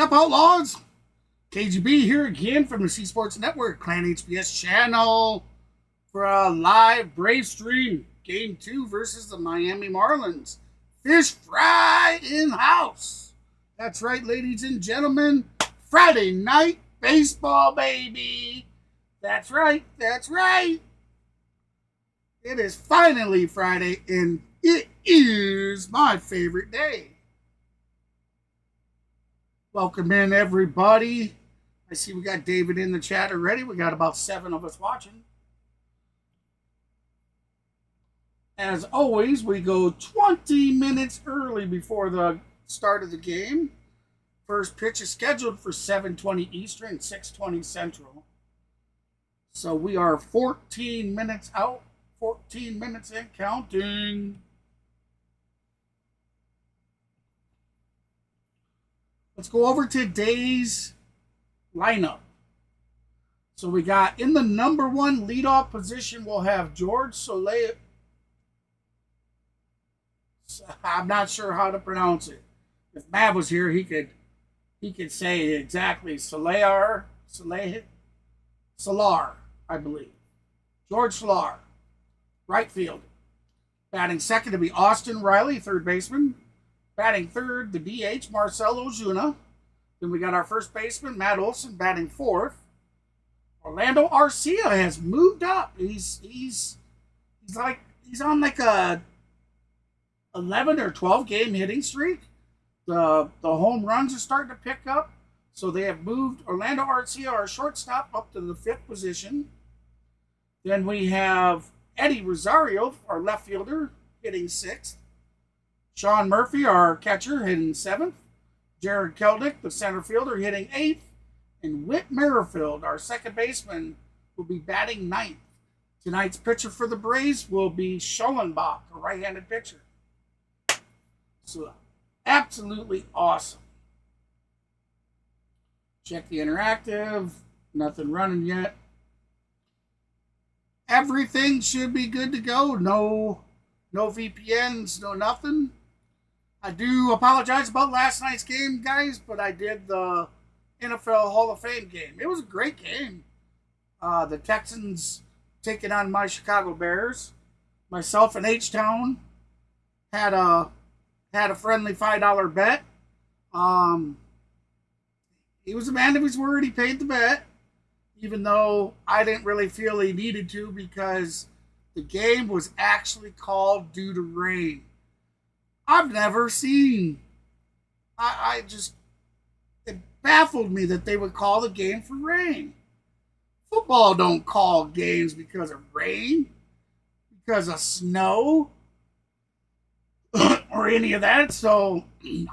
up, Outlaws? KGB here again from the C Sports Network, Clan HBS channel for a live Brave stream. Game 2 versus the Miami Marlins. Fish fry in house. That's right, ladies and gentlemen. Friday night baseball, baby. That's right. That's right. It is finally Friday, and it is my favorite day. Welcome in, everybody. I see we got David in the chat already. We got about 7 of us watching. As always, we go 20 minutes early before the start of the game. First pitch is scheduled for 7:20 Eastern, 6:20 Central. So we are 14 minutes out, 14 minutes in, counting. Let's go over today's lineup. So we got in the number 1 leadoff position, we'll have George Soler. I'm not sure how to pronounce it. If Matt was here, he could say exactly. Solar, I believe. George Soler, right field. Batting second to be Austin Riley, third baseman. Batting third, the DH, Marcell Ozuna. Then we got our first baseman, Matt Olson, batting fourth. Orlando Arcia has moved up. He's on like a 11 or 12 game hitting streak. The home runs are starting to pick up. So they have moved Orlando Arcia, our shortstop, up to the 5th position. Then we have Eddie Rosario, our left fielder, hitting 6th. Sean Murphy, our catcher, hitting 7th. Jared Keldick, the center fielder, hitting 8th. And Whit Merrifield, our second baseman, will be batting 9th. Tonight's pitcher for the Braves will be Schwellenbach, a right-handed pitcher. So, absolutely awesome. Check the interactive. Nothing running yet. Everything should be good to go. No VPNs, no nothing. I do apologize about last night's game, guys, but I did the NFL Hall of Fame game. It was a great game. The Texans taking on my Chicago Bears. Myself and H-Town had a friendly $5 bet. He was a man of his word. He paid the bet, even though I didn't really feel he needed to because the game was actually called due to rain. I've never seen. It baffled me that they would call the game for rain. Football don't call games because of rain, because of snow, or any of that. So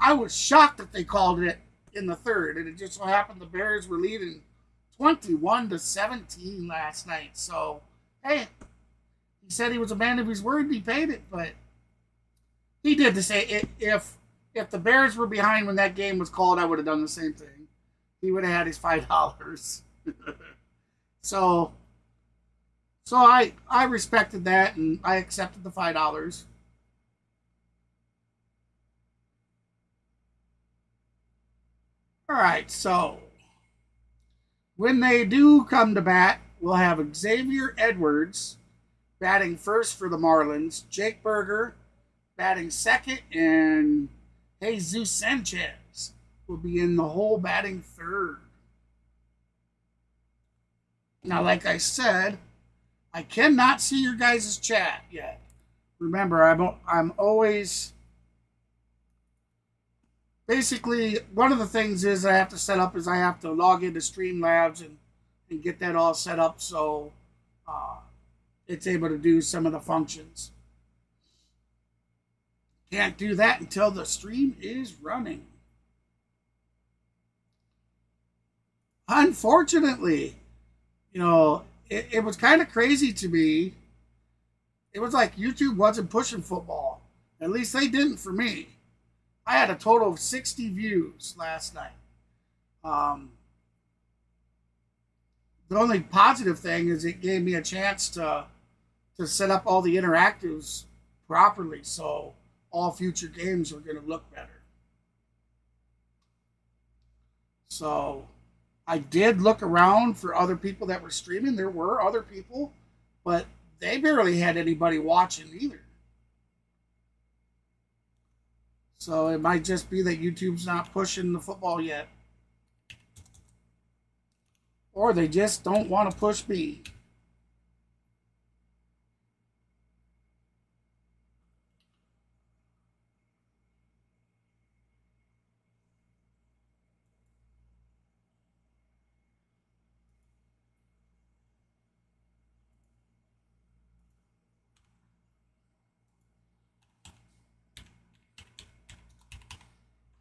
I was shocked that they called it in the 3rd, and it just so happened the Bears were leading 21-17 last night. So hey, he said he was a man of his word and he paid it, but he did to say if the Bears were behind when that game was called, I would have done the same thing. He would have had his $5. So I respected that and I accepted the $5. All right, so when they do come to bat, we'll have Xavier Edwards batting first for the Marlins, Jake Berger batting second, and Jesus Sanchez will be in the hole batting third. Now, like I said, I cannot see your guys' chat yet. Remember, I'm always... Basically, one of the things is I have to set up is I have to log into Streamlabs and get that all set up so it's able to do some of the functions. Can't do that until the stream is running. Unfortunately, it was kind of crazy to me. It was like YouTube wasn't pushing football. At least they didn't for me. I had a total of 60 views last night. The only positive thing is it gave me a chance to set up all the interactives properly, so all future games are going to look better. So I did look around for other people that were streaming. There were other people, but they barely had anybody watching either. So it might just be that YouTube's not pushing the football yet. Or they just don't want to push me.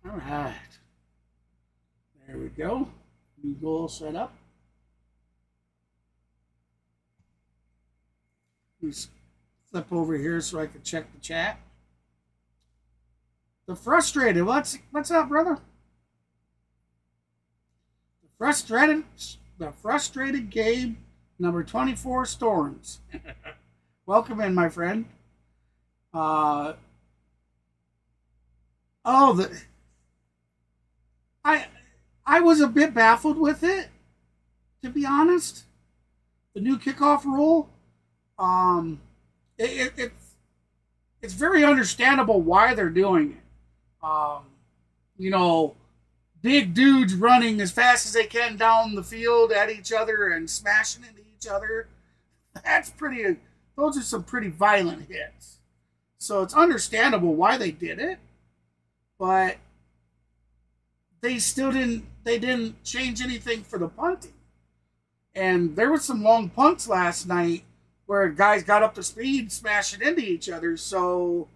All right. There we go. New goal set up. Let's flip over here so I can check the chat. The frustrated. What's up, brother? The frustrated Gabe, number 24 Storms. Welcome in, my friend. Oh, I was a bit baffled with it, to be honest. The new kickoff rule. It's very understandable why they're doing it. You know, big dudes running as fast as they can down the field at each other and smashing into each other. Those are some pretty violent hits. So it's understandable why they did it, but they didn't change anything for the punting. And there was some long punts last night where guys got up to speed smashing into each other. So,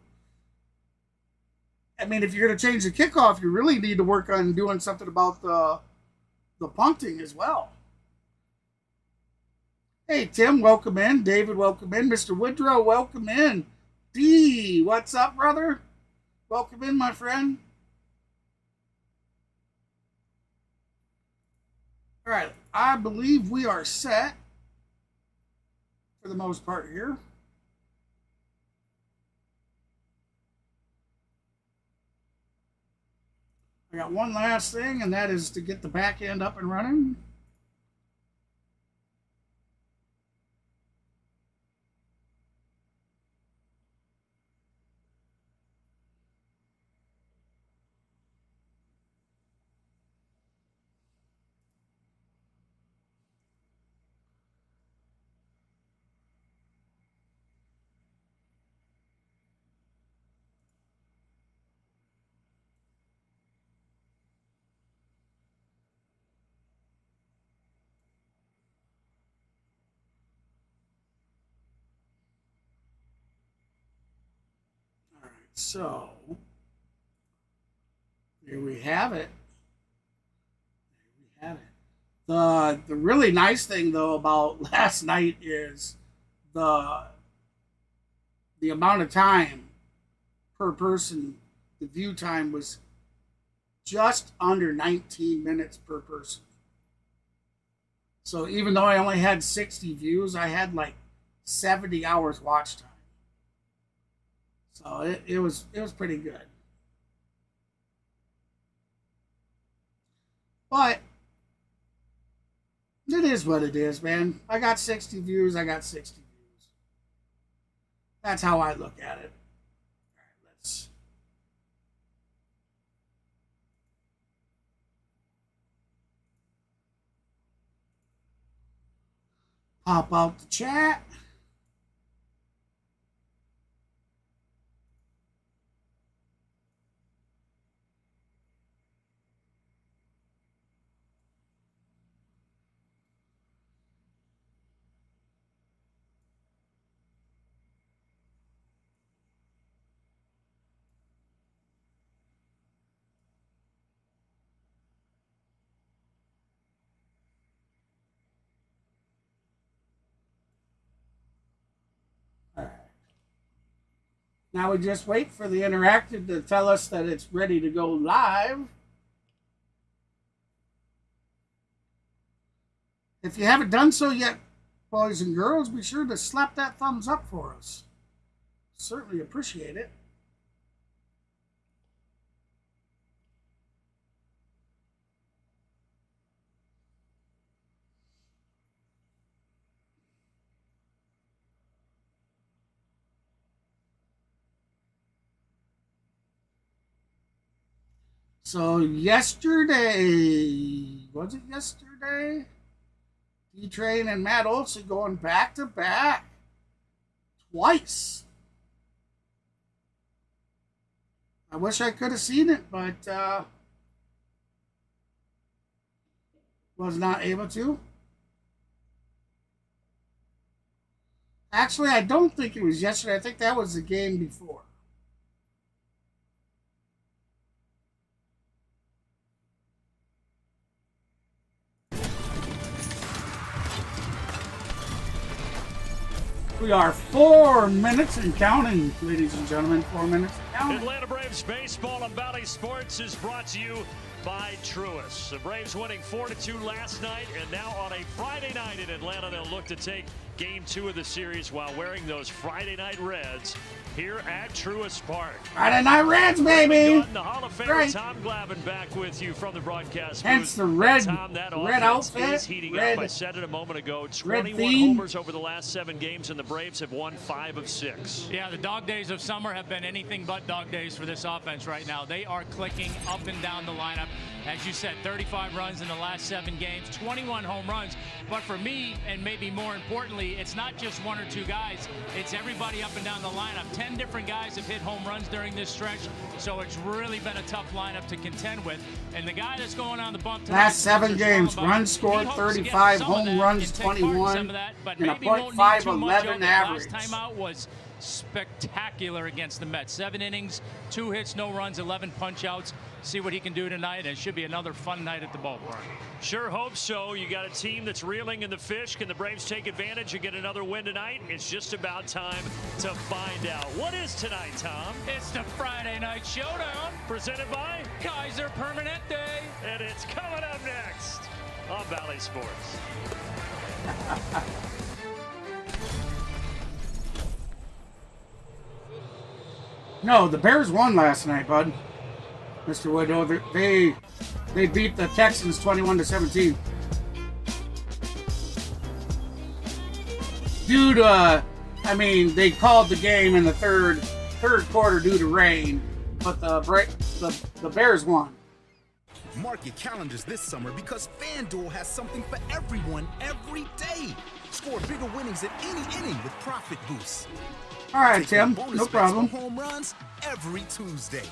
I mean, if you're going to change the kickoff, you really need to work on doing something about the punting as well. Hey, Tim, welcome in. David, welcome in. Mr. Woodrow, welcome in. D, what's up, brother? Welcome in, my friend. All right, I believe we are set for the most part here. I got one last thing, and that is to get the back end up and running. All right, so there we have it. There we have it. The really nice thing though about last night is the amount of time per person. The view time was just under 19 minutes per person. So even though I only had 60 views, I had like 70 hours watch time. So it was pretty good. But it is what it is, man. I got 60 views. I got 60 views. That's how I look at it. All right, let's pop out the chat. All right. Now we just wait for the interactive to tell us that it's ready to go live. If you haven't done so yet, boys and girls, be sure to slap that thumbs up for us. Certainly appreciate it. So yesterday, was it yesterday? D-Train and Matt Olson going back to back twice. I wish I could have seen it, but was not able to. Actually, I don't think it was yesterday. I think that was the game before. We are 4 minutes and counting, ladies and gentlemen. 4 minutes and counting. Atlanta Braves baseball on Valley Sports is brought to you by Truist. The Braves winning 4-2 last night, and now on a Friday night in Atlanta, they'll look to take Game 2 of the series while wearing those Friday night reds here at Truist Park. Friday night reds, baby. The Hall of Famer right. Tom Glavine back with you from the broadcast Hence booth. the red, Tom, that red outfit. Is heating red, up. I said it a moment ago. 21 homers over the last 7 games, and the Braves have won 5 of 6. Yeah, the dog days of summer have been anything but dog days for this offense right now. They are clicking up and down the lineup. As you said, 35 runs in the last 7 games, 21 home runs. But for me, and maybe more importantly, it's not just 1 or 2 guys. It's everybody up and down the lineup. 10 different guys have hit home runs during this stretch, so it's really been a tough lineup to contend with. And the guy that's going on the bump tonight, last 7 games, runs scored 35, home runs 21, and a .511 average. Last time out was spectacular against the Mets. 7 innings, 2 hits, no runs, 11 punch-outs. See what he can do tonight, and it should be another fun night at the ballpark. Sure hope so. You got a team that's reeling in the fish. Can the Braves take advantage and get another win tonight? It's just about time to find out. What is tonight, Tom? It's the Friday Night Showdown. Presented by Kaiser Permanente. And it's coming up next on Valley Sports. No, the Bears won last night, bud. Mr. Widow, they beat the Texans 21-17. Due to, I mean, they called the game in the third quarter due to rain, but the Bears won. Mark your calendars this summer because FanDuel has something for everyone every day. Score bigger winnings at any inning with profit boosts. All right, Tim, no problem. Home runs every Tuesday.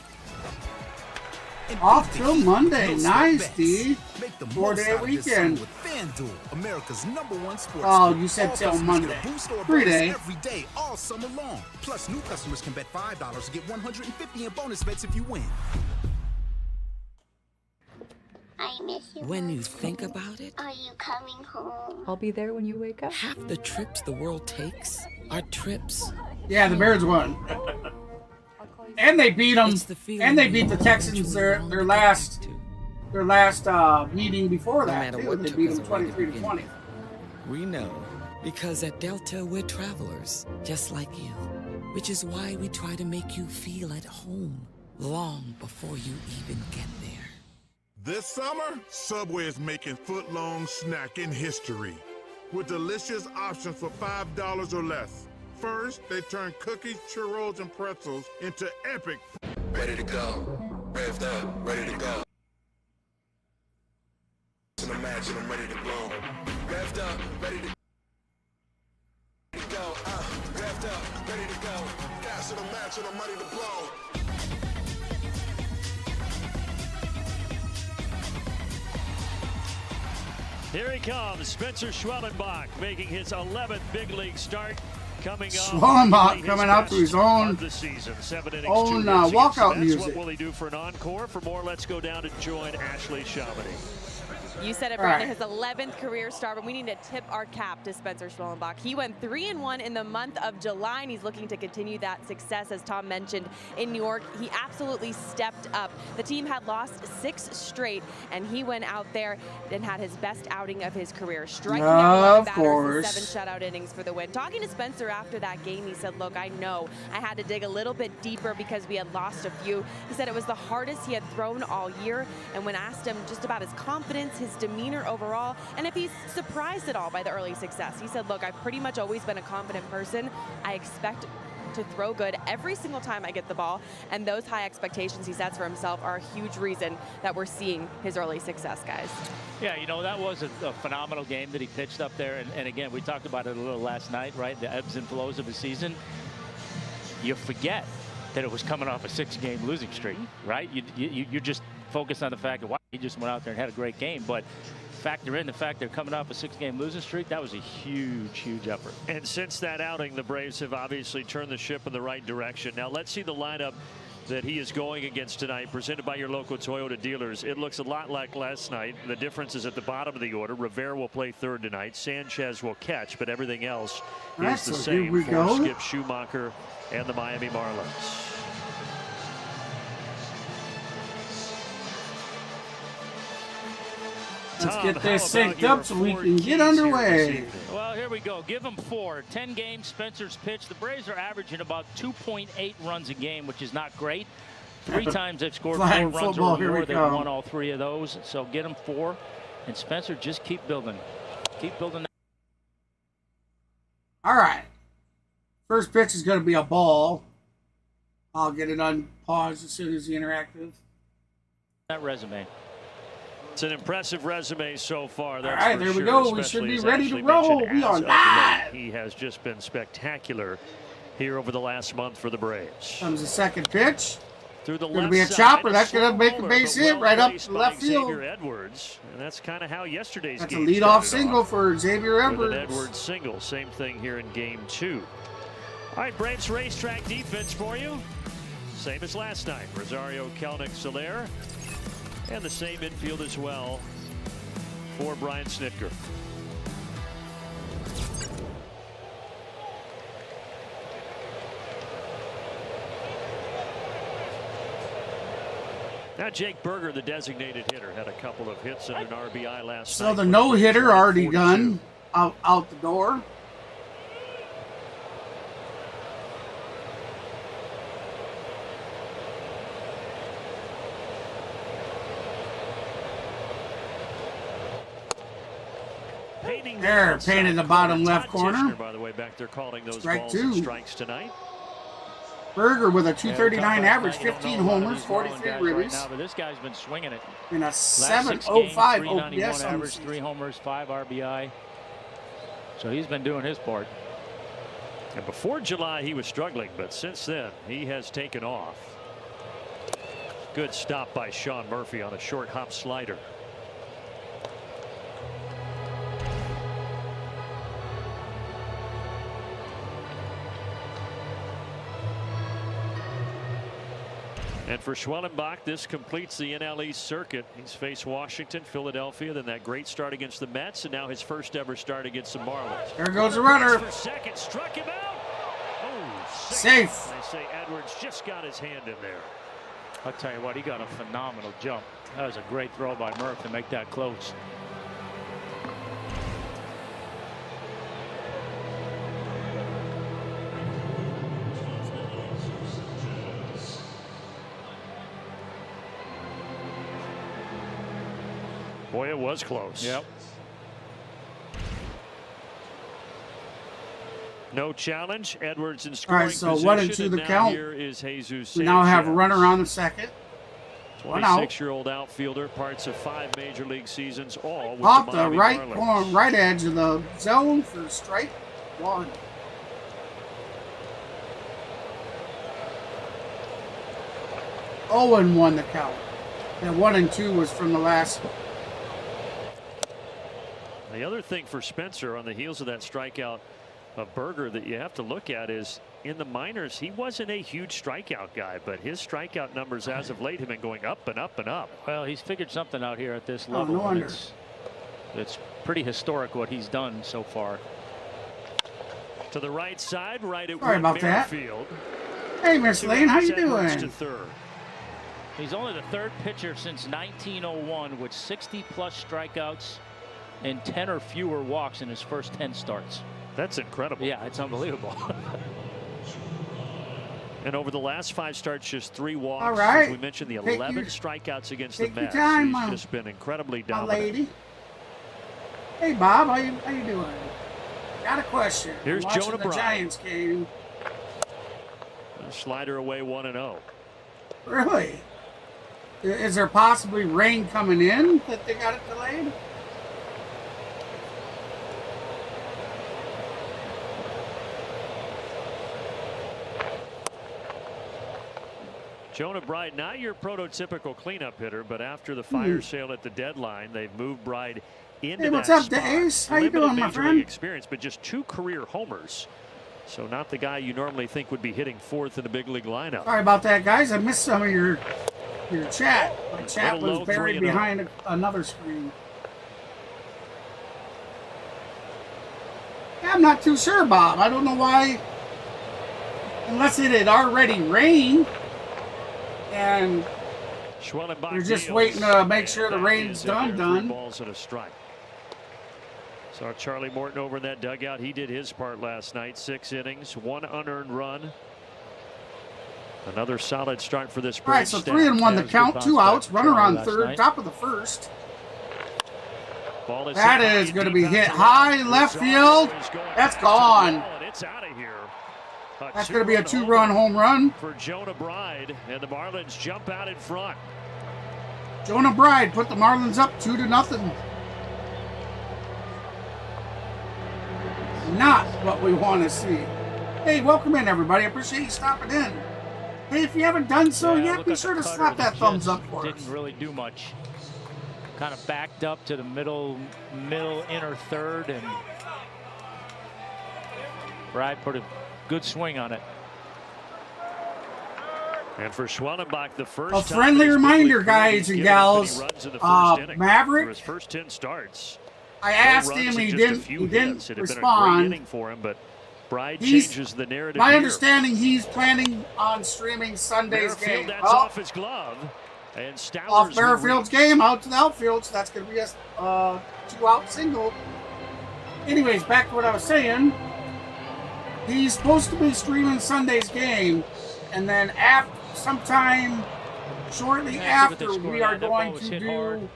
And off till Monday. No Nice, bets. D. Make the 4-day weekend. With FanDuel, America's #1 sports. Oh, you said till Monday. 3-day. Every day, all summer long. Plus, new customers can bet $5 to get $150 in bonus bets if you win. I miss you. When you think about it, Are you coming home? I'll be there when you wake up. half the trips the world takes are trips. Yeah, the Bears won. And they beat them. It's the feeling And they we beat the all Texans eventually their long last to. meeting before No that. matter Too. what They took beat us them away to 23-20. begin. We know, because at Delta we're travelers, just like you. Which is why we try to make you feel at home long before you even get there. This summer, Subway is making foot-long snacking history with delicious options for $5 or less. First, they turn cookies, churros, and pretzels into epic. Ready to go, revved up, ready to go. Imagine I'm ready to blow. Revved up, ready to go. Revved up, ready to go. Gas in the match and I'm ready to blow. Here he comes, Spencer Schwellenbach, making his 11th big league start. Coming up, Schwellenbach coming out to his own season. 7 innings, own 2 hits walkout against the Mets. music. What will he do for an encore? For more, let's go down to join Ashley Shamedy. You said it, Brandon, his 11th career start, but we need to tip our cap to Spencer Schwellenbach. He went 3-1 in the month of July, and he's looking to continue that success, as Tom mentioned, in New York. He absolutely stepped up. The team had lost 6 straight, and he went out there and had his best outing of his career, striking out 11 batters in 7 shutout innings for the win. Talking to Spencer after that game, he said, look, I know I had to dig a little bit deeper because we had lost a few. He said it was the hardest he had thrown all year, and when asked him just about his confidence, his demeanor overall, and if he's surprised at all by the early success, he said, look, I've pretty much always been a confident person. I expect to throw good every single time I get the ball. And those high expectations he sets for himself are a huge reason that we're seeing his early success, guys. Yeah, you know, that was a phenomenal game that he pitched up there. And again, we talked about it a little last night, right? The ebbs and flows of the season. You forget that it was coming off a 6-game losing streak, right? You're just focused on the fact that, wow, he just went out there and had a great game. But factor in the fact they're coming off a 6-game losing streak. That was a huge effort. And since that outing, the Braves have obviously turned the ship in the right direction. Now let's see the lineup that he is going against tonight, presented by your local Toyota dealers. It looks a lot like last night. The difference is at the bottom of the order. Rivera will play third tonight. Sanchez will catch, but everything else is the same for Skip Schumacher and the Miami Marlins. Let's get this synced up so we can get underway. Well, here we go. Give them 4. 10 games, Spencer's pitch. The Braves are averaging about 2.8 runs a game, which is not great. 3 times they've scored 4 runs or more. They've won all 3 of those. So get them 4. And Spencer, just keep building. Keep building. All right. First pitch is going to be a ball. I'll get it unpaused as soon as the interactive. That resume. It's an impressive resume so far. That's all right, there we go. We should be ready to roll. We are live. He has just been spectacular here over the last month for the Braves. Comes the second pitch. Through the going to be a chopper. That's going to make a base hit right up to left field. Xavier Edwards, and that's kind of how yesterday's game. That's a leadoff single for Xavier Edwards. With an Edwards single. Same thing here in game 2. All right, Braves racetrack defense for you. Same as last night. Rosario, Kelnick, Soler. And the same infield as well for Brian Snitker. Now Jake Berger, the designated hitter, had a couple of hits and an RBI last night. So the no-hitter already done out the door. There, painted the bottom left corner. By the way, back there calling those balls and strikes tonight. Berger with a 239 average, 15 homers, 43 ribbies. Now, but this guy's been swinging it. And a 705 OPS average, 3 homers, 5 RBI. So he's been doing his part. And before July, he was struggling, but since then, he has taken off. Good stop by Sean Murphy on a short hop slider. And for Schwellenbach, this completes the NL East circuit. He's faced Washington, Philadelphia, then that great start against the Mets, and now his first ever start against the Marlins. There goes the runner. For second, struck him out. Oh, safe. They say Edwards just got his hand in there. I'll tell you what, he got a phenomenal jump. That was a great throw by Murph to make that close. Boy, it was close. Yep. No challenge. Edwards in scoring position. All right, so 1-2 the count. Here is Jesus we now have a runner on the second. 26-year-old outfielder, parts of 5 major league seasons, all with off the Miami right Marlins. corner, right edge of the zone for strike 1. Oh, and 1 the count. And 1-2 was from the last. The other thing for Spencer on the heels of that strikeout of Berger that you have to look at is in the minors, he wasn't a huge strikeout guy, but his strikeout numbers as of late have been going up and up and up. Well, he's figured something out here at this level. No wonder. It's pretty historic what he's done so far. To the right side, right at Sorry about that. Field. Hey, Miss Lane, how you doing? To third. He's only the 3rd pitcher since 1901 with 60-plus strikeouts and 10 or fewer walks in his first 10 starts. That's incredible. Yeah, it's unbelievable. And over the last 5 starts, just 3 walks. All right. As we mentioned, the 11 strikeouts against the Mets. Time, He's just been incredibly my dominant. lady. Hey, Bob, how you doing? Got a question. Here's Watching Jonah the Bryan. Giants game. Slider away 1-0. Really? Is there possibly rain coming in that they got it delayed? Jonah Bride, not your prototypical cleanup hitter, but after the fire sale at the deadline, they've moved Bride into Hey, what's that up, spot. Dace? How you Limited doing, my major league friend? experience, but just 2 career homers. So not the guy you normally think would be hitting 4th in the big league lineup. Sorry about that, guys. I missed some of your chat. My chat Little was low, buried 3-0. behind another screen. Yeah, I'm not too sure, Bob. I don't know why. Unless it had already rained. And Schwellenbach you're just deals, waiting to make sure the and rain's that is in there. 3 done. balls and a strike. Saw Charlie Morton over in that dugout. He did his part last night. 6 innings, 1 unearned run. Another solid start for this All right, Braves so staff. 3-1 the good count, bounce 2 back outs, for runner Charlie on last third, night. top of the first. Ball is That hit high is and going to deep be out hit to high left. left Rosario field. is going That's back to the gone. wall, and it's out of here. That's going to be a 2-run home run. For Jonah Bride, and the Marlins jump out in front. Jonah Bride put the Marlins up 2-0. Not what we want to see. Hey, welcome in, everybody. I appreciate you stopping in. Hey, if you haven't done so yet, look be at sure the to cutter. slap that Just thumbs up for us. Didn't really do much. Kind of backed up to the middle inner third, and Bride put a good swing on it. And for Schwellenbach, the first A time friendly in his big reminder, league career, guys he's and given up any gals, runs in the first inning. Maverick, through his first 10 starts. I No asked runs him, and he just a didn't, few he hits. didn't It had been a great respond. inning for him, but Bride He's- changes the narrative My here. understanding, he's planning on streaming Sunday's Merrifield, game. that's Well, off his glove. And Stowers off will Merrifield's reach. game, out to the outfield, so that's going to be a 2-out single. Anyways, back to what I was saying. He's supposed to be streaming Sunday's game, and then sometime shortly Yeah, see what they after, scored we are on. That ball going was to hit do hard.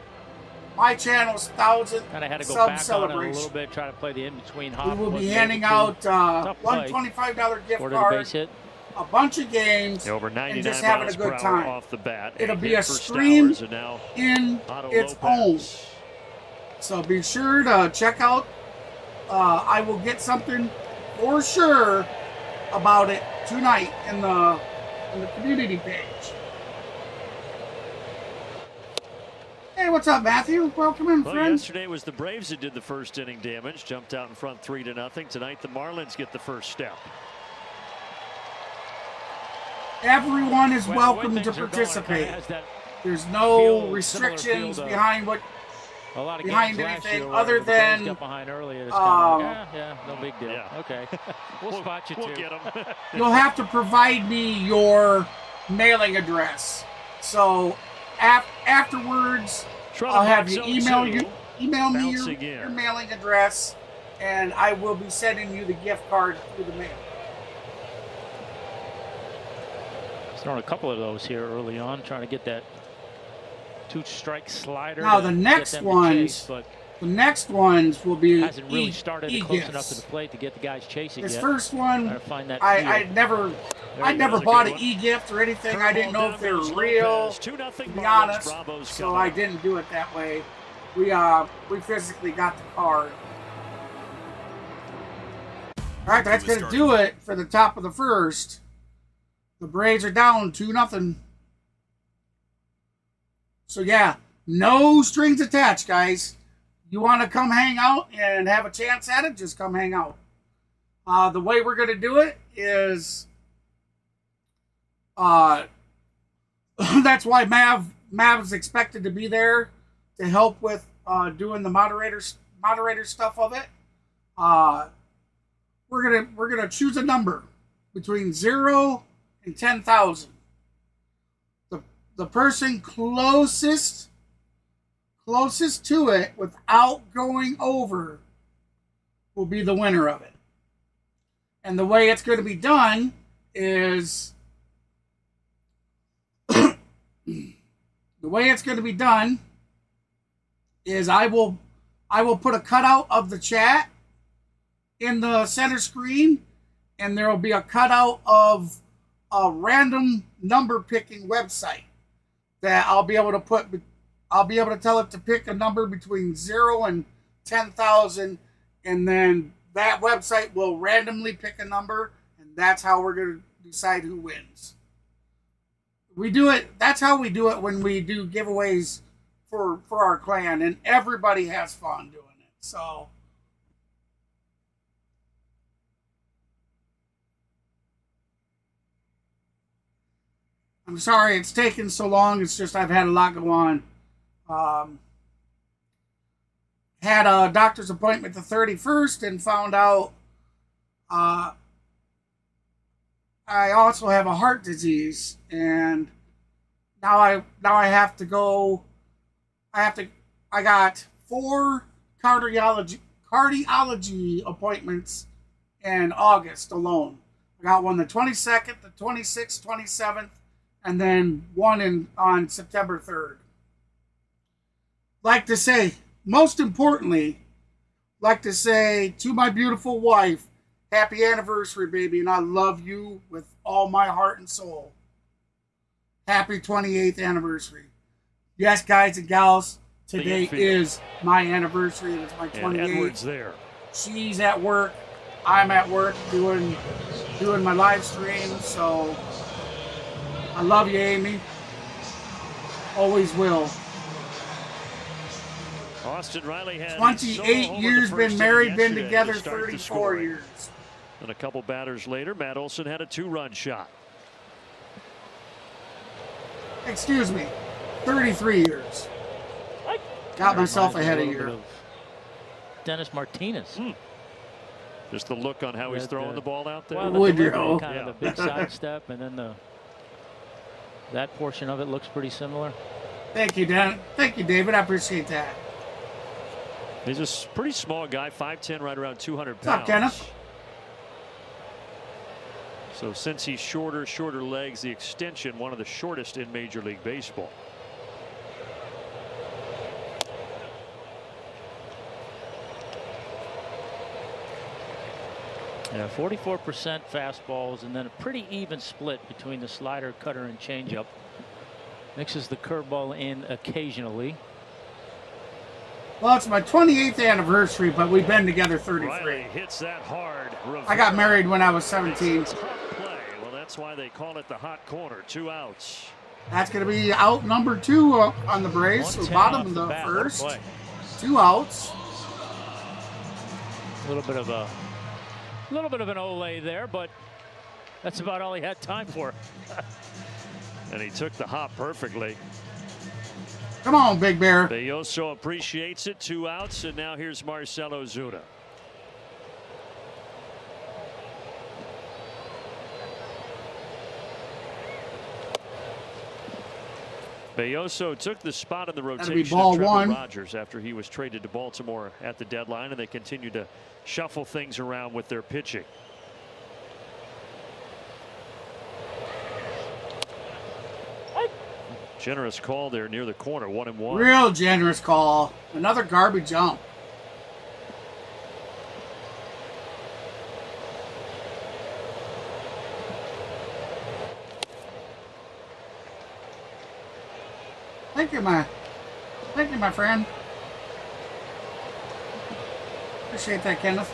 my channel's 1,000th Kind of had to go sub back on it a celebration. little bit, try to play the in-between We hop. will be wasn't handing able out to. Tough play. $125 gift Ordered a card, base hit. a bunch of games, Over 99 and just having a miles good per hour time. off the bat. It'll be hit a for stream Stowers, and now in Otto its Lopez. own. So be sure to check out. I will get something for sure about it tonight in the community page. Hey, what's up, Matthew? Welcome in, Well, friend. yesterday was the Braves that did the first inning damage, jumped out in front 3-0. Tonight, the Marlins get the first step. Everyone is Well, welcome the way to things are going, it participate. kinda has that There's no feel, similar restrictions feel to behind what. a lot of behind games last anything year where other the Braves than, got behind early. It's kind of like, yeah, no big deal. Yeah. Okay, we'll spot you We'll too. get them. You'll have to provide me your mailing address. So afterwards, I'll have you email me Bouncing your in. mailing address, and I will be sending you the gift card through the mail. Throwing a couple of those here early on, trying to get that 2-strike slider. Now to the get next them to ones, chase, but the next ones will be hasn't really started close enough to e-gifts. the plate to get the guys chasing This yet. first one, Trying to find that I feel. never That's a bought good an one. e-gift or anything. I didn't know if they were Lopez, real, 2-0 to be Marlins. honest. Bravo's So coming I up. didn't do it that way. We physically got the card. All right, that's going to do it for the top of the first. The Braves are down 2-0. So yeah, no strings attached, guys. You want to come hang out and have a chance at it, just come hang out. The way we're going to do it is that's why Mav's expected to be there to help with doing the moderator stuff of it. We're gonna choose a number between 0 and 10,000. The person closest to it without going over will be the winner of it. And the way it's going to be done is I will put a cutout of the chat in the center screen, and there will be a cutout of a random number picking website that I'll be able to tell it to pick a number between 0 and 10,000, and then that website will randomly pick a number, and that's how we're going to decide who wins. We do it. That's how we do it when we do giveaways for our clan, and everybody has fun doing it. So I'm sorry it's taken so long. It's just I've had a lot go on. Had a doctor's appointment the 31st and found out I also have a heart disease, and now I have to go. I got 4 cardiology appointments in August alone. I got one the 22nd, the 26th, 27th, and then one on September 3rd. Like to say, most importantly, like to say to my beautiful wife, happy anniversary, baby, and I love you with all my heart and soul. Happy 28th anniversary. Yes, guys and gals, today is my anniversary. It's my 28th. And Edwards there. She's at work. I'm at work doing my live stream. So I love you, Amy. Always will. Austin Riley had 28 years, been married, been together 34 years. And a couple batters later, Matt Olson had a 2-run shot. Excuse me, 33 years. Got myself ahead of year. Dennis Martinez. Just the look on how he's throwing the ball out there. Well, kind of the big sidestep, and then that portion of it looks pretty similar. Thank you, Dan. Thank you, David. I appreciate that. He's a pretty small guy, 5'10", right around 200 pounds. What's up, Kenneth? So since he's shorter legs, the extension, one of the shortest in Major League Baseball. Yeah, 44% fastballs, and then a pretty even split between the slider, cutter, and changeup. Mixes the curveball in occasionally. Well, it's my 28th anniversary, but we've been together 33. Riley hits that hard. I got married when I was 17. Well, that's why they call it the hot corner. 2 outs. That's going to be out number 2 on the Braves. So bottom of the first. 2 outs. A little bit of an Olay there, but that's about all he had time for. And he took the hop perfectly. Come on, Big Bear. Belloso appreciates it. 2 outs, and now here's Marcell Ozuna. Belloso took the spot in the rotation of Trevor Rogers after he was traded to Baltimore at the deadline, and they continue to shuffle things around with their pitching. Generous call there near the corner, 1-1. Real generous call. Another garbage jump. Thank you, my friend. Appreciate that, Kenneth.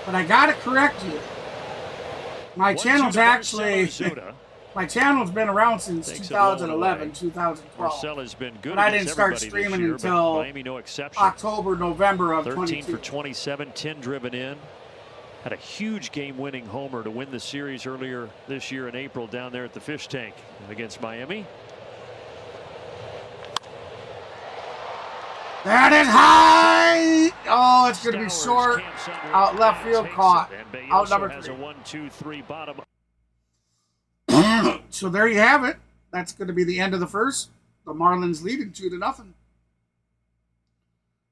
But I gotta correct you. My channel's actually. My channel's been around since 2011, 2012. Marcell has been good, but I didn't start streaming until Miami, no exception. October, November of 13 22. for 27, 10 driven in. Had a huge game-winning homer to win the series earlier this year in April down there at the Fish Tank against Miami. That is high. Oh, it's going to be short. Out left field, caught. Out number 3. Has a 1-2-3 bottom. So there you have it. That's going to be the end of the first. The Marlins leading 2-0.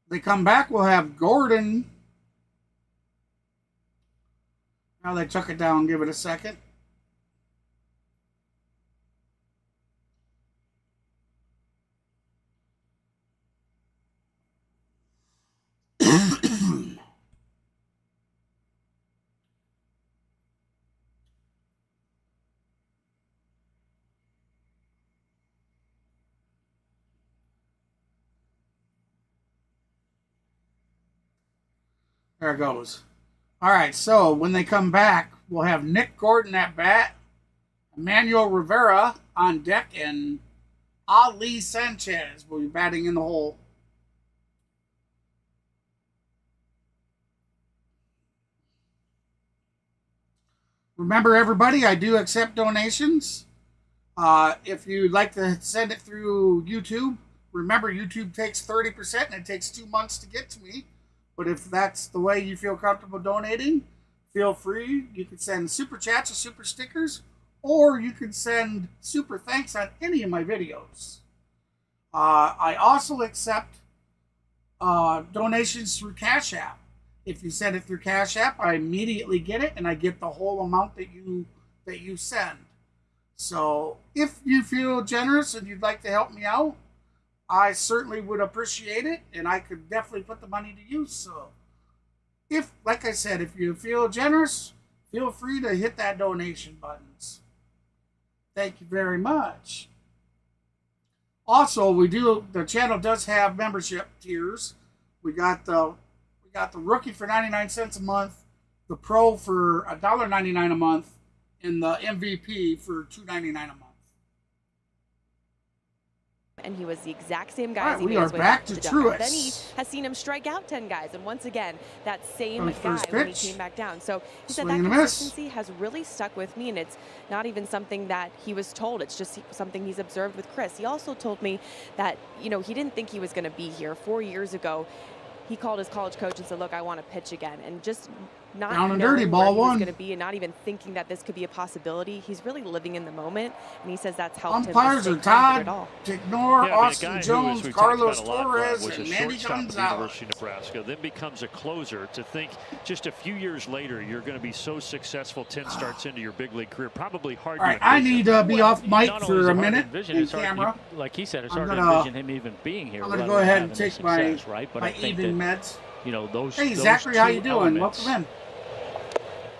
They come back. We'll have Gordon. Now they took it down. Give it a second. There it goes. All right, so when they come back, we'll have Nick Gordon at bat, Emmanuel Rivera on deck, and Ali Sanchez will be batting in the hole. Remember, everybody, I do accept donations. If you'd like to send it through YouTube, remember YouTube takes 30% and it takes 2 months to get to me. But if that's the way you feel comfortable donating, feel free. You can send super chats or super stickers, or you can send super thanks on any of my videos. I also accept donations through Cash App. If you send it through Cash App, I immediately get it, and I get the whole amount that you send. So if you feel generous and you'd like to help me out, I certainly would appreciate it, and I could definitely put the money to use. So if, like I said, if you feel generous, feel free to hit that donation buttons. Thank you very much. Also, the channel does have membership tiers. We got the rookie for 99 cents a month, the pro for $1.99 a month, and the MVP for $2.99 a month. And he was the exact same guy. All right, we are back to Truist. Then he has seen him strike out 10 guys, and once again, that same guy when he came back down. So he said that consistency has really stuck with me, and it's not even something that he was told. It's just something he's observed with Chris. He also told me that, he didn't think he was going to be here 4 years ago. He called his college coach and said, look, I want to pitch again. And just not down and knowing dirty, where ball he was one. going to be and not even thinking that this could be a possibility. He's really living in the moment, and he says that's helped Umpires him. are Todd Tignor, Austin Jones, Carlos Torres, was a and Manny shortstop at the Gonzalez. University of Nebraska, then becomes a closer. To think just a few years later you're going to be so successful 10 starts into your big league career, probably hard All right, to I envision. need to be off mic Not only for is a it hard to minute envision, in it's hard- camera. like he said, it's I'm hard gonna- to envision him even being here. I'm going to let go alone ahead and having the take my, success, right? But my I think evening that, meds. those Hey, those Zachary, how two you doing? elements, Welcome in.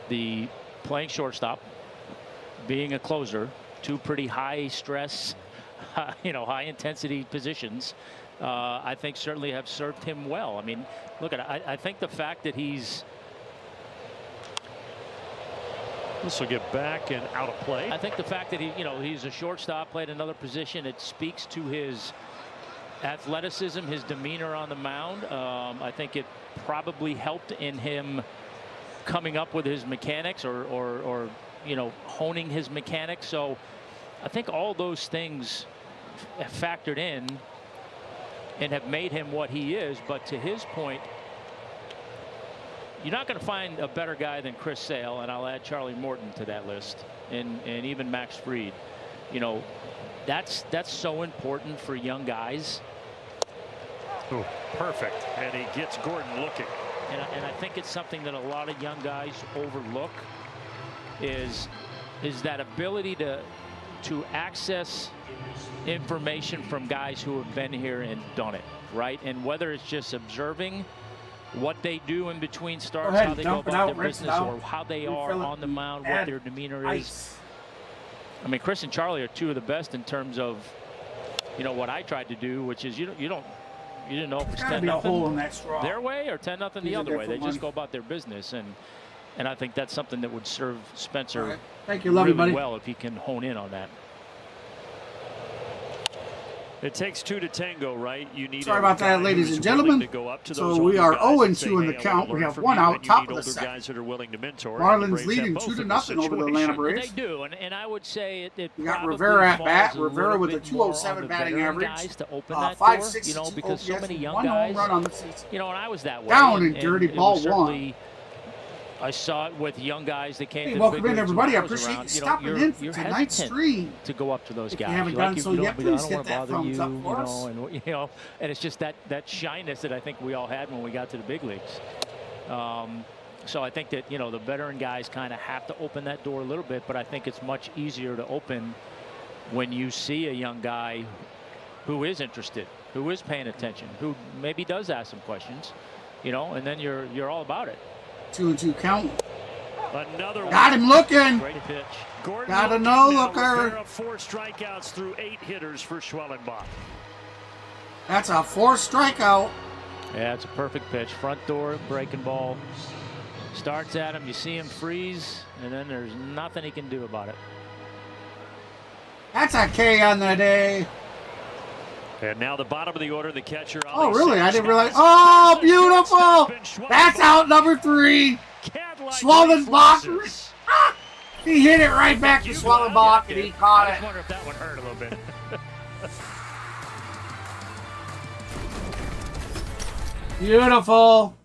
the playing shortstop, being a closer, two pretty high stress, high intensity positions, I think certainly have served him well. I mean, look at I think the fact that he's This will get back and out of play. I think the fact that he's a shortstop, played another position, it speaks to his athleticism, his demeanor on the mound. I think it probably helped in him coming up with his mechanics or honing his mechanics. So I think all those things factored in and have made him what he is. But to his point, you're not going to find a better guy than Chris Sale, and I'll add Charlie Morton to that list, and even Max Fried. That's so important for young guys. Oh, perfect. And he gets Gordon looking. And I think it's something that a lot of young guys overlook is that ability to access information from guys who have been here and done it, right? And whether it's just observing what they do in between starts, how they go about their business, or how they are on the mound, what their demeanor is. I mean, Chris and Charlie are two of the best in terms of, what I tried to do, which is you didn't know if it's 10-0 their way or 10-0 the other way. They just go about their business, and I think that's something that would serve Spencer Thank you, lovely really buddy. well if he can hone in on that. It takes two to tango, right? You need. Sorry about that, ladies and gentlemen. So we are 0-2 in the count. We have one out, top of the second. Guys that are willing to mentor. Marlins leading 2-0 over the Atlanta Braves. They do, and I would say it we got Rivera at bat. Rivera with a 207 batting average. To open that 562 door, because so many young one guys. home run on the season. And I was that way. Down and dirty, ball one. I saw it with young guys that came. Hey, to the welcome big in, leagues everybody. I when was appreciate around. you stopping in for tonight's stream. To go up to those guys. If you haven't done so yet, please hit that thumbs up for us. And it's just that shyness that I think we all had when we got to the big leagues. So I think that the veteran guys kind of have to open that door a little bit, but I think it's much easier to open when you see a young guy who is interested, who is paying attention, who maybe does ask some questions, and then you're all about it. 2-2 count. Another got him looking. Great pitch. Got a no-looker. 4 strikeouts through 8 hitters for Schwellenbach. That's a 4th strikeout. Yeah, it's a perfect pitch. Front door, breaking ball. Starts at him, you see him freeze, and then there's nothing he can do about it. That's a K on the day. And now the bottom of the order, the catcher. Oh, really? I didn't realize. Oh, beautiful. That's out number 3. Schwellenbach. He hit it right back to Schwellenbach, and he caught it. I just wonder if that one hurt a little bit. Beautiful.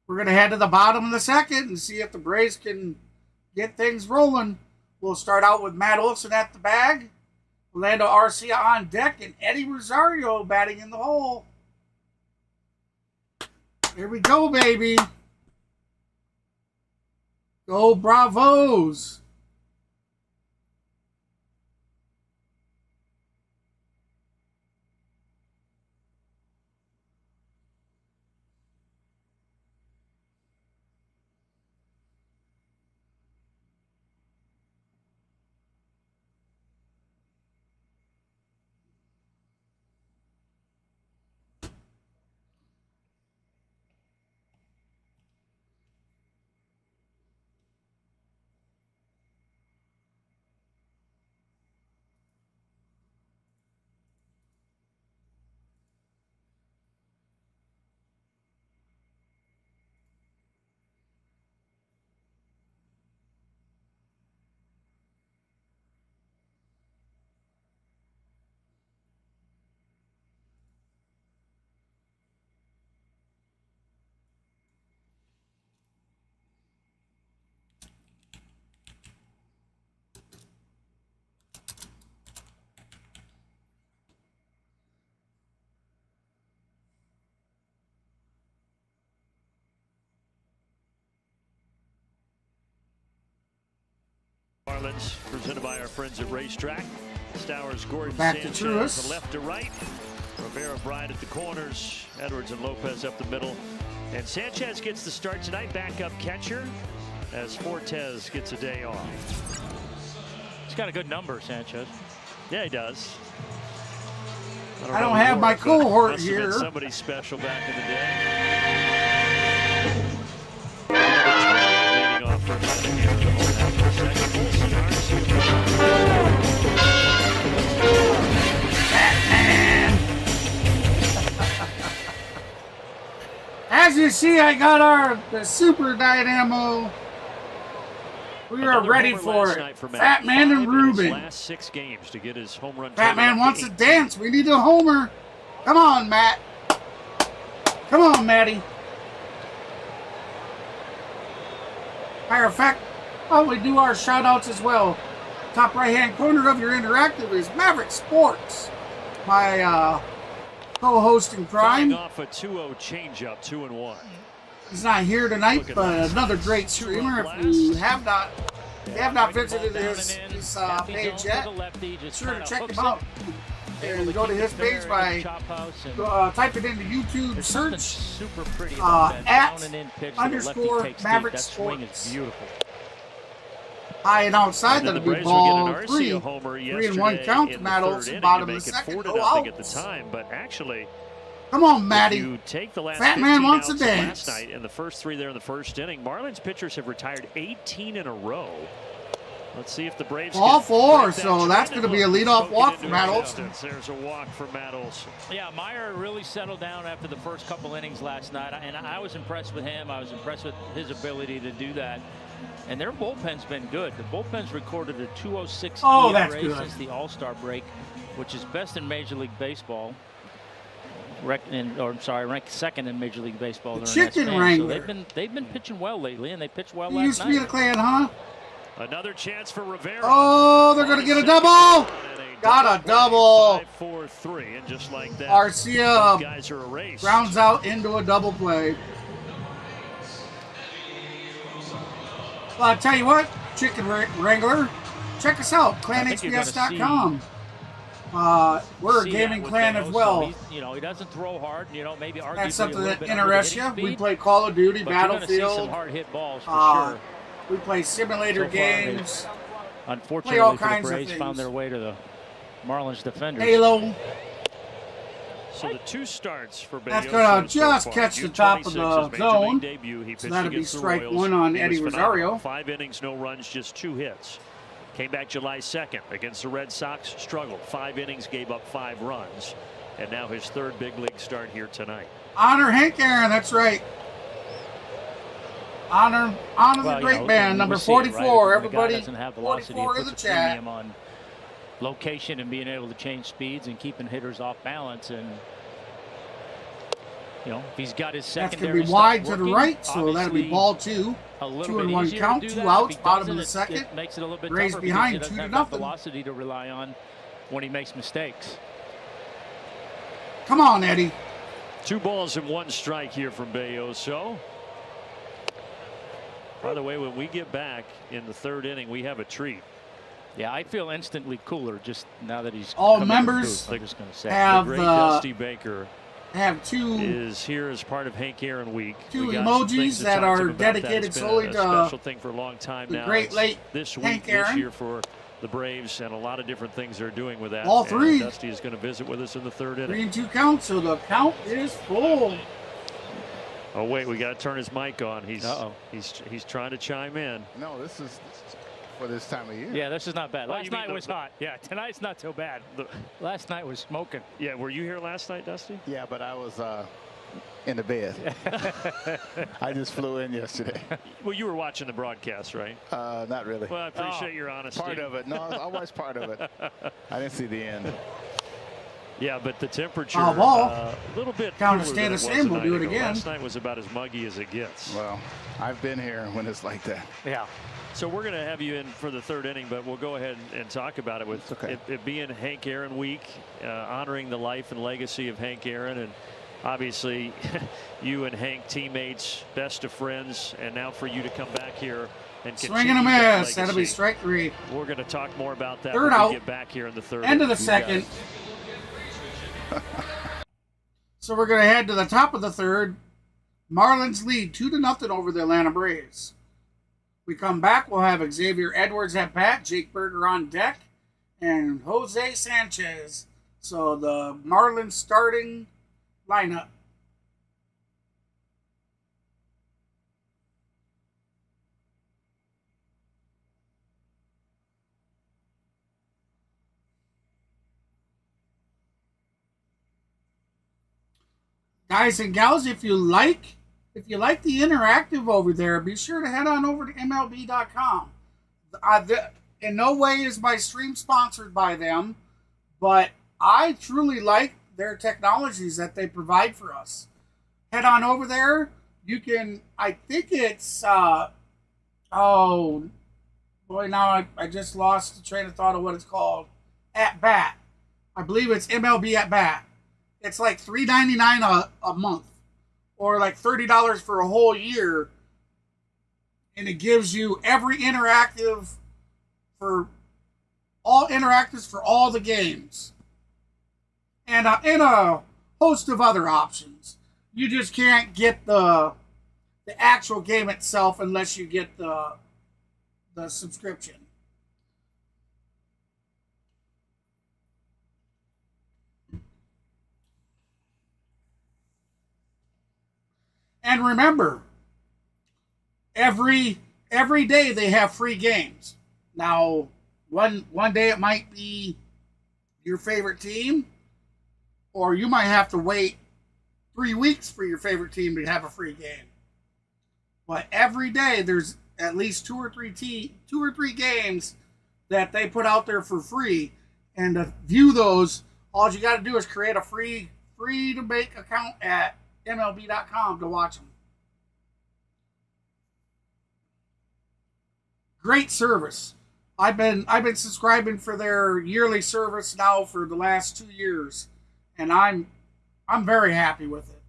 We're going to head to the bottom of the second and see if the Braves can get things rolling. We'll start out with Matt Olson at the bag, Orlando Arcia on deck, and Eddie Rosario batting in the hole. Here we go, baby. Go Bravos. Marlins, presented by our friends at Racetrack. Stowers, Gordon, Back to Sanchez, Truist. from left to right. Rivera, Bryant at the corners. Edwards and Lopez up the middle. And Sanchez gets the start tonight, backup catcher, as Fortes gets a day off. He's got a good number, Sanchez. Yeah, he does. I don't have my cohort must have been here. somebody special back in the day. Leading off for a minute here in the hole now for a second. Olsen, As you see, I got the Super Dynamo. We are ready for it. Fat Man and Ruben. Last 6 games to get his home run. Fat Man wants to dance. We need a homer. Come on, Matt. Come on, Matty. Matter of fact, while we do our shout outs as well, top right hand corner of your interactive is Maverick Sports, my co-host in crime. Off a 2-0 changeup, 2-1. He's not here tonight, but another great streamer. If you have not visited his page yet, be sure to check him out. And go to his page by type it into YouTube search @ _Maverick Sports. High and outside, that'll be ball 3. 3-1 count to Matt Olson, bottom of the second. Go out. At the time, but actually, come on, Matty. you take the last Fat Man wants to outs dance. last night and the first 3 there in the first inning. Marlins pitchers have retired 18 in a row. Let's see if the Braves all can 4, break that so trend that's going to be a and leadoff poke walk it for into Matt Olson. existence. There's a walk for Matt Olson. Yeah, Meyer really settled down after the first couple innings last night, and I was impressed with him. I was impressed with his ability to do that. And their bullpen's been good. The bullpen's recorded a 206 ERA since the All-Star break, which is best in Major League Baseball. Ranked second in Major League Baseball. The Chicken Wrangler. So they've been pitching well lately, and they pitched well You last used to night. be the Clan, huh? Another chance for Rivera. Oh, they're going to get a double. Got a double. 5-4-3, and just like that, Arcia guys are erased. rounds out into a double play. Well, I'll tell you what, Chicken Wrangler, check us out, clanxps.com. We're a gaming clan as well. So he doesn't throw hard. Maybe that's something that interests you. We play Call of Duty, Battlefield. Some hard hit balls for sure. We play simulator games. Unfortunately, the Braves found their way to the Marlins defenders. Halo. So the 2 starts for Bello. That's going to so just far. catch the June top of 26th, the his major zone. league debut. He So pitched that'll be against the strike Royals. 1 on He Eddie was phenomenal. Rosario. 5 innings, no runs, just 2 hits. Came back July 2nd against the Red Sox, struggled. 5 innings, gave up 5 runs. And now his 3rd big league start here tonight. Honor Hank Aaron, that's right. Honor the great man, number 44. Right? Everybody, doesn't have velocity, 44 in it the puts a chat. premium on location and being able to change speeds and keeping hitters off balance. And you know, if he's got his That's secondary going to be wide stuff to the working, right, so that'll be ball 2. a little 2 bit and 1 easier count, to do 2 that. outs, If he bottom of the doesn't, second. it makes it a little bit Braves tougher because behind he doesn't 2 to have nothing. that velocity to rely on when he makes mistakes. Come on, Eddie. 2 balls and 1 strike here from Bello. So, by the way, when we get back in the 3rd inning, we have a treat. Yeah, I feel instantly cooler just now that he's All come in the members booth, I'm just gonna say. have the great Dusty Baker have 2 is here as part of Hank Aaron Week. 2 We got some things emojis to that talk to him are about that. dedicated It's been solely a to special thing for a long time the now. great It's late this week, Hank this Aaron. year for the Braves, and a lot of different things they're doing with that. All And 3. Dusty is going to visit with us in the 3rd 3 inning. and 2 count, so the count is full. Oh wait, we got to turn his mic on. He's Uh-oh. he's trying to chime in. No, this is for this time of year. Yeah, this is not bad. Well, Last you mean night was hot. Yeah, tonight's not so bad. Last night was smoking. Yeah, were you here last night, Dusty? Yeah, but I was in the bed. I just flew in yesterday. Well, you were watching the broadcast, right? Not really. Well, I appreciate your honesty. Part of it. No, I watched part of it. I didn't see the end. Yeah, but the temperature ball. a little bit Count cooler to than stay it the was same. We'll a do night it ago. again. Last night was about as muggy as it gets. Well, I've been here when it's like that. Yeah. So we're going to have you in for the 3rd inning, but we'll go ahead and talk about it with it being Hank Aaron Week, honoring the life and legacy of Hank Aaron, and obviously you and Hank teammates, best of friends, and now for you to come back here and Swing and a that miss. That'll be legacy. strike 3. We're going to talk more about that 3rd when out. we get back here in the 3rd. End of the 2nd. So we're going to head to the top of the 3rd. Marlins lead 2-0 over the Atlanta Braves. We come back, we'll have Xavier Edwards at bat, Jake Berger on deck, and Jose Sanchez. So the Marlins starting lineup. Guys and gals, if you like the interactive over there, be sure to head on over to MLB.com. In no way is my stream sponsored by them, but I truly like their technologies that they provide for us. Head on over there. You can, I think it's, oh, boy, now I just lost the train of thought of what it's called. At Bat. I believe it's MLB At Bat. It's like $3.99 a month, or like $30 for a whole year, and it gives you every interactive for all interactives for all the games, and a host of other options. You just can't get the actual game itself unless you get the subscription. And remember, every day they have free games. Now, one day it might be your favorite team, or you might have to wait 3 weeks for your favorite team to have a free game. But every day there's at least two or three games that they put out there for free, and to view those, all you got to do is create a free to make account at MLB.com to watch them. Great service. I've been subscribing for their yearly service now for the last 2 years, and I'm very happy with it.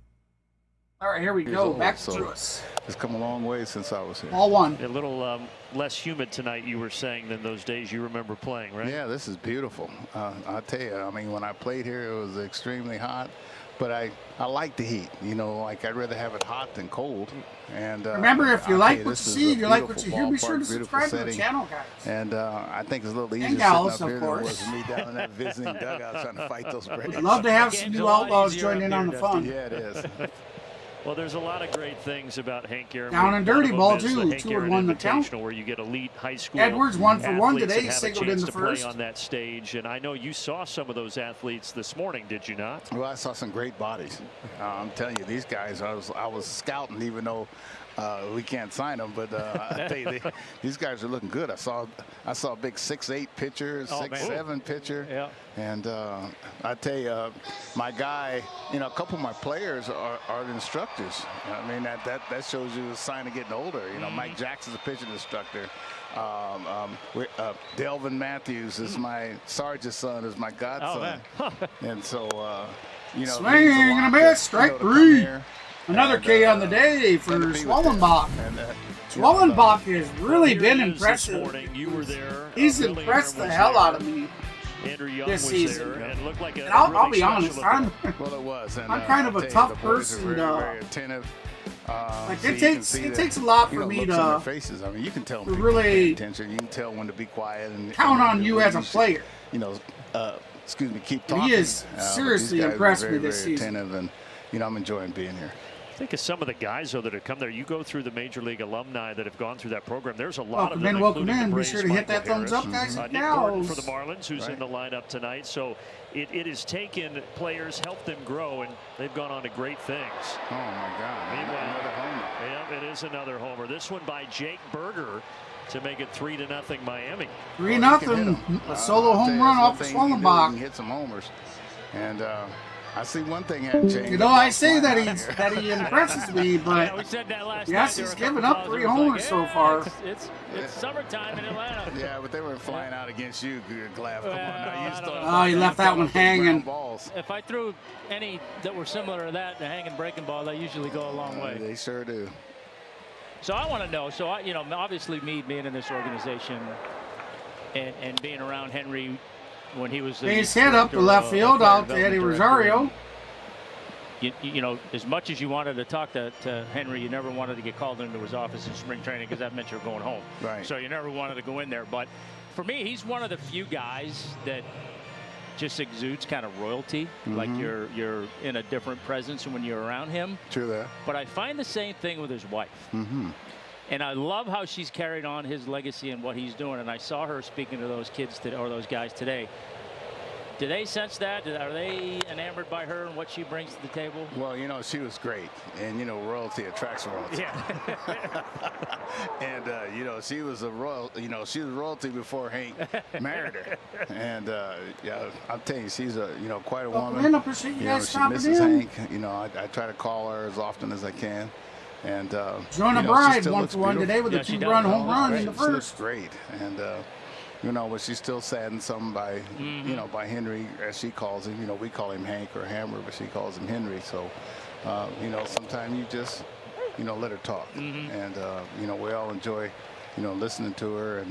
All right, here we go. Back to Truist. It's come a long way since I was here. Ball 1. A little less humid tonight, you were saying, than those days you remember playing, right? Yeah, this is beautiful. I tell you, I mean, when I played here, it was extremely hot. but I like the heat. You know, like I'd rather have it hot than cold. And remember, if you like what you see, if you like what you hear, be ballpark, sure to subscribe to the setting. channel, guys. And I think it's a little easier And sitting gals, up of here than it course. was me down in that visiting dugout trying to fight those Braves. We'd love to have some new outlaws join in on the fun. Yeah, it is. Well, there's a lot of great things about Hank Aaron. Down and dirty ball, too. 2-1 the count. Where you get elite high school Edwards 1 for 1 athletes today, that have a singled chance in the to play first. on that stage. And I know you saw some of those athletes this morning, did you not? Well, I saw some great bodies. I'm telling you, these guys, I was scouting, even though we can't sign them, but I tell you, these guys are looking good. I saw a big 6'8" pitcher, 6'7" pitcher, yeah. And I tell you, my guy, you know, a couple of my players are the instructors. I mean, that shows you a sign of getting older. You know, Mike Jackson's a pitching instructor. Delvin Matthews is my sergeant's son, is my godson. Oh, and so, you know, Swing and a miss, strike 3. Another K on the day for Schwellenbach. Schwellenbach has really been impressive. You were there. He's impressed the hell out of me Andrew Young this was season. there and looked like I'll be honest, I'm well, it was. And, kind of a tough person. Very attentive. Like it takes a lot for me to faces. I mean, you can tell to really attention. You can tell when to be quiet and count on you as a player. You know, excuse me, keep talking. He is seriously impressed me this season. Attentive, and you know, I'm enjoying being here. Think of some of the guys, though, that have come there. You go through the Major League alumni that have gone through that program. There's a lot of them. Welcome in. Be Braves, sure to hit Michael that thumbs up, Harris, guys and Nick Gordon gals. for the Marlins, who's in the lineup tonight. So it has taken players, helped them grow, and they've gone on to great things. Oh, my God. Meanwhile, another homer. Yeah, it is another homer. This one by Jake Berger to make it 3-0 Miami. 3-0. A solo home run off of Schwellenbach. He hit some homers. And I see one thing hadn't changed. You know, I say that he impresses me, but Yeah, we said that last yes, night. he's given up 3 homers so far. It's summertime in Atlanta. Yeah, but they were flying out against you, Glav. Come on now. You started Oh, he left that one hanging. balls. If I threw any that were similar to that, the hanging breaking ball, they usually go a long way. They sure do. So I want to know. So you know, obviously me being in this organization and being around Henry when he was Base hit up to left field out to Eddie Rosario. You know, as much as you wanted to talk to Henry, you never wanted to get called into his office in spring training because that meant you're going home. Right. So you never wanted to go in there. But for me, he's one of the few guys that just exudes kind of royalty. Like you're in a different presence when you're around him. True that. But I find the same thing with his wife. And I love how she's carried on his legacy and what he's doing. And I saw her speaking to those kids today, or those guys today. Do they sense that? Are they enamored by her and what she brings to the table? Well, you know, she was great. And, you know, royalty attracts royalty. Yeah. And, you know, she was she was royalty before Hank married her. And, yeah, I'll tell you, she's quite a woman. Man, I appreciate you guys she stopping misses in. Hank. You know, I try to call her as often as I can. And, Jonah Bride 1-for-1 today with a 2-run home run in the She looks first. great. And, you know, but she's still saddened some by, you know, by Henry, as she calls him. You know, we call him Hank or Hammer, but she calls him Henry. So, you know, sometimes you just, you know, let her talk. And, you know, we all enjoy, you know, listening to her.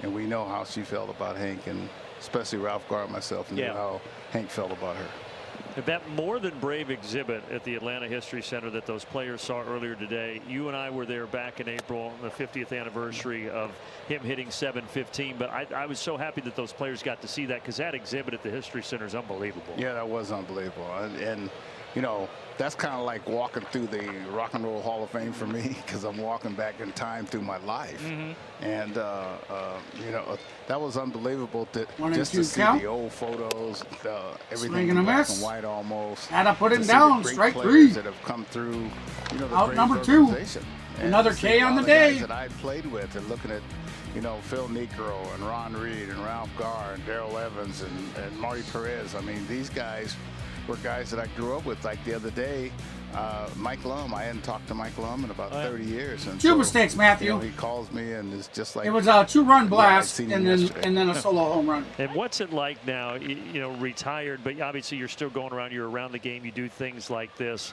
And we know how she felt about Hank, and especially Ralph Garr and myself knew how Hank felt about her. That more than brave exhibit at the Atlanta History Center that those players saw earlier today. You and I were there back in April, the 50th anniversary of him hitting .715. But I was so happy that those players got to see that, because that exhibit at the History Center is unbelievable. Yeah, that was unbelievable. And you know, that's kind of like walking through the Rock and Roll Hall of Fame for me, because I'm walking back in time through my life. And you know, that was unbelievable just to see the old photos, everything in black and white almost. Had to put him to down, see the strike great 3. players that have come through, you know, the Out Braves number 2. organization. And Another to see K a on lot the of day. guys that I played with, and looking at, you know, Phil Niekro and Ron Reed and Ralph Garr and Darrell Evans and Marty Perez. I mean, these guys were guys that I grew up with. Like the other day, Mike Lum. I hadn't talked to Mike Lum in about 30 years. And 2 mistakes, Matthew. You know, he calls me and it's just like, it was a 2-run blast seen and him then a solo home run. And what's it like now, you know, retired, but obviously you're still going around, you're around the game, you do things like this.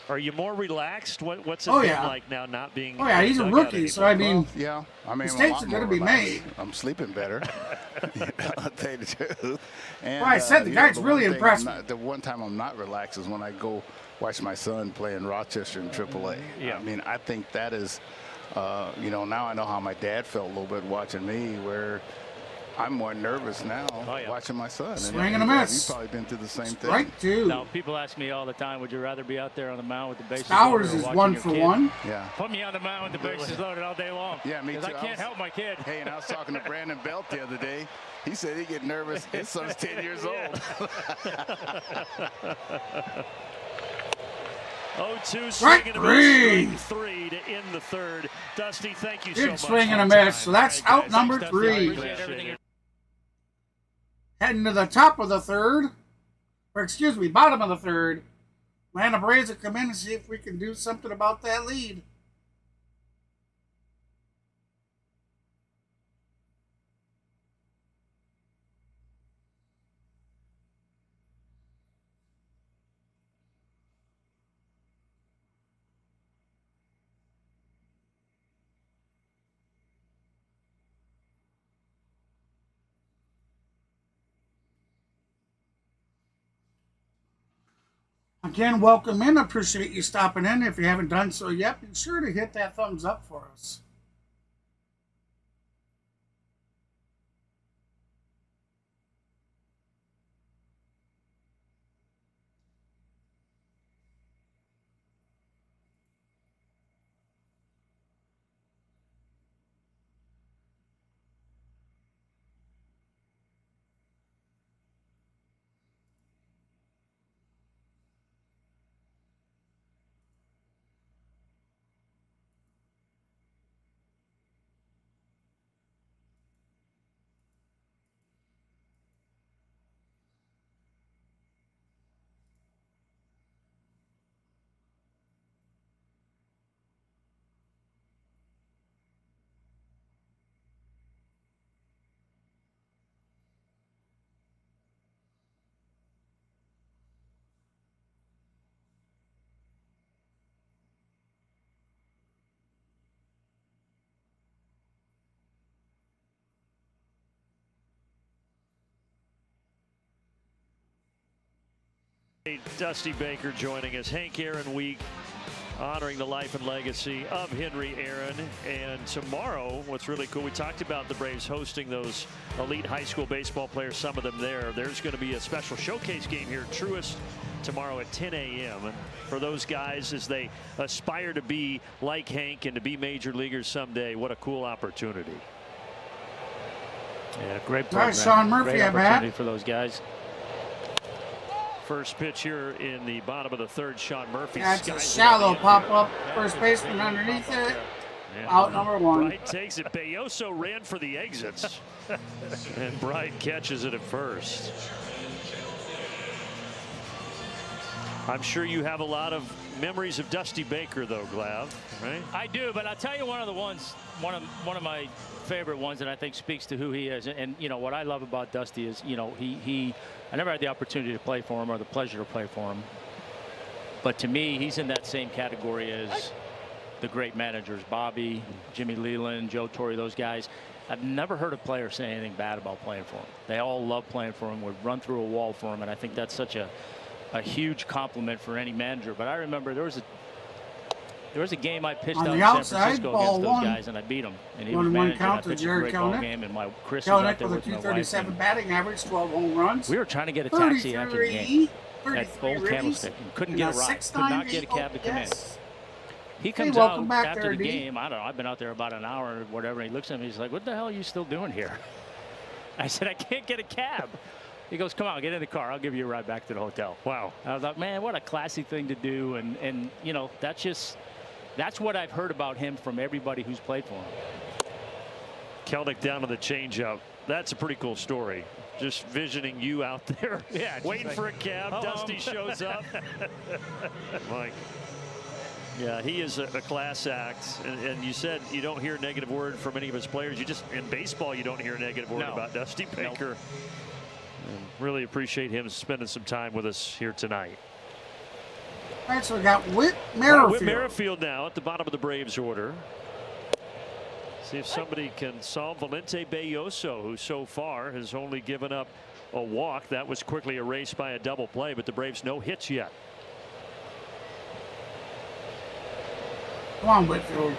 Are you more relaxed? What's it Oh, been yeah. like now not being? Oh, yeah, he's a rookie, so I mean, yeah, I mean, mistakes are going to be made. I'm sleeping better. I'll tell you the truth. And, Well, I said the guy's really impressed me. The one time I'm not relaxed is when I go watch my son play in Rochester in AAA. Yeah. I mean, I think that is, you know, now I know how my dad felt a little bit watching me, where I'm more nervous now watching my son. Swing and a miss. You've probably been through the same thing. Strike 2. No, people ask me all the time, would you rather be out there on the mound with the bases Stowers loaded or is watching 1 your for kid? 1. Yeah. Put me on the mound with the bases loaded all day long. Yeah, me too. Because I can't help my kid. Hey, and I was talking to Brandon Belt the other day. He said he get nervous. His son's 10 years old. 0-2 Strike swing and a 3. miss. Strike 3 to end the third. Dusty, thank you so Big much. swing and a for your miss. time. So that's All right, out guys. number Thanks, 3. Dusty. I appreciate it. Heading to the top of the third, or excuse me, bottom of the third. Atlanta Braves will come in and see if we can do something about that lead. Again, welcome in. Appreciate you stopping in. If you haven't done so yet, be sure to hit that thumbs up for us. Dusty Baker joining us. Hank Aaron Week, honoring the life and legacy of Henry Aaron. And tomorrow, what's really cool, we talked about the Braves hosting those elite high school baseball players, some of them there. There's going to be a special showcase game here at Truist tomorrow at 10 a.m. And for those guys, as they aspire to be like Hank and to be major leaguers someday, what a cool opportunity. Yeah, great All program. right, Sean Murphy Great at bat. opportunity for those guys. First pitch here in the bottom of the third, Sean Murphy. That's a shallow pop-up. First baseman underneath it. Yeah. Out number 1. Bright takes it. Bayoso ran for the exits. And Bright catches it at first. I'm sure you have a lot of memories of Dusty Baker, though, Glav, right? I do, but I'll tell you one of the ones, one of my favorite ones that I think speaks to who he is. And you know, what I love about Dusty is, you know, I never had the opportunity to play for him or the pleasure to play for him. But to me, he's in that same category as the great managers, Bobby, Jimmy Leland, Joe Torre, those guys. I've never heard a player say anything bad about playing for him. They all love playing for him, would run through a wall for him, and I think that's such a huge compliment for any manager. But I remember there was a game I pitched On out the in outside, San Francisco ball against those 1. guys, and I beat him. And he was 1-1 managing. count I to pitched a Jared great ball Kelenic. game, and my Chris was out Kelenic there with a with my wife. 237 and batting average, 12 home runs. we were trying to get a taxi after the game 33 at Old ribbies, Candlestick and couldn't and get a a ride. Could not get a cab to come in. yes. He comes welcome out back after there, the D. game. I don't know. I've been out there about an hour or whatever. And he looks at me. He's like, "What the hell are you still doing here?" I said, "I can't get a cab." He goes, "Come on, get in the car. I'll give you a ride back to the hotel." Wow. I was like, man, what a classy thing to do. And you know, that's what I've heard about him from everybody who's played for him. Kelenic down to the changeup. That's a pretty cool story. Just visioning you out there, waiting for a cab. Dusty shows up. Mike. Yeah, he is a class act. And you said you don't hear a negative word from any of his players. You just, in baseball, you don't hear a negative word about Dusty Baker. And really appreciate him spending some time with us here tonight. All right, so we got Whit Whit Merrifield. Merrifield now at the bottom of the Braves order. See if somebody can solve Valente Belloso, who so far has only given up a walk. That was quickly erased by a double play, but the Braves no hits yet. Come on, Whitfield.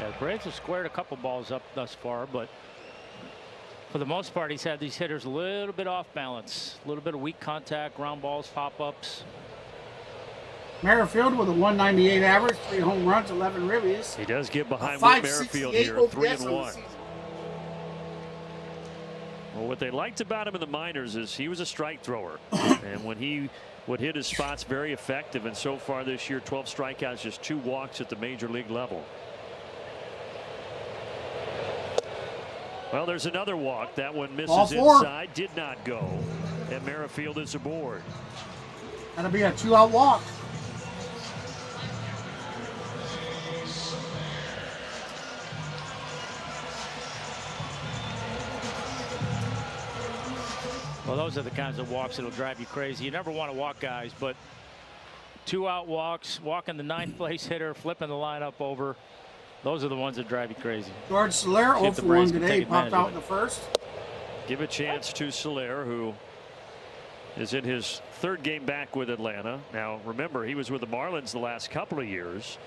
Yeah, the Braves have squared a couple balls up thus far, but for the most part, he's had these hitters a little bit off balance, a little bit of weak contact, ground balls, pop-ups. Merrifield with a 198 average, 3 home runs, 11 ribbies. He does get behind Whit Merrifield here, 3-1. Well, what they liked about him in the minors is he was a strike thrower, and when he would hit his spots, very effective. And so far this year, 12 strikeouts, just 2 walks at the major league level. Well, there's another walk. That one misses inside. Did not go. And Merrifield is aboard. That'll be a 2-out walk. Well, those are the kinds of walks that'll drive you crazy. You never want to walk guys, but 2-out walks, walking the 9th place hitter, flipping the lineup over. Those are the ones that drive you crazy. George Soler, 0 for 1 today. He popped out in the first. Give a chance to Soler, who is in his 3rd game back with Atlanta. Now, remember, he was with the Marlins the last couple of years,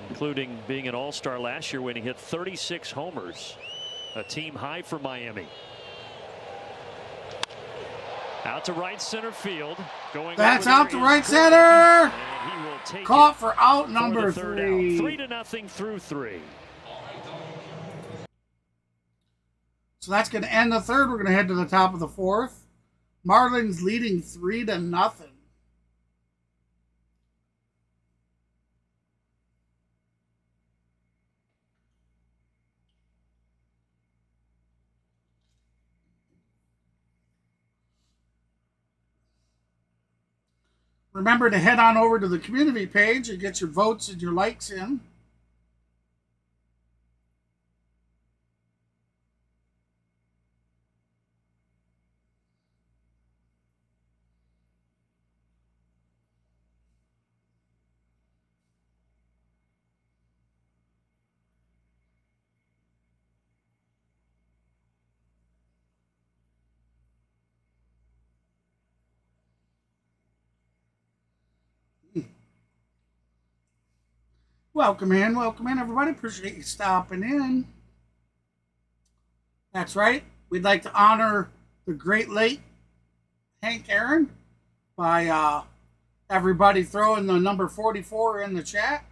including being an all-star last year when he hit 36 homers, a team high for Miami. Out to right center field. That's out to right center. Caught for out number 3. 3-0 through 3. So that's going to end the 3rd. We're going to head to the top of the 4th. Marlins leading 3-0. Remember to head on over to the community page and get your votes and your likes in. Welcome in, everybody. Appreciate you stopping in. That's right. We'd like to honor the great late Hank Aaron by everybody throwing the number 44 in the chat.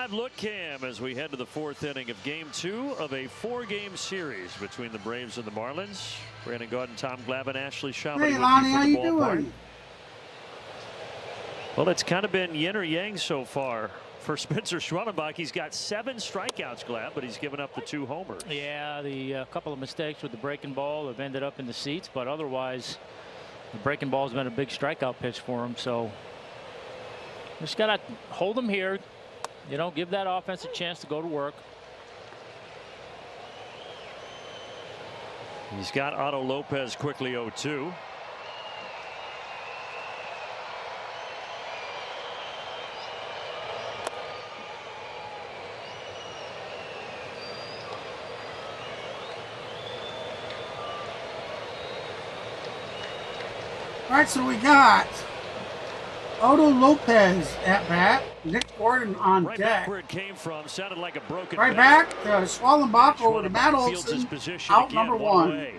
Look cam as we head to the 4th inning of game 2 of a 4-game series between the Braves and the Marlins. Brandon Gaudin, Tom Glavine, Ashley Shamani. Hey Lonnie, how you doing? Well, it's kind of been yin or yang so far for Spencer Schwellenbach. He's got 7 strikeouts, Glav, but he's given up the 2 homers. Yeah, the couple of mistakes with the breaking ball have ended up in the seats, but otherwise the breaking ball has been a big strikeout pitch for him. So just got to hold him here. You know, give that offense a chance to go to work. He's got Otto Lopez quickly 0-2. All right, so we got Otto Lopez at bat. Nick Gordon on Right deck. back where it came from, sounded like a broken Right bat. back to Schwellenbach over to Matt fields his Olson. position Out again, number one 1. away.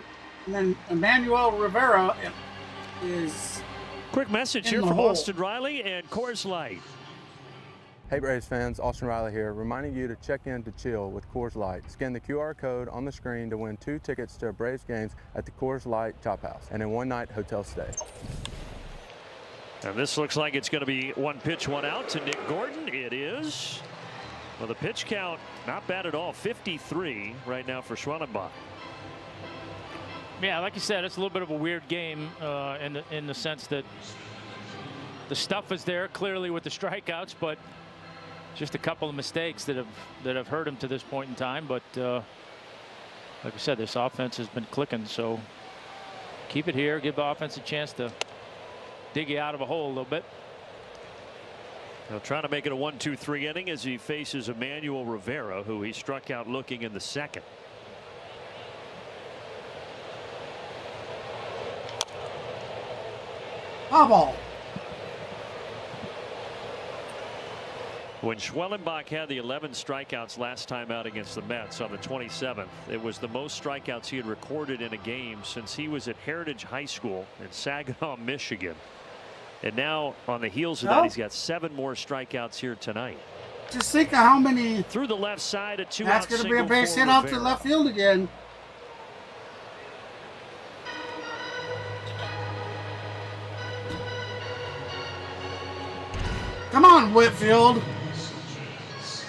And then Emmanuel Rivera is Quick message in here the from hole. Austin Riley and Coors Light. Hey Braves fans, Austin Riley here, reminding you to check in to chill with Coors Light. Scan the QR code on the screen to win 2 tickets to Braves games at the Coors Light Chop House and a one-night hotel stay. And this looks like it's going to be 1 pitch, 1 out to Nick Gordon. It is. Well, the pitch count, not bad at all. 53 right now for Schwellenbach. Yeah, like you said, it's a little bit of a weird game in the sense that the stuff is there clearly with the strikeouts, but just a couple of mistakes that have hurt him to this point in time. But like I said, this offense has been clicking, so keep it here, give the offense a chance to dig you out of a hole a little bit. Now trying to make it a 1-2-3 inning as he faces Emmanuel Rivera, who he struck out looking in the second. foul ball. When Schwellenbach had the 11 strikeouts last time out against the Mets on the 27th, it was the most strikeouts he had recorded in a game since he was at Heritage High School in Saginaw, Michigan. And now on the heels of that, he's got 7 more strikeouts here tonight. Just think of how many. Through the left side, a 2-out single. That's going to be a base hit out to left field again. Come on, Whitfield.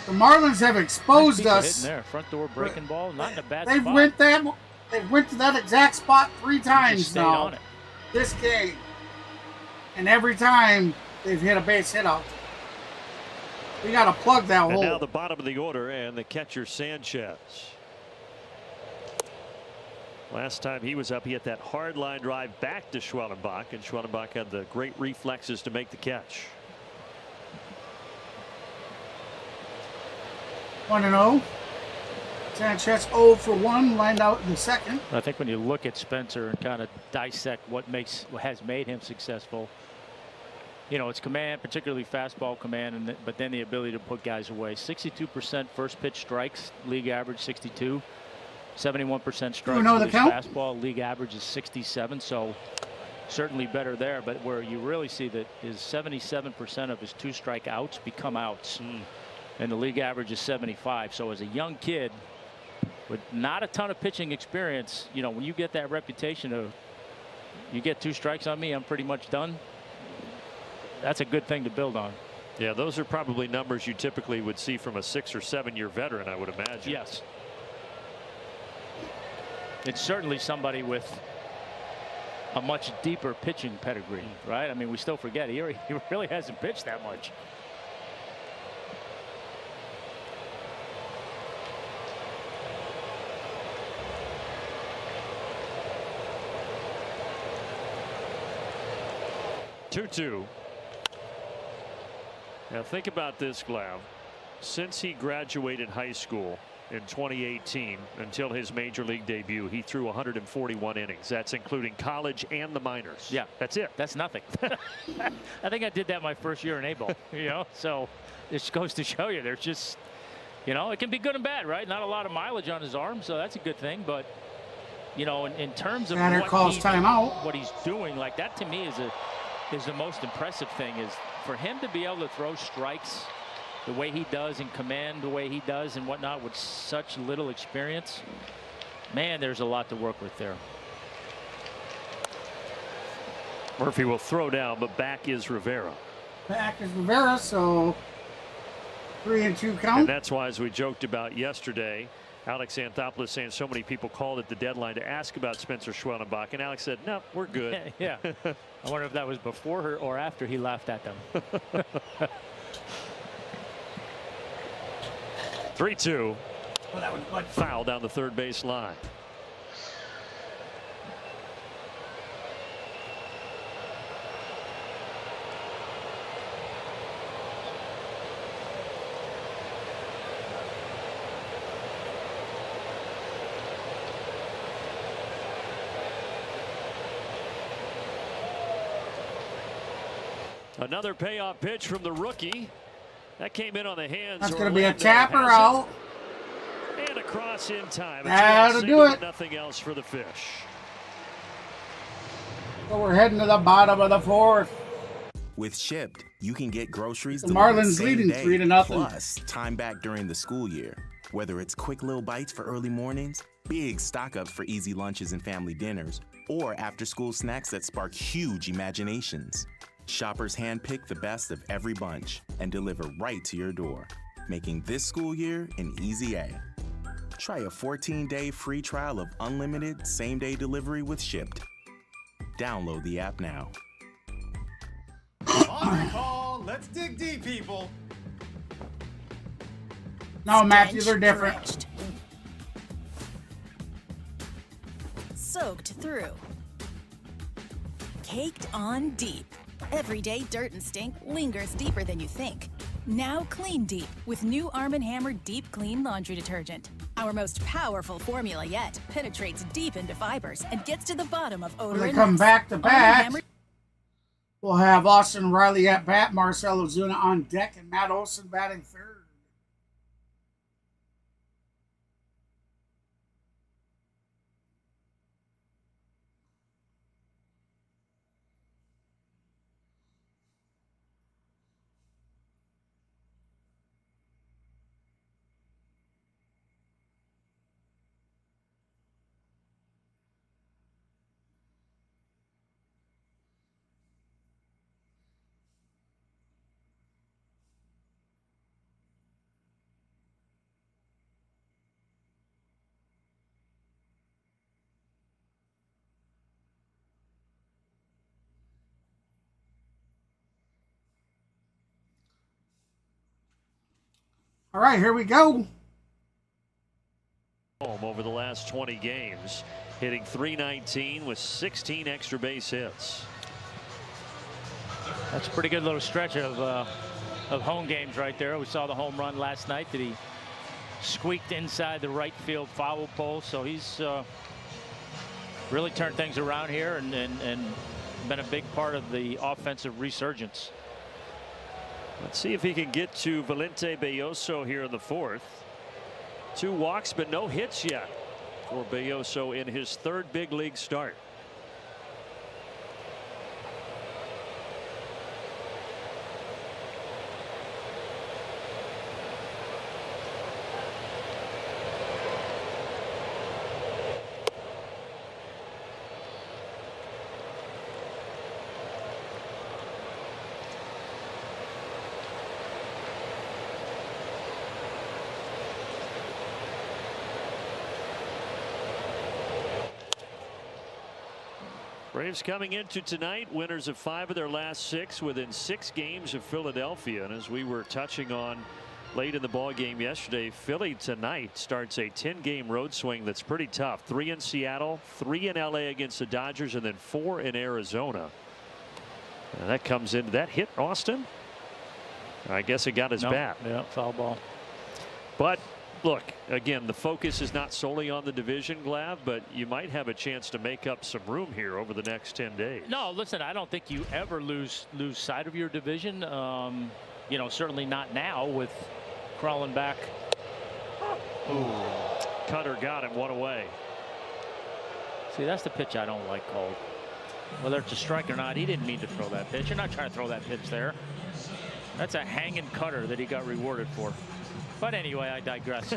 The Marlins have exposed us. There, front door breaking ball, not in a bad They've spot. went to that exact spot 3 times now. On it. This game. And every time they've hit a base hit out. We got to plug that and hole. Now the bottom of the order and the catcher Sanchez. Last time he was up, he hit that hard line drive back to Schwellenbach, and Schwellenbach had the great reflexes to make the catch. 1-0. Sanchez 0 for 1, lined out in the second. I think when you look at Spencer and kind of dissect what has made him successful, you know, it's command, particularly fastball command, but then the ability to put guys away. 62% first pitch strikes, league average 62. 71% strikes know with the his count? fastball, league average is 67. So certainly better there. But where you really see that is 77% of his 2 strikeouts become outs. And the league average is 75. So as a young kid with not a ton of pitching experience, you know, when you get that reputation of you get 2 strikes on me, I'm pretty much done. That's a good thing to build on. Yeah, those are probably numbers you typically would see from a 6 or 7 year veteran, I would imagine. Yes. It's certainly somebody with a much deeper pitching pedigree, right? I mean, we still forget he really hasn't pitched that much. Two. Now think about this, Glav. Since he graduated high school in 2018 until his major league debut, he threw 141 innings. That's including college and the minors. Yeah, that's it. That's nothing. I think I did that my first year in A-ball. You know, so this goes to show you there's just, you know, it can be good and bad, right? Not a lot of mileage on his arm, so that's a good thing. But you know, in terms of what he's doing, like that to me is the most impressive thing, is for him to be able to throw strikes the way he does and command the way he does and whatnot with such little experience. Man, there's a lot to work with there. Murphy will throw down, but back is Rivera. Back is Rivera, so 3-2 count. And that's why, as we joked about yesterday, Alex Anthopoulos saying so many people called at the deadline to ask about Spencer Schwellenbach, and Alex said, no, we're good. Yeah. I wonder if that was before her or after he laughed at them. 3-2. Well, that was good. Foul down the third base line. Another payoff pitch from the rookie. That came in on the hands. That's going to be a tapper out. And across in time. That'll do it. Nothing else for the fish. So we're heading to the bottom of the fourth. With Shipped, you can get groceries The delivered Marlins same leading day, 3-0. plus time back during the school year. Whether it's quick little bites for early mornings, big stock-ups for easy lunches and family dinners, or after-school snacks that spark huge imaginations. Shoppers handpick the best of every bunch and deliver right to your door, making this school year an easy A. Try a 14-day free trial of unlimited same-day delivery with Shipped. Download the app now. On call, let's dig deep, people. No, Matthew, they're different. Drenched. Soaked through. Caked on deep. Everyday dirt and stink lingers deeper than you think. Now clean deep with new Arm & Hammer Deep Clean Laundry Detergent. Our most powerful formula yet penetrates deep into fibers and gets to the bottom of odor When they and come mess. back to Arm & back, Hammer- we'll have Austin Riley at bat, Marcell Ozuna on deck, and Matt Olson batting third. All right, here we go. Home over the last 20 games, hitting .319 with 16 extra base hits. That's a pretty good little stretch of home games right there. We saw the home run last night that he squeaked inside the right field foul pole. So he's really turned things around here and been a big part of the offensive resurgence. Let's see if he can get to Valente Belloso here in the fourth. 2 walks, but no hits yet for Belloso in his 3rd big league start. Braves coming into tonight, winners of 5 of their last 6 within 6 games of Philadelphia. And as we were touching on late in the ball game yesterday, Philly tonight starts a 10-game road swing that's pretty tough. 3 in Seattle, 3 in LA against the Dodgers, and then 4 in Arizona. And that comes into that hit, Austin. I guess it got his bat. Yeah, foul ball. But look, again, the focus is not solely on the division, Glav, but you might have a chance to make up some room here over the next 10 days. No, listen, I don't think you ever lose sight of your division. You know, certainly not now with crawling back. Ooh. Cutter got him, 1 away. See, that's the pitch I don't like called. Whether it's a strike or not, he didn't mean to throw that pitch. You're not trying to throw that pitch there. That's a hanging cutter that he got rewarded for. But anyway, I digress.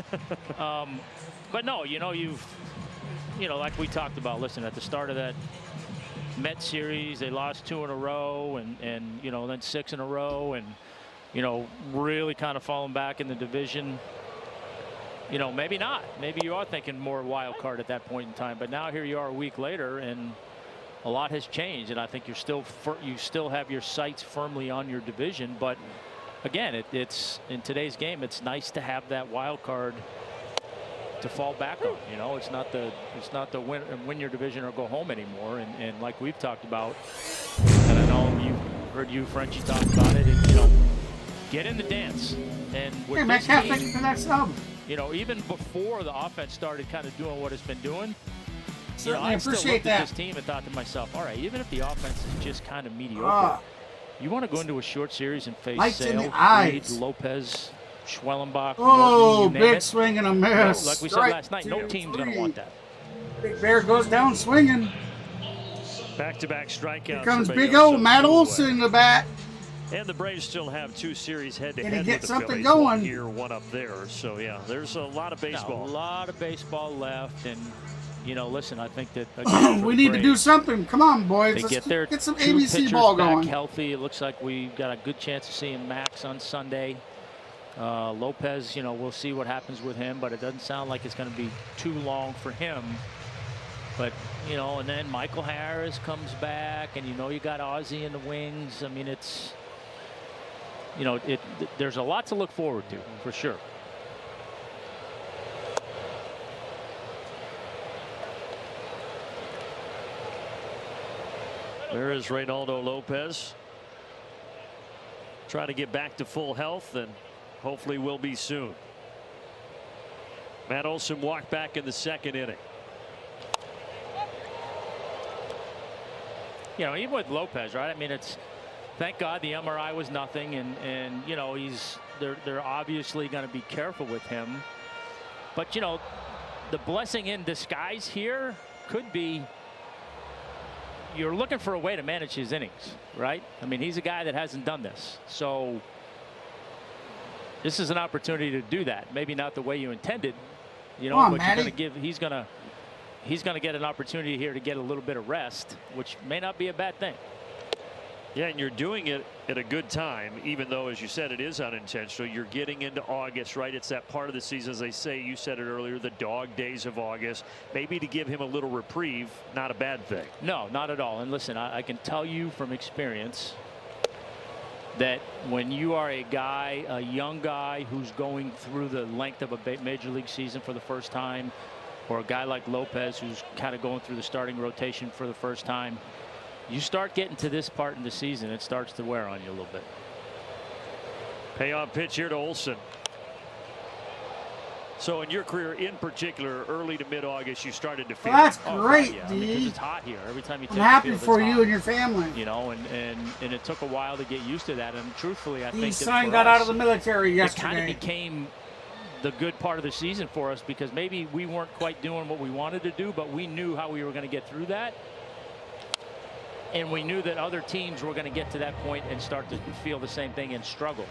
But no, you know, like we talked about, listen, at the start of that Met series, they lost 2 in a row and you know, then 6 in a row and, you know, really kind of falling back in the division. You know, maybe not. Maybe you are thinking more wild card at that point in time. But now here you are a week later and a lot has changed. And I think you still have your sights firmly on your division. But again, it's in today's game, it's nice to have that wild card to fall back on. You know, it's not the win your division or go home anymore. And like we've talked about, and I know you've heard Frenchie talk about it, and you know, get in the dance. And with Hey, this thank you team, for that sub. you know, even before the offense started kind of doing what it's been doing, Certainly I still appreciate looked that. at this team and thought to myself, all right, even if the offense is just kind of mediocre, You want to go into a short series and face Lights in Sale, the eyes. Reed, Lopez, Schwellenbach. Oh, Morton, you name big it. swing and a You know, miss. like we said Strike last night, no 2, team's going to 3. want that. Big Bear goes down swinging. Back-to-back strikeouts. Here comes for big Mayoso, old Matt 2 Olson away. in the bat. And the Braves still have 2 series Can he head-to-head get with the something Phillies. going? 1 here, 1 up there. So, yeah, there's a lot of baseball. A lot of baseball left. And, you know, listen, I think that again, We need to do something. Come on, boys. They Let's get some two ABC pitchers ball back going. healthy. It looks like we got a good chance of seeing Max on Sunday. Lopez, you know, we'll see what happens with him, but it doesn't sound like it's going to be too long for him. But, you know, and then Michael Harris comes back, and you know you got Ozzie in the wings. I mean, it's, you know, there's a lot to look forward to, for sure. There is Reynaldo Lopez. Trying to get back to full health, and hopefully will be soon. Matt Olson walked back in the 2nd inning. You know, even with Lopez, right? I mean, it's, thank God the MRI was nothing, and you know, they're obviously going to be careful with him. But you know, the blessing in disguise here could be you're looking for a way to manage his innings, right? I mean, he's a guy that hasn't done this, so this is an opportunity to do that. Maybe not the way you intended, you know, but you're going to give. He's going to get an opportunity here to get a little bit of rest, which may not be a bad thing. Yeah, and you're doing it at a good time, even though, as you said, it is unintentional. You're getting into August, right? It's that part of the season, as they say, you said it earlier, the dog days of August. Maybe to give him a little reprieve, not a bad thing. No, not at all. And listen, I can tell you from experience that when you are a guy, a young guy who's going through the length of a major league season for the first time, or a guy like Lopez who's kind of going through the starting rotation for the first time, you start getting to this part in the season, it starts to wear on you a little bit. Payoff pitch here to Olson. So in your career in particular, early to mid-August, you started to feel Well, that's it. great, Yeah, D. I mean, 'cause it's hot here. Every time you I'm take happy the field, for it's you hot. and your family. You know, and it took a while to get used to that. And truthfully, I think His that son for got us, out of the military it kind yesterday. of became the good part of the season for us, because maybe we weren't quite doing what we wanted to do, but we knew how we were going to get through that. And we knew that other teams were going to get to that point and start to feel the same thing and struggle.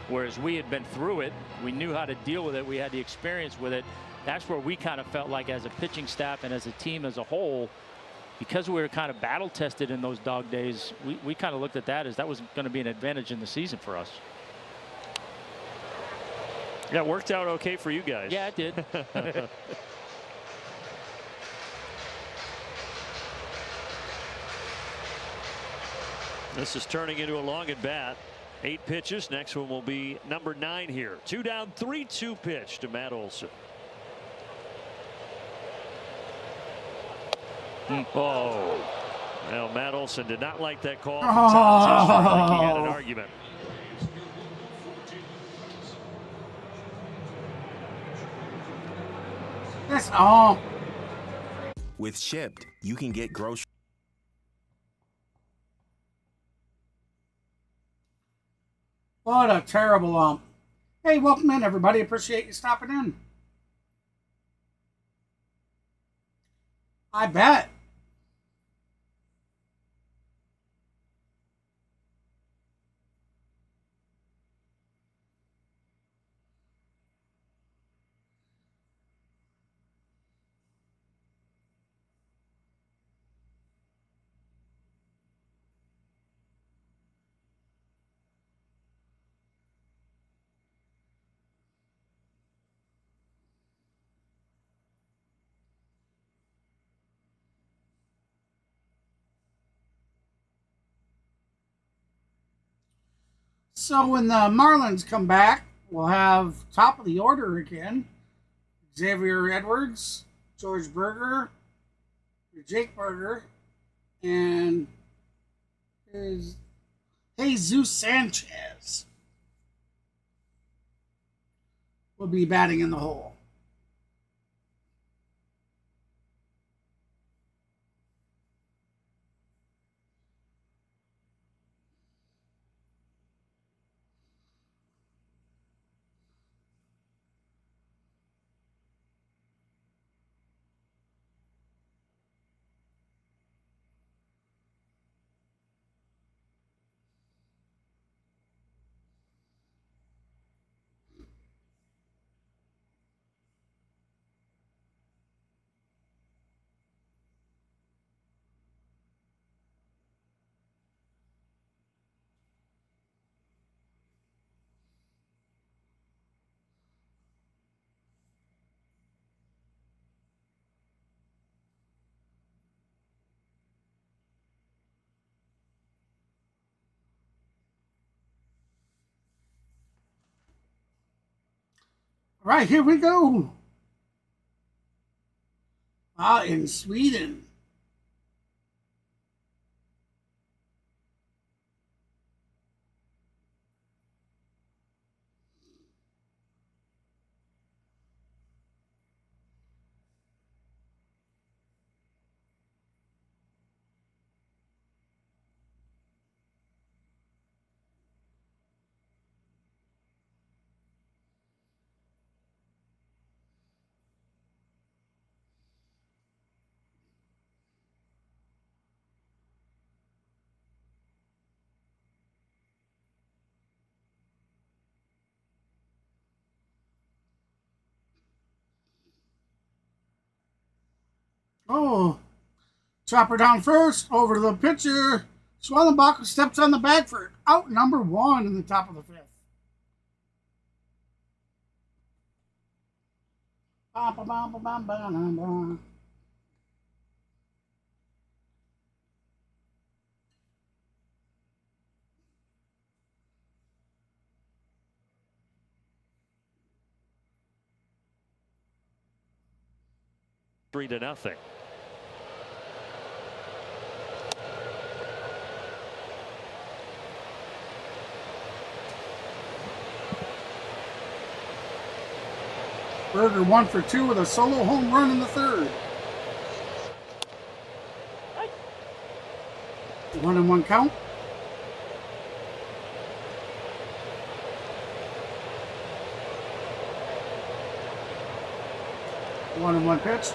Whereas we had been through it, we knew how to deal with it, we had the experience with it. That's where we kind of felt like, as a pitching staff and as a team as a whole, because we were kind of battle tested in those dog days, we kind of looked at that as that was going to be an advantage in the season for us. Yeah, it worked out okay for you guys. Yeah, it did. This is turning into a long at bat. 8 pitches. Next one will be number 9 here. 2 down, 3-2 pitch to Matt Olson. Oh, well, Matt Olson did not like that call from Tom Tischer. I think he had an argument. That's all. With Shipped, you can get groceries. What a terrible ump. Hey, welcome in, everybody. Appreciate you stopping in. I bet. So when the Marlins come back, we'll have top of the order again. Xavier Edwards, George Berger, Jake Berger, and is Jesus Sanchez will be batting in the hole. right, here we go. In Sweden. Oh, chopper down first, over to the pitcher. Schwellenbach steps on the bag for out number 1 in the top of the 5th. Ba, ba, ba, ba, ba, ba, ba. Three to nothing. Berger 1 for 2 with a solo home run in the 3rd. 1-1 count. One and 1 pitch.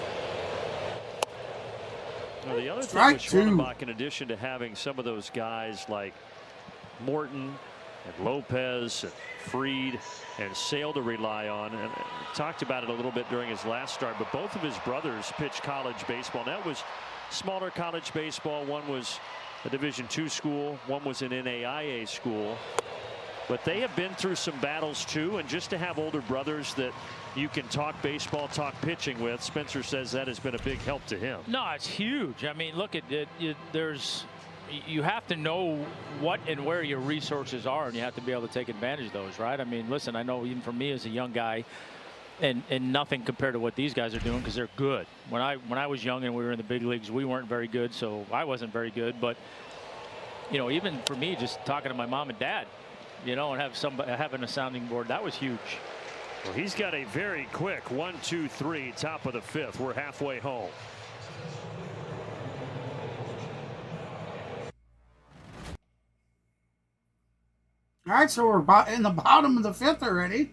Now the other thing Strike with 2. Schwellenbach, in addition to having some of those guys like Morton and Lopez and Freed and Sale to rely on, and talked about it a little bit during his last start, but both of his brothers pitched college baseball. And that was smaller college baseball. One was a Division II school, one was an NAIA school. But they have been through some battles too, and just to have older brothers that you can talk baseball, talk pitching with, Spencer says that has been a big help to him. No, it's huge. I mean, look at it. You have to know what and where your resources are, and you have to be able to take advantage of those, right? I mean, listen, I know even for me as a young guy, and nothing compared to what these guys are doing, because they're good. When I was young and we were in the big leagues, we weren't very good, so I wasn't very good. But you know, even for me, just talking to my mom and dad, you know, and having a sounding board, that was huge. Well, he's got a very quick 1-2-3, top of the 5th. We're halfway home. All right, so we're about in the bottom of the 5th already.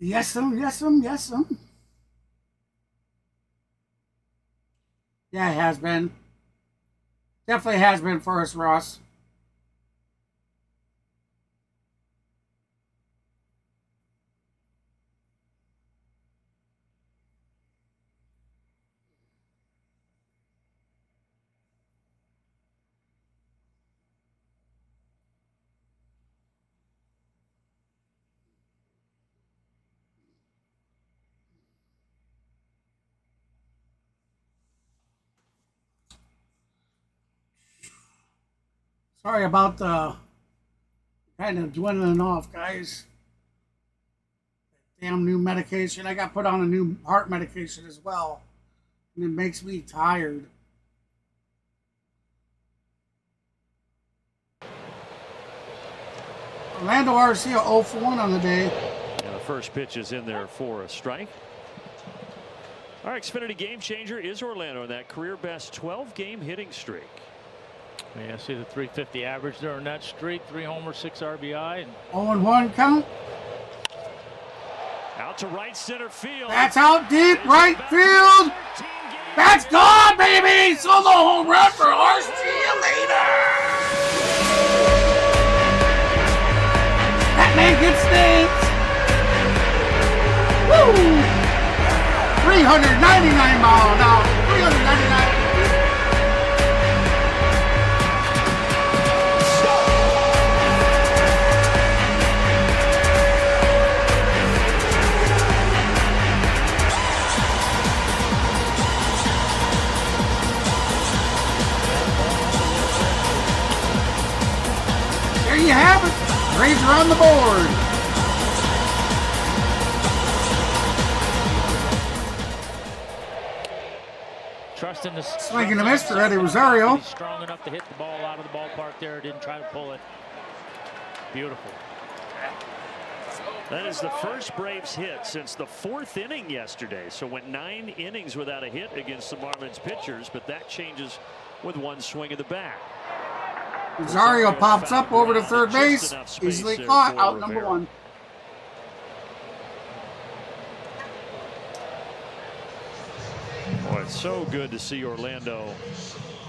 Yes, yes. Yeah, it has been. Definitely has been for us, Ross. Sorry about the kind of dwindling off, guys. Damn new medication. I got put on a new heart medication as well, and it makes me tired. Orlando Arcia 0 for 1 on the day. And the first pitch is in there for a strike. Our Xfinity game changer is Orlando in that career best 12-game hitting streak. Yeah, see the 350 average during that streak, 3 homers, 6 RBI. And 0-1 count. Out to right center field. That's out deep right field. That's gone, baby. Solo home run for Horse. See you later. That man gets stinks. Woo! 399 mile an hour. 399. There you have it. Braves are on the board. Trusting the swing and a miss for Eddie Rosario. He's strong enough to hit the ball out of the ballpark there. Didn't try to pull it. Beautiful. That is the first Braves hit since the 4th inning yesterday. So went 9 innings without a hit against the Marlins pitchers, but that changes with 1 swing of the bat. Rosario pops up over to third base. Easily caught. Out number 1. Boy, it's so good to see Orlando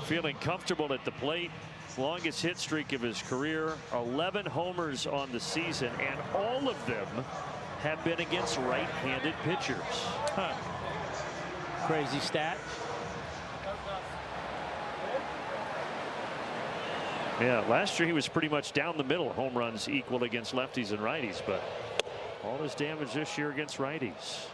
feeling comfortable at the plate. Longest hit streak of his career, 11 homers on the season, and all of them have been against right-handed pitchers. Huh. Crazy stat. Yeah, last year he was pretty much down the middle. Home runs equal against lefties and righties, but all his damage this year against righties.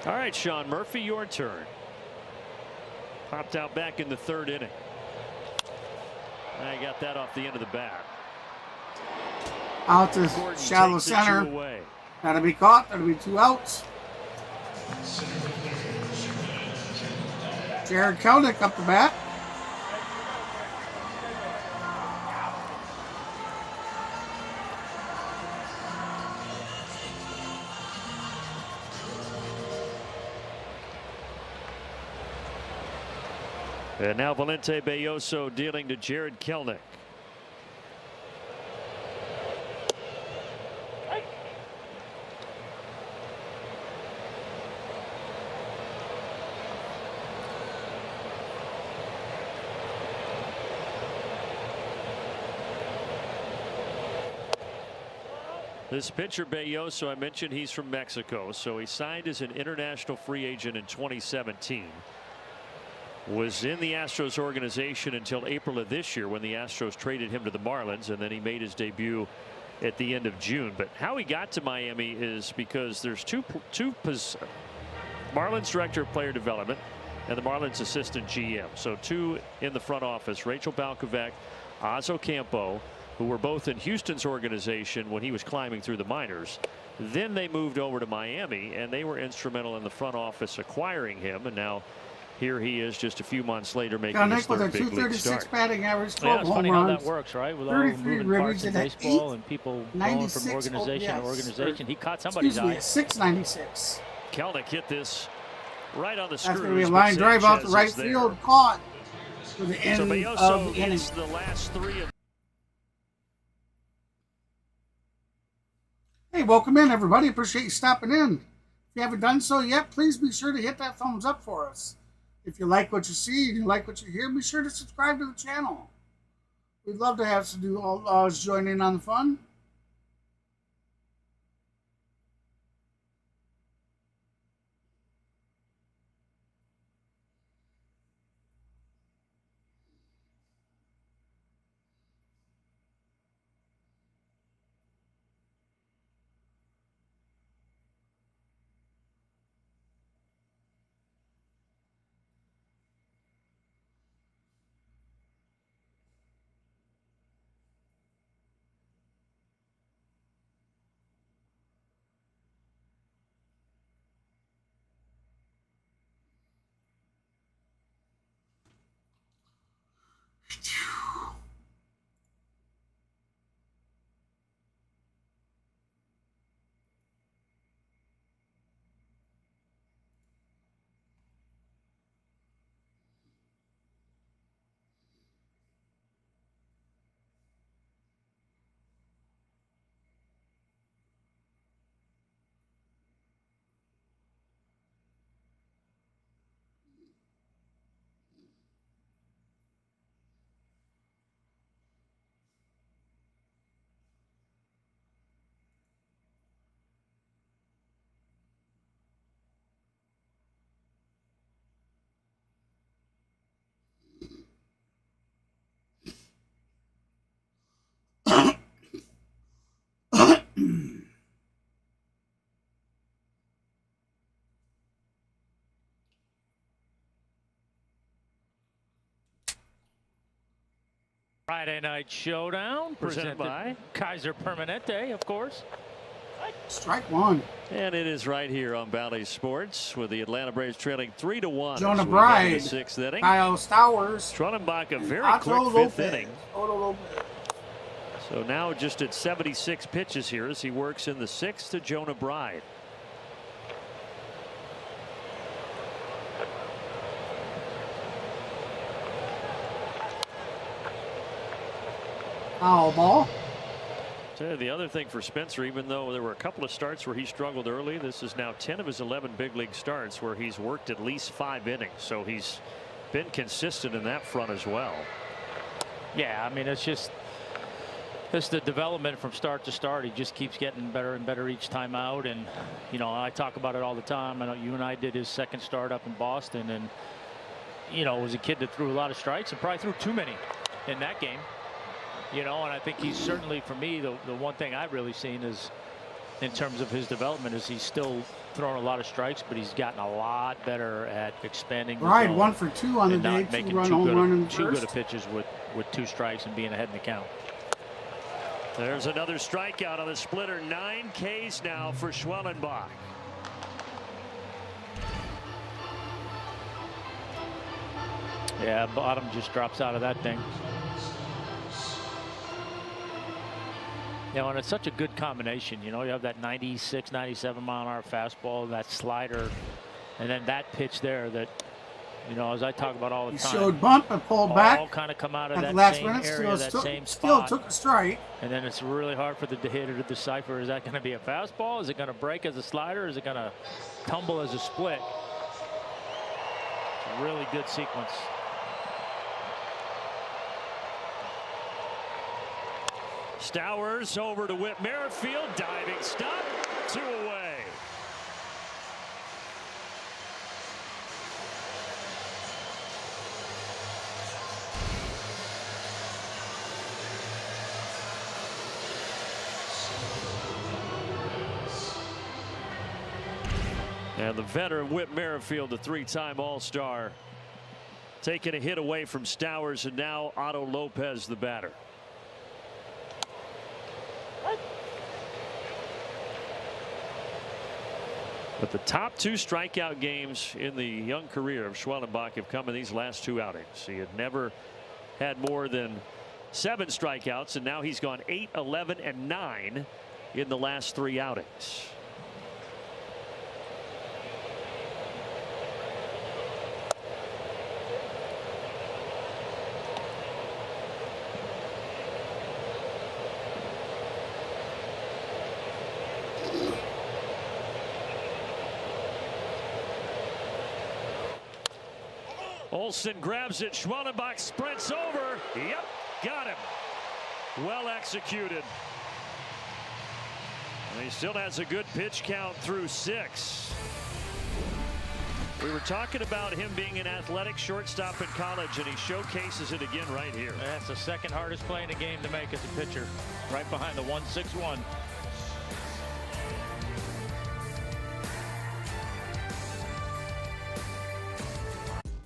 All right, Sean Murphy, your turn. Popped out back in the 3rd inning. I got that off the end of the bat. Out to shallow center. That'll be caught. That'll be 2 outs. Jared Kelnick up the bat. And now Valente Belloso dealing to Jared Kelnick. This pitcher Belloso, I mentioned he's from Mexico, so he signed as an international free agent in 2017. Was in the Astros organization until April of this year when the Astros traded him to the Marlins, and then he made his debut at the end of June. But how he got to Miami is because there's two Marlins director of player development and the Marlins assistant GM. So 2 in the front office, Rachel Balkovec, Oz Ocampo, who were both in Houston's organization when he was climbing through the minors. Then they moved over to Miami, and they were instrumental in the front office acquiring him, and now here he is just a few months later making his third big league start. batting average, 12 yeah, it's home funny runs. how that works, right? With all 33 moving parts in ribbies baseball and people going from organization to organization. He caught somebody's eye. 696. Kelnick hit this right on the screws. That's going to be a line drive out the right field, caught for the end of the inning. The last 3 of Hey, welcome in, everybody. Appreciate you stopping in. If you haven't done so yet, please be sure to hit that thumbs up for us. If you like what you see and you like what you hear, be sure to subscribe to the channel. We'd love to have some new outlaws join in on the fun. Friday night showdown presented by Kaiser Permanente, of course. Strike one. And it is right here on Bally Sports with the Atlanta Braves trailing 3-1. Jonah as we Bride, head to the 6th inning. Kyle Stowers, Schwellenbach, a very Otto quick 5th inning. Lopez. So now just at 76 pitches here as he works in the 6th to Jonah Bride. Foul ball. The other thing for Spencer, even though there were a couple of starts where he struggled early, this is now 10 of his 11 big league starts where he's worked at least 5 innings. So he's been consistent in that front as well. Yeah, I mean, it's just the development from start to start. He just keeps getting better and better each time out. And, you know, I talk about it all the time. I know you and I did his second start up in Boston. And, you know, was a kid that threw a lot of strikes and probably threw too many in that game. You know, and I think he's certainly, for me, the one thing I've really seen is, in terms of his development, is he's still throwing a lot of strikes, but he's gotten a lot better at expanding. Right, 1 for 2 on the day, 2-run home run in the two first. good pitches with 2 strikes and being ahead in the count. There's another strikeout on the splitter. 9 Ks now for Schwellenbach. Yeah, bottom just drops out of that thing. You know, and it's such a good combination. You know, you have that 96, 97 mile an hour fastball, that slider, and then that pitch there that, you know, as I talk about all the time. He showed bump and pulled back. All kind of come out of at that the last same minute, area, that same still spot. took a strike. And then it's really hard for the hitter to decipher, is that going to be a fastball? Is it going to break as a slider? Is it going to tumble as a split? It's a really good sequence. Stowers over to Whit Merrifield, diving stop, 2 away. And the veteran Whit Merrifield, the 3-time All-Star, taking a hit away from Stowers, and now Otto Lopez, the batter. But the top 2 strikeout games in the young career of Schwellenbach have come in these last 2 outings. He had never had more than 7 strikeouts, and now he's gone 8, 11, and 9 in the last 3 outings. Olsen grabs it. Schwellenbach sprints over. Yep, got him. Well executed. And he still has a good pitch count through 6. We were talking about him being an athletic shortstop in college, and he showcases it again right here. That's the second hardest play in the game to make as a pitcher, right behind the 161.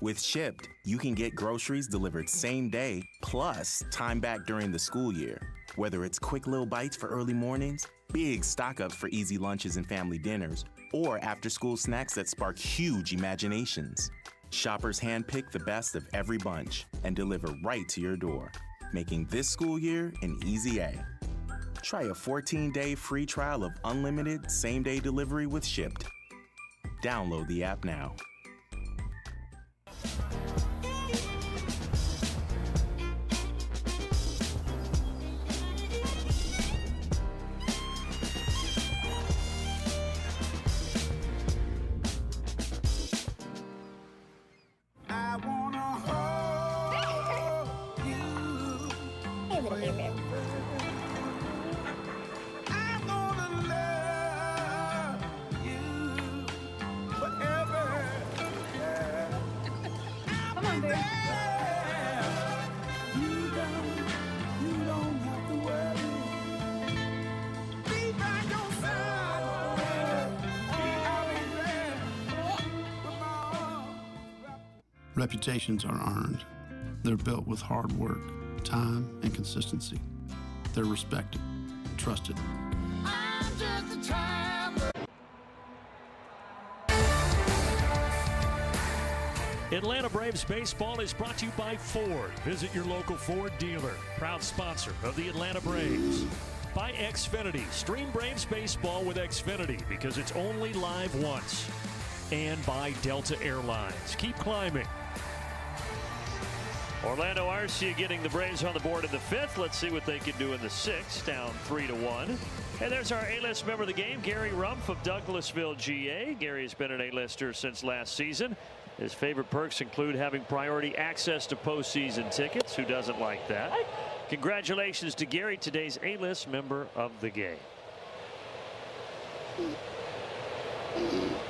With Shipped, you can get groceries delivered same day, plus time back during the school year. Whether it's quick little bites for early mornings, big stock ups for easy lunches and family dinners, or after school snacks that spark huge imaginations. Shoppers handpick the best of every bunch and deliver right to your door, making this school year an easy A. Try a 14-day free trial of unlimited same-day delivery with Shipped. Download the app now. Reputations are earned. They're built with hard work, time, and consistency. They're respected, trusted. Atlanta Braves baseball is brought to you by Ford. Visit your local Ford dealer. Proud sponsor of the Atlanta Braves. By Xfinity. Stream Braves baseball with Xfinity because it's only live once. And by Delta Airlines. Keep climbing. Orlando Arcia getting the Braves on the board in the 5th. Let's see what they can do in the 6th. Down 3-1. And there's our A-list member of the game, Gary Rumpf of Douglasville, GA. Gary has been an A-lister since last season. His favorite perks include having priority access to postseason tickets. Who doesn't like that? Congratulations to Gary, today's A-list member of the game.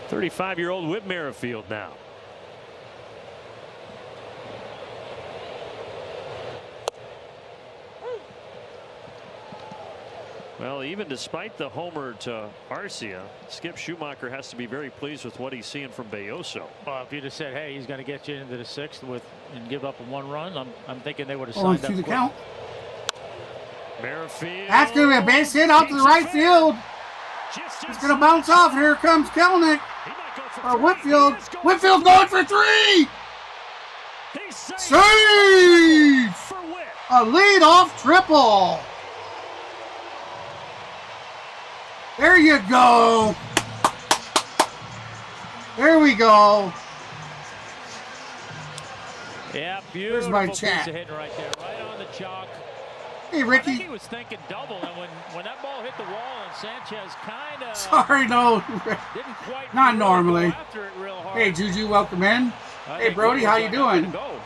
35-year-old Whit Merrifield now. Well, even despite the homer to Arcia, Skip Schumacher has to be very pleased with what he's seeing from Belloso. Well, if you'd have said, hey, he's going to get you into the 6th and give up a 1 run, I'm thinking they would have signed up. The count. Merrifield. That's going to be a base hit out to the right field. It's going to bounce off. Here comes Kelenic. Or Whitfield. Whitfield going for 3. Save! A leadoff triple. There you go. There we go. Yeah, beautiful. Here's my piece chat. of hitting right there, right on the chalk. Hey, Ricky. I think he was thinking double, and when that ball hit the wall, and Sanchez kind of Sorry, no. didn't quite Not really normally. go after it real hard. Hey, Juju, welcome in. I Hey, think Brody, he how was you good doing? to go.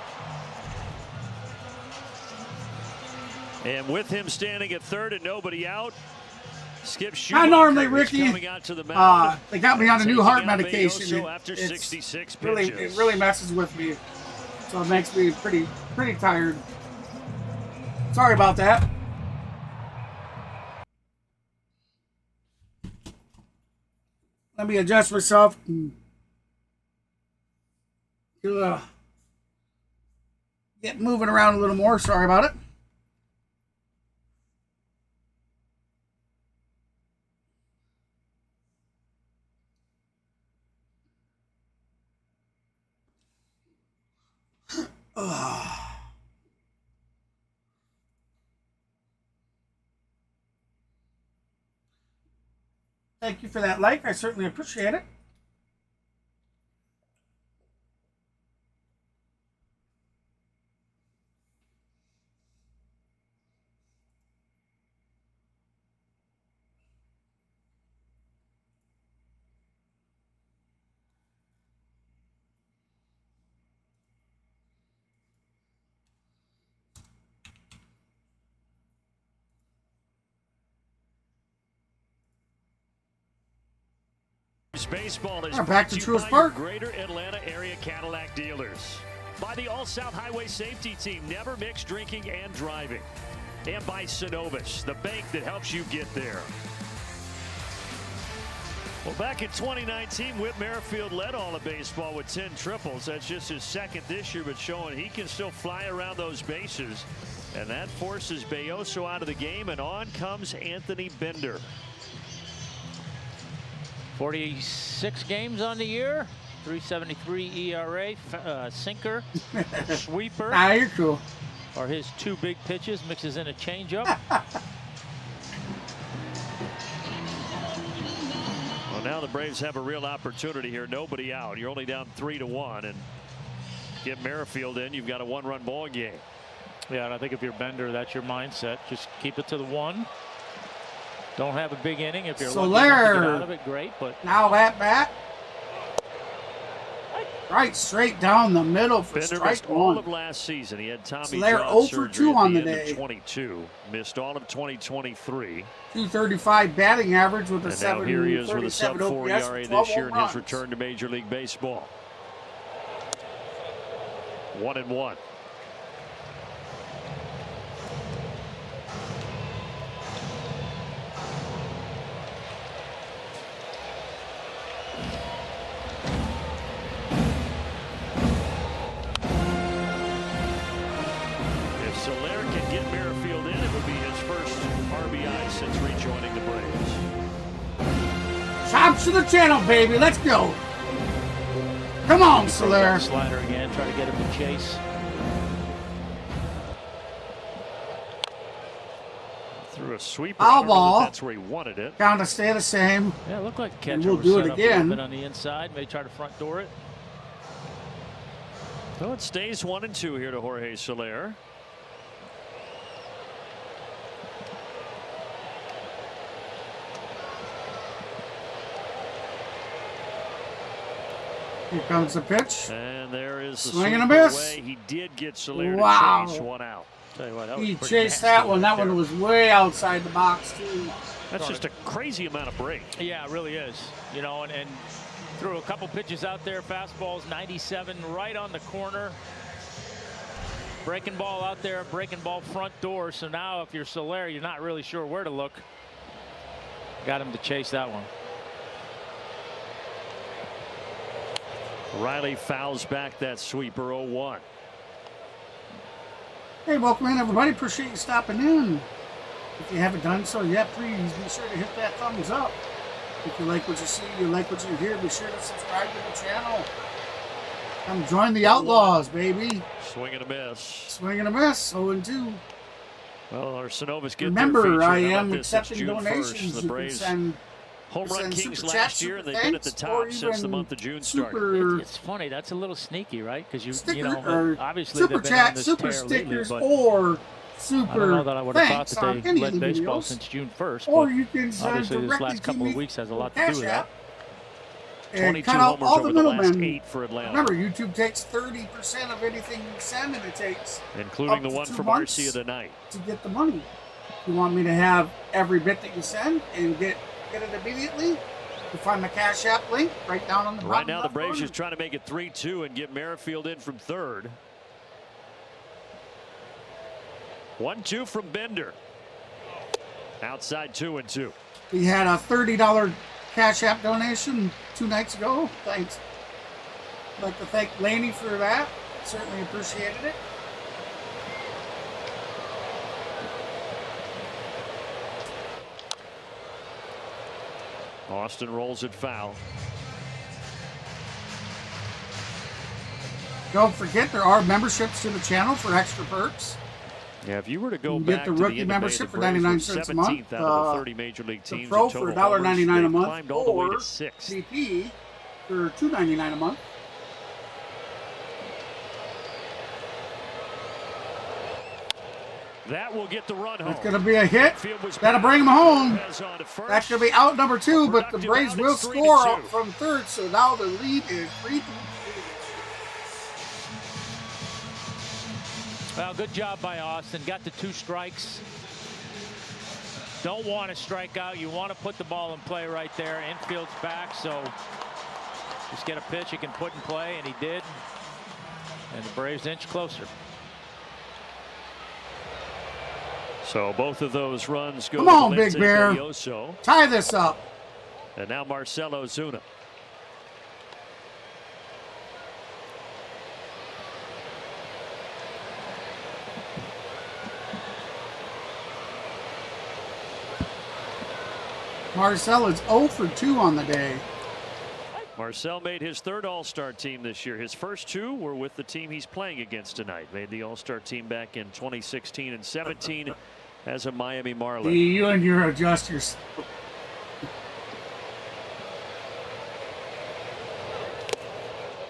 And with him standing at 3rd and nobody out, Skip Not Schumacher normally, is Ricky. coming out to the mound. They got me on a new heart Taking out medication. Belloso after 66 really, pitches. it really messes with me, so it makes me pretty tired. Sorry about that. Let me adjust myself. Get moving around a little more. Sorry about it. Thank you for that like. I certainly appreciate it. Baseball is back to Truist by Park. your Greater Atlanta area Cadillac dealers. By the All-South Highway Safety Team, never mix drinking and driving. And by Synovus, the bank that helps you get there. Well, back in 2019, Whit Merrifield led all of baseball with 10 triples. That's just his 2nd this year, but showing he can still fly around those bases. And that forces Belloso out of the game, and on comes Anthony Bender. 46 games on the year, 3.73 ERA, sinker, sweeper. Ah, you're cool. Are his 2 big pitches, mixes in a changeup. Well, now the Braves have a real opportunity here. Nobody out. You're only down 3-1, and get Merrifield in, you've got a 1-run ball game. Yeah, and I think if you're Bender, that's your mindset. Just keep it to the 1. Don't have a big inning. If you're lucky enough to get out of it, great. But now at bat, right straight down the middle for Bender strike missed all 1. of last season. He had Tommy Soler John 0 for surgery 2 at on the end day. of 22. Missed all of 2023. 235 batting average with a And now here he is with a 737 sub-4 OPS ERA with 12 this year in home his runs. return to Major League Baseball. 1-1. Soler can since rejoining the Braves. Chops to the channel, baby. Let's go. Come on, Soler. Slider again, try to get him to chase. Threw a sweeper. Foul ball. That's where he wanted it. Down to stay the same. Yeah, it looked like the catcher And we'll was do set it up a little again. bit on the inside. May try to front door it. Well, it stays 1-2 here to Jorge Soler. Here comes the pitch. And there is the Swing and a sweep miss. away. He did get Soler Wow. to chase one out. Tell you what, that was He pretty chased nasty that one. right That there. one was way outside the box, too. That's just a crazy amount of break. Yeah, it really is. You know, and threw a couple pitches out there. Fastballs 97 right on the corner. Breaking ball out there, breaking ball front door. So now if you're Soler, you're not really sure where to look. Got him to chase that one. Riley fouls back that sweeper 0-1. Hey, welcome in, everybody. Appreciate you stopping in. If you haven't done so yet, please be sure to hit that thumbs up. If you like what you see, you like what you hear, be sure to subscribe to the channel. Come join the Outlaws, baby. Swing and a miss. Swing and a miss, 0-2. Well, our Synovus get Remember, their feature. I How about am this? It's accepting June donations. 1st. You The can Braves send home run kings super last chat, year, and super they've been at the thanks, or top since the even month of June started. super It's funny. That's a little sneaky, right? Because you sticker, know, or obviously super they've been on chat, this super tear stickers, lately, or I super don't know that I would have thought thanks that on they any led of the baseball videos. since June 1st. Or but you can send obviously this directly last to couple me of weeks has a lot to Cash do with App. that. And 22 cut out homers all the over the last middlemen. 8 for Atlanta. Remember, YouTube takes 30% of anything you send, and it takes Including up the to one 2 from months Arcia tonight. to get the money. If you want me to have every bit that you send and get it immediately, you find my Cash App link right down on the bottom. Right now, the left Braves corner. just trying to make it 3-2 and get Merrifield in from third. 1-2 from Bender. Outside 2-2. We had a $30 Cash App donation 2 nights ago. Thanks. I'd like to thank Laney for that. Certainly appreciated it. Austin rolls it foul. Don't forget, there are memberships to the channel for extra perks. Yeah, if you were to go You back get the to rookie the end of May, membership the for Braves 99 were cents a month. 17th out of the 30 major league teams. The Pro in for total homers. $1.99 a They've month, climbed all the way or to 6th. DP for $2.99 a month. That will get the run home. That's going to be a hit. That'll bring him home. That's going to be out number 2, but the Braves will score out from third, so now the lead is 3-2. Well, good job by Austin. Got the 2 strikes. Don't want to strike out. You want to put the ball in play right there. Infield's back, so just get a pitch you can put in play, and he did. And the Braves inch closer. So both of those runs go Come on, to Big Valente Bear. Belloso. Tie this up. And now Marcelo Zuna. Marcel is 0 for 2 on the day. Marcel made his 3rd All-Star team this year. His first 2 were with the team he's playing against tonight. Made the All-Star team back in 2016 and 17 as a Miami Marlin. You and your adjusters.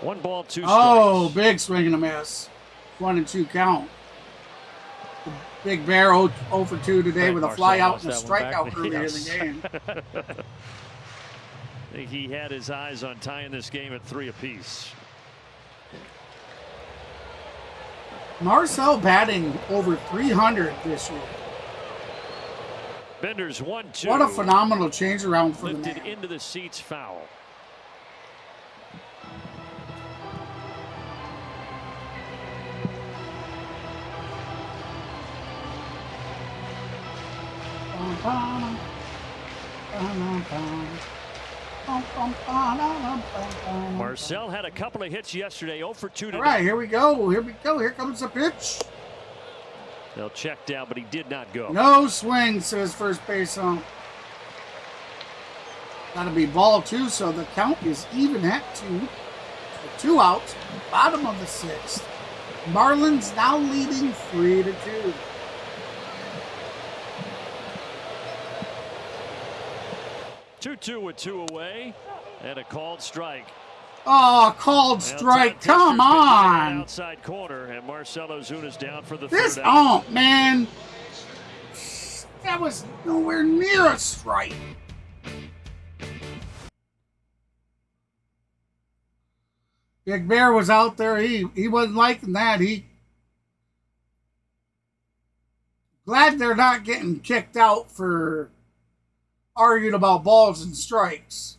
One ball, 2 strikes. Oh, big swing and a miss. 1-2 count. The Big Bear 0 for 2 today with a fly out and a strikeout earlier in the game. I think he had his eyes on tying this game at 3 apiece. Marcel batting over 300 this year. Bender's 1-2. What a phenomenal change around for the Lifted man. into the seats, foul. Marcel had a couple of hits yesterday. 0 for 2 today. All right, here we go. Here we go. Here comes the pitch. They'll check down, but he did not go. No swings to his first base hump. Got to be ball 2, so the count is even at 2. 2 outs, bottom of the 6th. Marlins now leading 3-2. Two with 2 away, and a called strike. Oh, called strike! Come on! Outside corner, and Marcell Ozuna's down for the This third out. man, that was nowhere near a strike. Big Bear was out there. He wasn't liking that. Glad they're not getting kicked out for arguing about balls and strikes.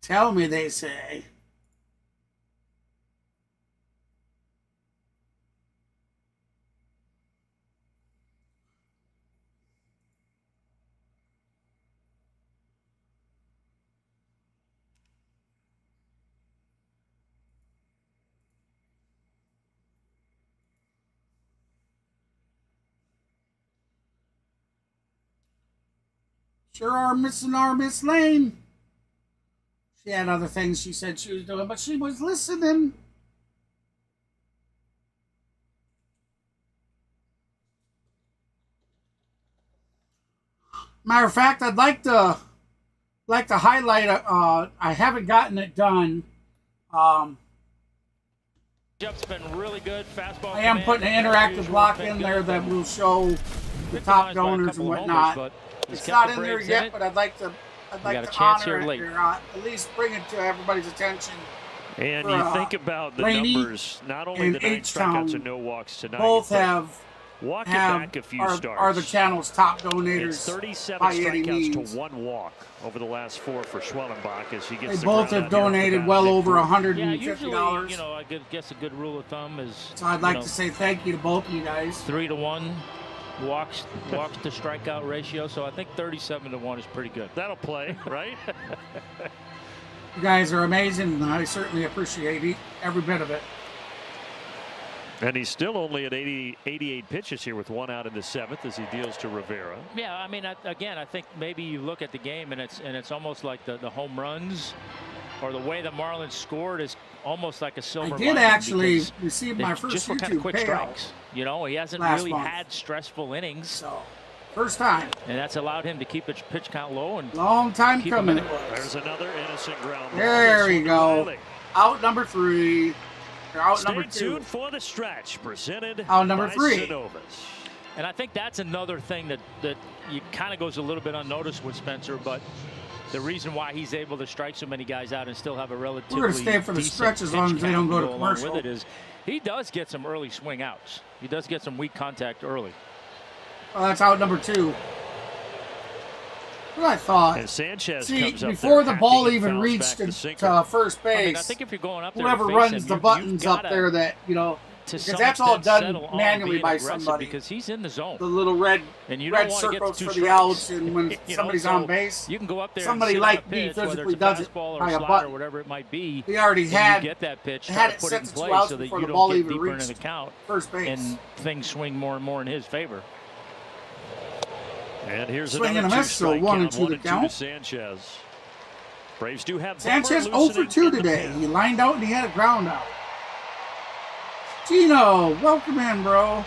Tell me, they say. Sure are missing our Miss Lane. She had other things she said she was doing, but she was listening. Matter of fact, I'd like to highlight. I haven't gotten it done. Jeff's been really good. Fastball. I am putting an interactive block in there that will show the top donors and whatnot. It's not in there yet, but I'd like to honor it, or at least bring it to everybody's attention. And you think about the numbers, not only the 9 strikeouts and no walks tonight. Both have back a few starts. Are the channel's top donators. It's 37 by any strikeouts means. to 1 walk over the last 4 for Schwellenbach as he gets. They both have donated well over $150. Yeah, usually, I guess a good rule of thumb is. So I'd like to say thank you to both of you guys. 3-to-1 walks to strikeout ratio. So I think 37-to-1 is pretty good. That'll play, right? You guys are amazing, and I certainly appreciate every bit of it. And he's still only at 88 pitches here with 1 out in the 7th as he deals to Rivera. Yeah, I mean, again, I think maybe you look at the game and it's almost like the home runs or the way the Marlins scored is almost like a silver lining. I did actually receive my first just were kind of quick strikes. You know, he hasn't really had stressful innings. So, first time. And that's allowed him to keep his pitch count low. And long time coming it was. There's another innocent ground ball. There we go. Out number 3. Out Stay number 2. tuned for the stretch presented out number by 3. Synovus. And I think that's another thing that you kind of goes a little bit unnoticed with Spencer, but the reason why he's able to strike so many guys out and still have a relatively we're going to stay for the stretch as long as they don't go to commercial. With it is he does get some early swing outs. He does get some weak contact early. Well, that's out number 2. What I thought. And Sanchez comes up before there, the ball even reached to first base. I mean, I think if you're going up there, whoever runs the buttons up there, that because that's all done manually by somebody. Because he's in the zone. The little red circles for the outs, and when somebody's on base, you can go up there. Somebody like me physically does it by a button, or whatever it might be. He already had get that pitch, had it put set it in to 2 place outs so that before you the don't ball get even deeper reached into the count. First base, and things swing more and more in his favor. And here's swing and a miss, so 1 and 2 to count. Sanchez. Braves do have Sanchez 0 for 2 today. He lined out and he had a ground out. Gino, welcome in, bro.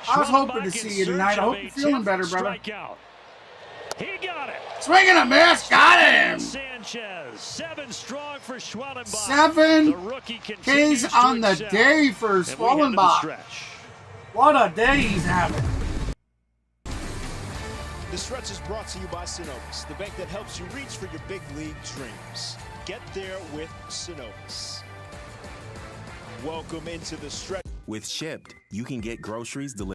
I was hoping to see you tonight. I hope you're feeling better, brother. He got it. Swing and a miss, got him. Sanchez, 7 strong for Schwellenbach. 7 Ks on the day for Schwellenbach. What a day he's having. The Stretch is brought to you by Synovus, the bank that helps you reach for your big league dreams. get there with Synovus. Welcome into the stretch. With Shipped, you can get groceries delivered.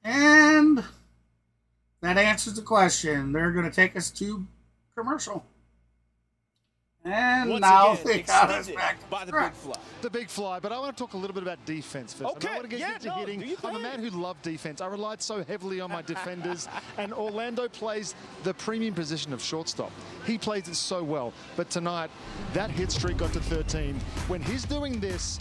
And that answers the question. They're going to take us to commercial. And Once now again, they got us extended back by the big fly. The big fly, but I want to talk a little bit about defense first. Okay, I want to get into hitting. I'm a man who loved defense. I relied so heavily on my defenders, and Orlando plays the premium position of shortstop. He plays it so well, but tonight, that hit streak got to 13. When he's doing this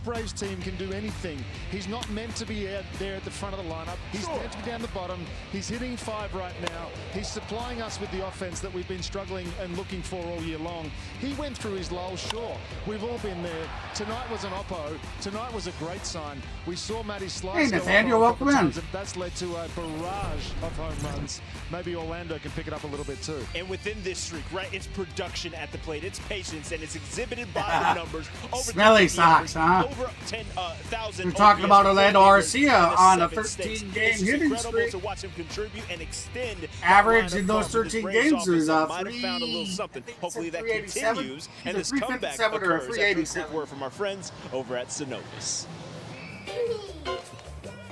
Braves team can do anything. He's not meant to be there at the front of the lineup. He's meant to be down the bottom. He's hitting 5 right now. He's supplying us with the offense that we've been struggling and looking for all year long. He went through his lull, sure. We've all been there. Tonight was an oppo. Tonight was a great sign. We saw Matty slice. Hey, Nathaniel, welcome in. That's led to a barrage of home runs. Maybe Orlando can pick it up a little bit too. And within this streak, right, it's production at the plate, it's patience, and it's exhibited by the numbers. Over Smelly socks, huh? Over 10,000. We're talking about Orlando Arcia on a 13-game hitting incredible streak. to watch him contribute and extend. Average in those 13 games is might have found a little something. Hopefully that continues, and this comeback occurs. After a quick word from our friends over at Synovus.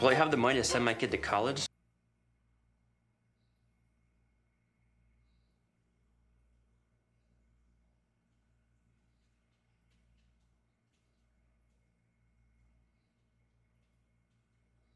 Will I have the money to send my kid to college?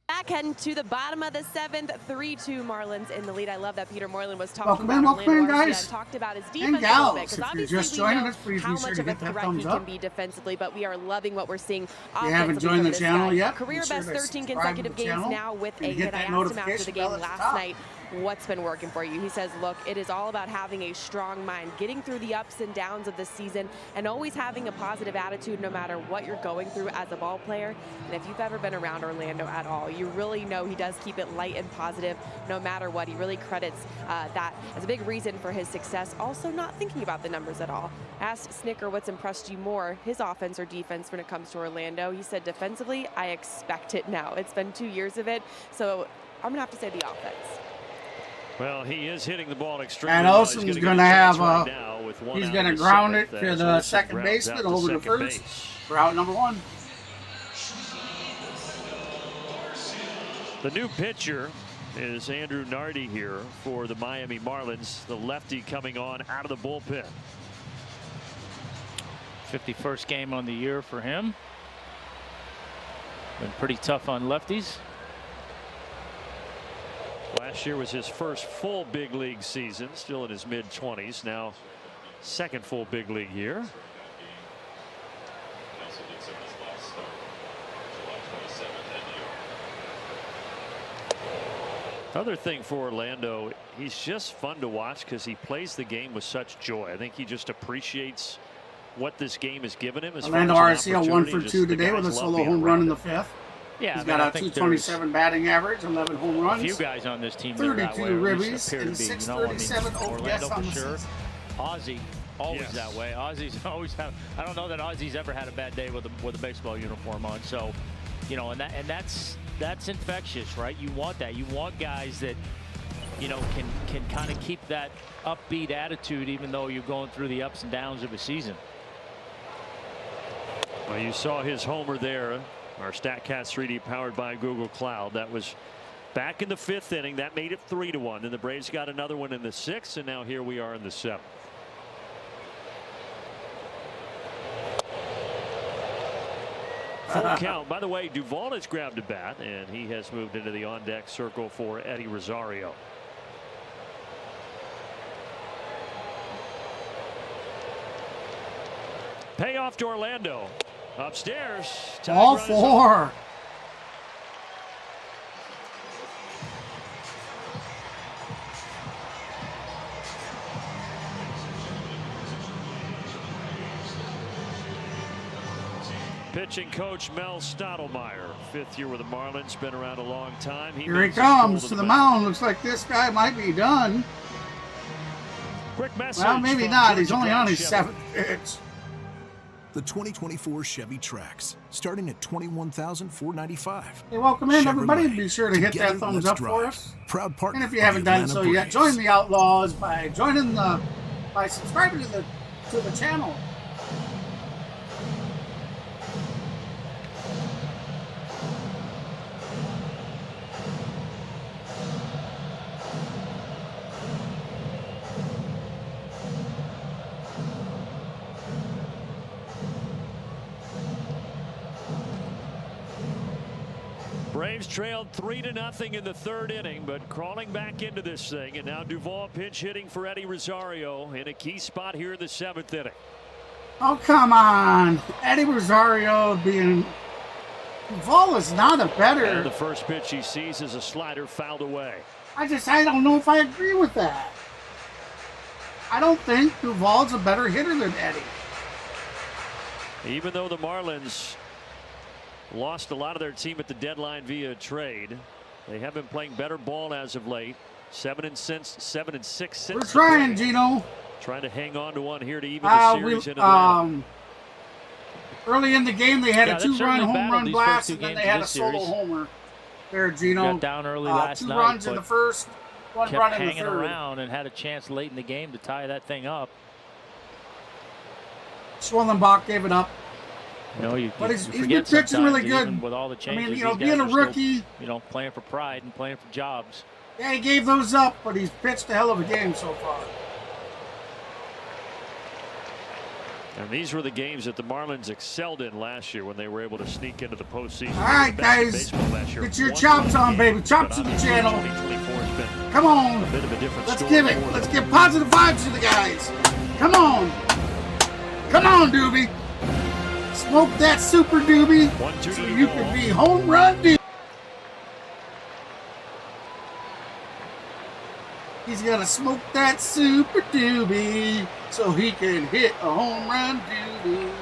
Back heading to the bottom of the 7th, 3-2 Marlins in the lead. I love that Peter Moreland was talking Welcome in, guys. and talked about his And defense a little gals, bit, because if you're obviously just we joining know us, please how be sure much to of a hit that threat he thumbs can up. be defensively, but we are loving what we're seeing If you haven't offensively joined from the this channel guy. yet, Career be sure best to 13 subscribe consecutive to the games channel now with a and hit hit. I that asked him after the notification game bell at the last top. night, what's been working for you? He says, look, it is all about having a strong mind, getting through the ups and downs of the season, and always having a positive attitude no matter what you're going through as a ball player. And if you've ever been around Orlando at all, you really know he does keep it light and positive no matter what. He really credits that as a big reason for his success. Also not thinking about the numbers at all. Asked Snicker what's impressed you more, his offense or defense when it comes to Orlando. He said, defensively, I expect it now. It's been 2 years of it, so I'm going to have to say the offense. Well, he is hitting the ball extremely And well. Olsen's going to have he's going to ground it to the second baseman over to first for out number 1. The new pitcher is Andrew Nardi here for the Miami Marlins, the lefty coming on out of the bullpen. 51st game on the year for him. Been pretty tough on lefties. Last year was his first full big league season, still in his mid-20s. Now second full big league year. Other thing for Orlando, he's just fun to watch because he plays the game with such joy. I think he just appreciates what this game has given him. Orlando Arcia 1 for 2 today with a solo home run in the 5th. Yeah, he's got a 227 batting average, 11 home runs. A few guys on this team 32 ribbies and 637 OPS on the season. Ozzie always that way. Ozzie's always I don't know that Ozzie's ever had a bad day with a baseball uniform on. So, you know, and that's infectious, right? You want that. You want guys that, you know, can kind of keep that upbeat attitude even though you're going through the ups and downs of a season. Well, you saw his homer there. Our StatCast 3D powered by Google Cloud. That was back in the 5th inning. That made it 3-1. Then the Braves got another one in the 6th, and now here we are in the 7th. Full count. By the way, Duvall has grabbed a bat, and he has moved into the on-deck circle for Eddie Rosario. Payoff to Orlando. Upstairs. All 4. Pitching coach Mel Stottlemyre, 5th year with the Marlins, been around a long time. Here he comes to the mound. Looks like this guy might be done. Quick message. Well, maybe not. He's only on his 7th pitch. The 2024 Chevy Trax, starting at $21,495. Hey, welcome in, Chevrolet. everybody. Be sure to hit that Together, thumbs let's up for drive. us. Proud partner And if you of haven't the done Atlanta so yet, Braves. join the Outlaws by subscribing to the to the channel. Braves trailed 3-0 in the third inning, but crawling back into this thing, and now Duvall pinch hitting for Eddie Rosario in a key spot here in the seventh inning. Oh, come on. Eddie Rosario being... Duvall is not a better... And the first pitch he sees is a slider fouled away. I don't know if I agree with that. I don't think Duvall's a better hitter than Eddie. Even though the Marlins lost a lot of their team at the deadline via trade, they have been playing better ball as of late. 7-6 since. We're trying, Gino. Trying to hang on to one here to even the series in Atlanta. Early in the game, they had a 2-run home run blast, and then they had a solo homer. There, Gino. Got down early last night. 2 runs in the first, 1 run in the third. Hanging around and had a chance late in the game to tie that thing up. Schwellenbach gave it up. You know, but he's been pitching really good. With all the changes, I mean, you know, being a rookie, still, playing for pride and playing for jobs. Yeah, he gave those up, but he's pitched a hell of a game so far. And these were the games that the Marlins excelled in last year when they were able to sneak into the postseason. All right, guys, get your chops on, baby. Chops to the channel. Come on. Let's give it. Let's give positive vibes to the guys. Come on. Come on, Doobie. Smoke that super doobie so you can be home run doobie. He's got to smoke that super doobie so he can hit a home run doobie.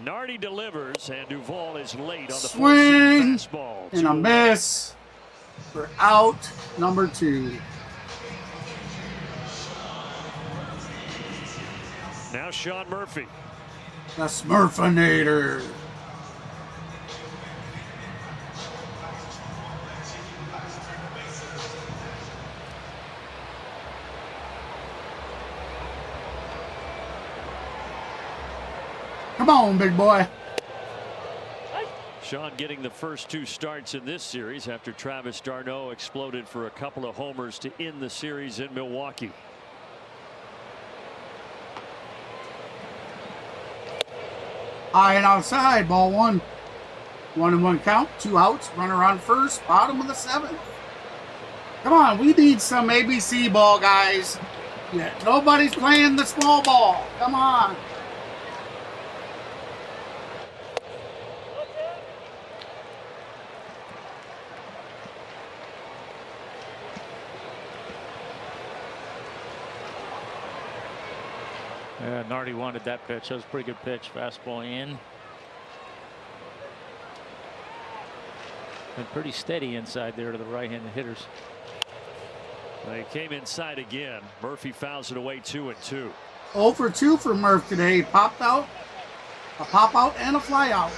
Nardi delivers, and Duvall is late on the swing fastball. And a miss for out number 2. Now Sean Murphy. The Smurfinator. Come on, big boy. Sean getting the first 2 starts in this series after Travis d'Arnaud exploded for a couple of homers to end the series in Milwaukee. High and outside, ball 1. 1-1 count, 2 outs, runner on first, bottom of the 7th. Come on, we need some ABC ball, guys. Yeah, nobody's playing the small ball. Come on. Yeah, Nardi wanted that pitch. That was a pretty good pitch. Fastball in. And pretty steady inside there to the right-handed hitters. They came inside again. Murphy fouls it away 2-2. 0 for 2 for Murph today. He popped out, a pop out and a fly out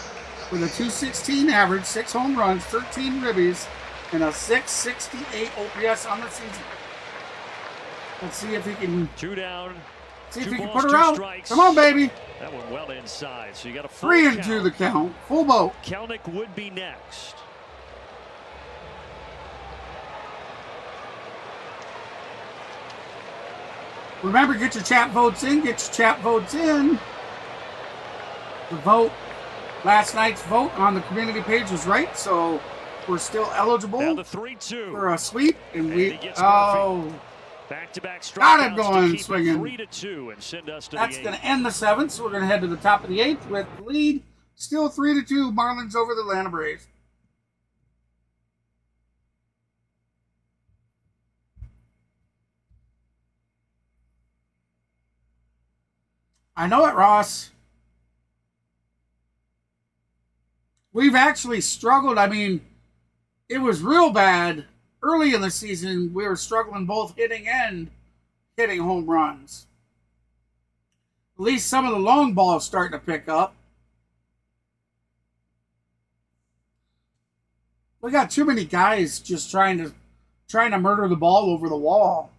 with a .216 average, 6 home runs, 13 ribbies, and a .668 OPS on the season. Let's see if he can. 2 down. See if he can put her out. Come on, baby. That one well inside. So you got a full 3-2 the count. Full boat. Kelnick would be next. Remember, get your chat votes in. Get your chat votes in. The vote, last night's vote on the community page was right, so we're still eligible for a sweep. And we, back-to-back got him strikeouts going, to keep swinging. 3-2 and send us to That's the going to end the 7th, so we're going to head to the top of the 8th with the lead. Still 3-2, Marlins over the Atlanta Braves. I know it, Ross. We've actually struggled. I mean, it was real bad. Early in the season, we were struggling both hitting and hitting home runs. At least some of the long balls starting to pick up. We got too many guys just trying to murder the ball over the wall.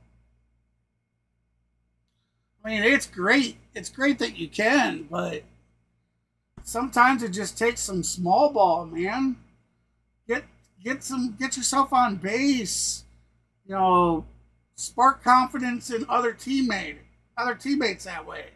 I mean, it's great. It's great that you can, but sometimes it just takes some small ball, man. Get yourself on base. You know, spark confidence in other teammates that way.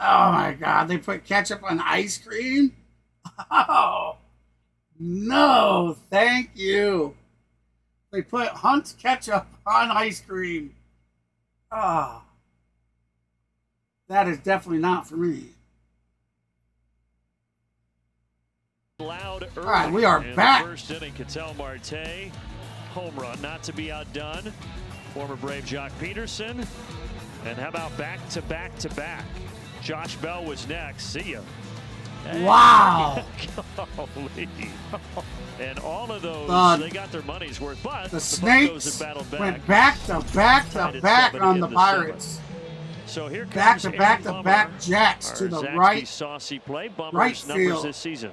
Oh my God, they put ketchup on ice cream? Oh, no, thank you. They put Hunt's ketchup on ice cream. Oh, that is definitely not for me. Loud early. All right, we are back. First inning, Ketel Marte, home run, not to be outdone. Former Brave Jock Peterson. And how about back-to-back-to-back? Josh Bell was next. See ya. Wow. Golly. And all of those, they got their money's worth. But the Snakes went back-to-back-to-back on the Pirates. So here comes back-to-back-to-back Jacks to the right. Saucy play. Bummer's right numbers field this season.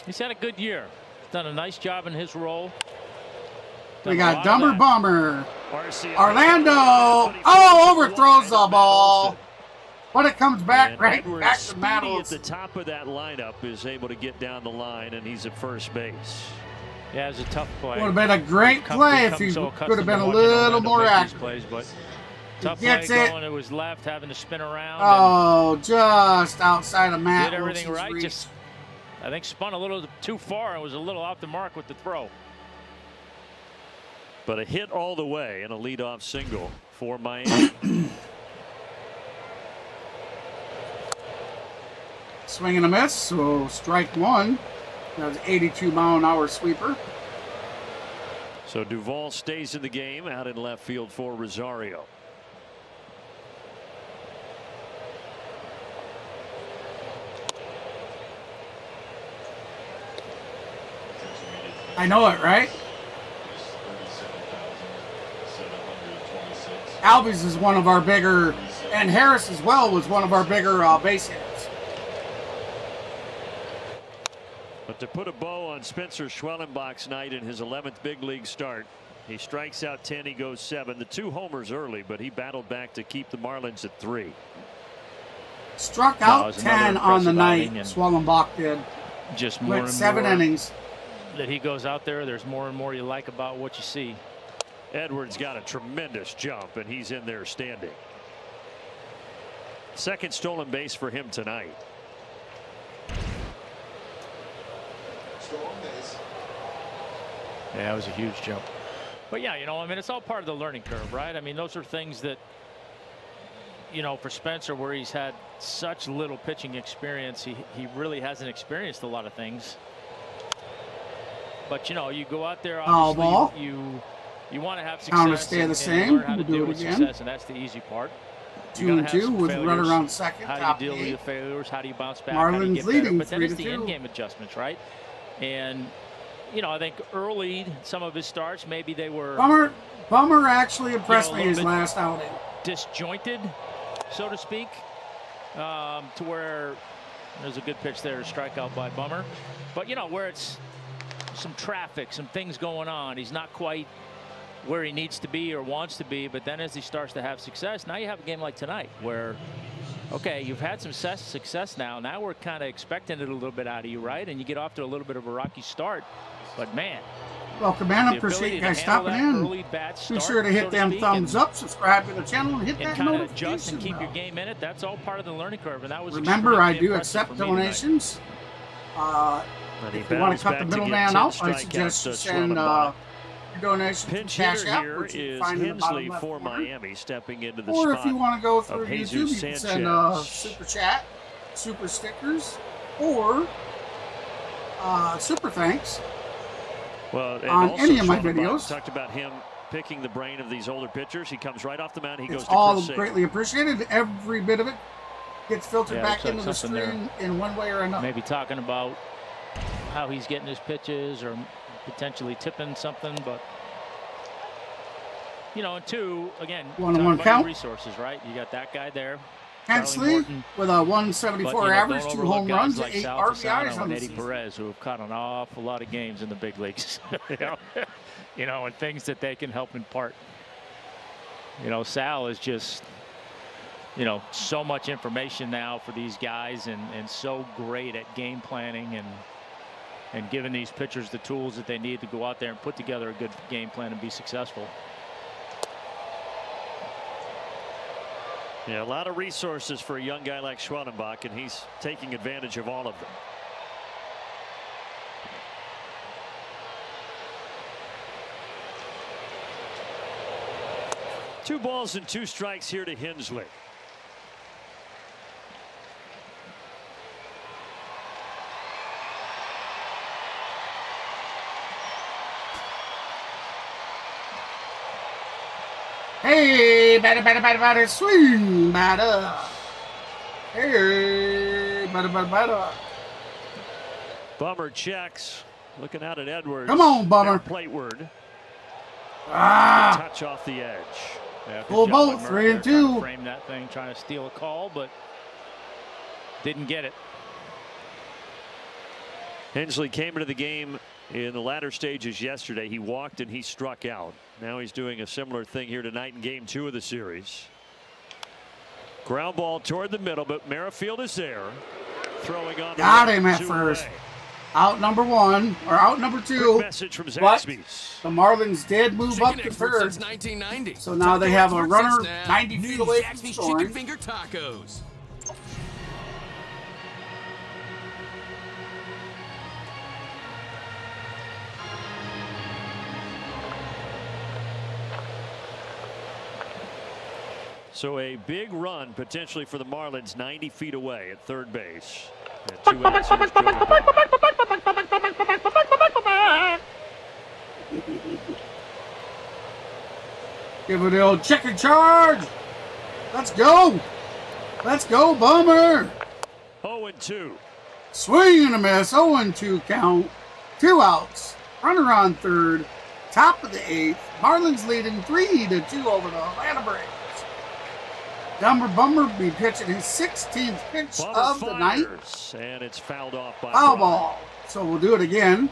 He's had a good year. He's done a nice job in his role. We got Dumber Bummer. Orlando. Oh, overthrows the ball. But it comes back back to Mattles. At the top of that lineup is able to get down the line, and he's at first base. Yeah, it was a tough play. Would have been a great play if he could have been a little more active. But tough play going. It was left, having to spin around. Oh, just outside of Matt. Did everything right. Just, I think, spun a little too far and was a little off the mark with the throw. But a hit all the way and a leadoff single for Miami. Swing and a miss, so strike one. That was 82-mile-an-hour sweeper. So Duvall stays in the game out in left field for Rosario. I know it, right? Albies is one of our bigger, and Harris as well was one of our bigger base hitters. But to put a bow on Spencer Schwellenbach's night in his 11th big league start, he strikes out 10, he goes 7. The 2 homers early, but he battled back to keep the Marlins at 3. Struck out 10 on the night, Schwellenbach did. Just more and 7 innings. That he goes out there, there's more and more you like about what you see. Edwards got a tremendous jump, and he's in there standing. Second stolen base for him tonight. Yeah, it was a huge jump. But yeah, you know, I mean, it's all part of the learning curve, right? I mean, those are things that, you know, for Spencer, where he's had such little pitching experience, he really hasn't experienced a lot of things. But, you know, you go out there, obviously, you want to have success. Counter stay the same. Learn how to deal with success, and that's the easy part. 2-2 with run around second. How do you deal with the failures? How do you bounce back? Marlins leading 3-2. But then it's the in-game adjustments, right? And you know, I think early some of his starts, maybe they were. Bummer actually impressed me his last outing. Disjointed, so to speak, to where there's a good pitch there, a strikeout by Bummer. But you know, where it's some traffic, some things going on, he's not quite where he needs to be or wants to be. But then as he starts to have success, now you have a game like tonight where, okay, you've had some success now. Now we're kind of expecting it a little bit out of you, right? And you get off to a little bit of a rocky start. But man, welcome, man. I appreciate you guys stopping in. Be sure to hit them thumbs up, subscribe to the channel, and hit that notification adjust and keep your game in it. That's all part of the learning curve, and that was. Remember, I do accept donations. If you want to cut the middleman out, I suggest you send your donation to Cash App, which you can find in the bottom left for corner. Miami stepping into the or spot if you want to go through Jesus YouTube, you can send super chat, super stickers, or super thanks. Well, and on also any of my Schwellenbach videos. Talked about him picking the brain of these older pitchers. He comes right off the mound. He goes to all Chris Sale. greatly appreciated. Every bit of it gets filtered back into the stream in one way or another. Maybe talking about how he's getting his pitches or potentially tipping something, but you know, and two, again, one-on-one count. Resources, right? You got that guy there. Hensley with a 174 average, 2 home runs, like 8 Sal RBIs on the Eddie season. Perez, who have caught an awful lot of games in the big leagues. you know, and things that they can help impart. You know, Sal is just, you know, so much information now for these guys, and so great at game planning and giving these pitchers the tools that they need to go out there and put together a good game plan and be successful. Yeah, a lot of resources for a young guy like Schwellenbach, and he's taking advantage of all of them. Two balls and 2 strikes here to Hensley. Hey, batter, swing, batter. Hey, batter. Bummer checks, looking out at Edwards. Come on, Bummer. Plateward. Ah. Touch off the edge. Yeah, full boat, 3-2. Frame that thing, trying to steal a call, but didn't get it. Hensley came into the game in the latter stages yesterday. He walked and he struck out. Now he's doing a similar thing here tonight in game 2 of the series. Ground ball toward the middle, but Merrifield is there. Throwing on. Got him at first. Out number 1 or out number 2. Message from But Zaxby's. the Marlins did move up to third. So now they have a runner 90 feet away from scoring. Chicken finger tacos. So a big run potentially for the Marlins 90 feet away at third base. And 2 outs. Here's Joey Ball. Give it the old chicken charge. Let's go. Let's go, Bummer. 0-2. Swing and a miss. 0-2 count. 2 outs. Runner on third. Top of the 8th. Marlins leading 3-2 over the Atlanta Braves. Bummer be pitching his 16th pitch of the night. And it's fouled off by foul ball. So we'll do it again.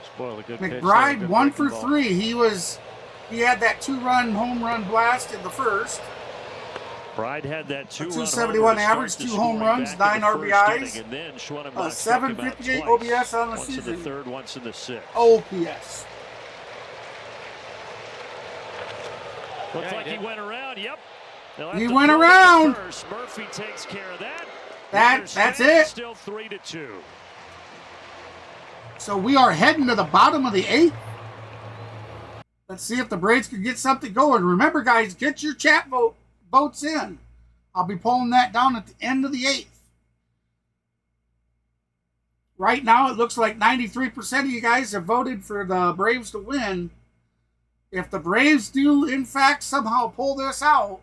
Spoil a good McBride pitch, 1 for 3. He had that 2-run home run blast in the first. Bride had that 271 average, 2 home runs, 9 RBIs, and then 758 OBS on the once season. In the third, once in the 6th. OPS. Looks like he went around. Yep. He went around. First. Murphy takes care of that. That's it. Still 3-2. So we are heading to the bottom of the 8th. Let's see if the Braves can get something going. Remember, guys, get your chat votes in. I'll be pulling that down at the end of the 8th. Right now, it looks like 93% of you guys have voted for the Braves to win. If the Braves do, in fact, somehow pull this out,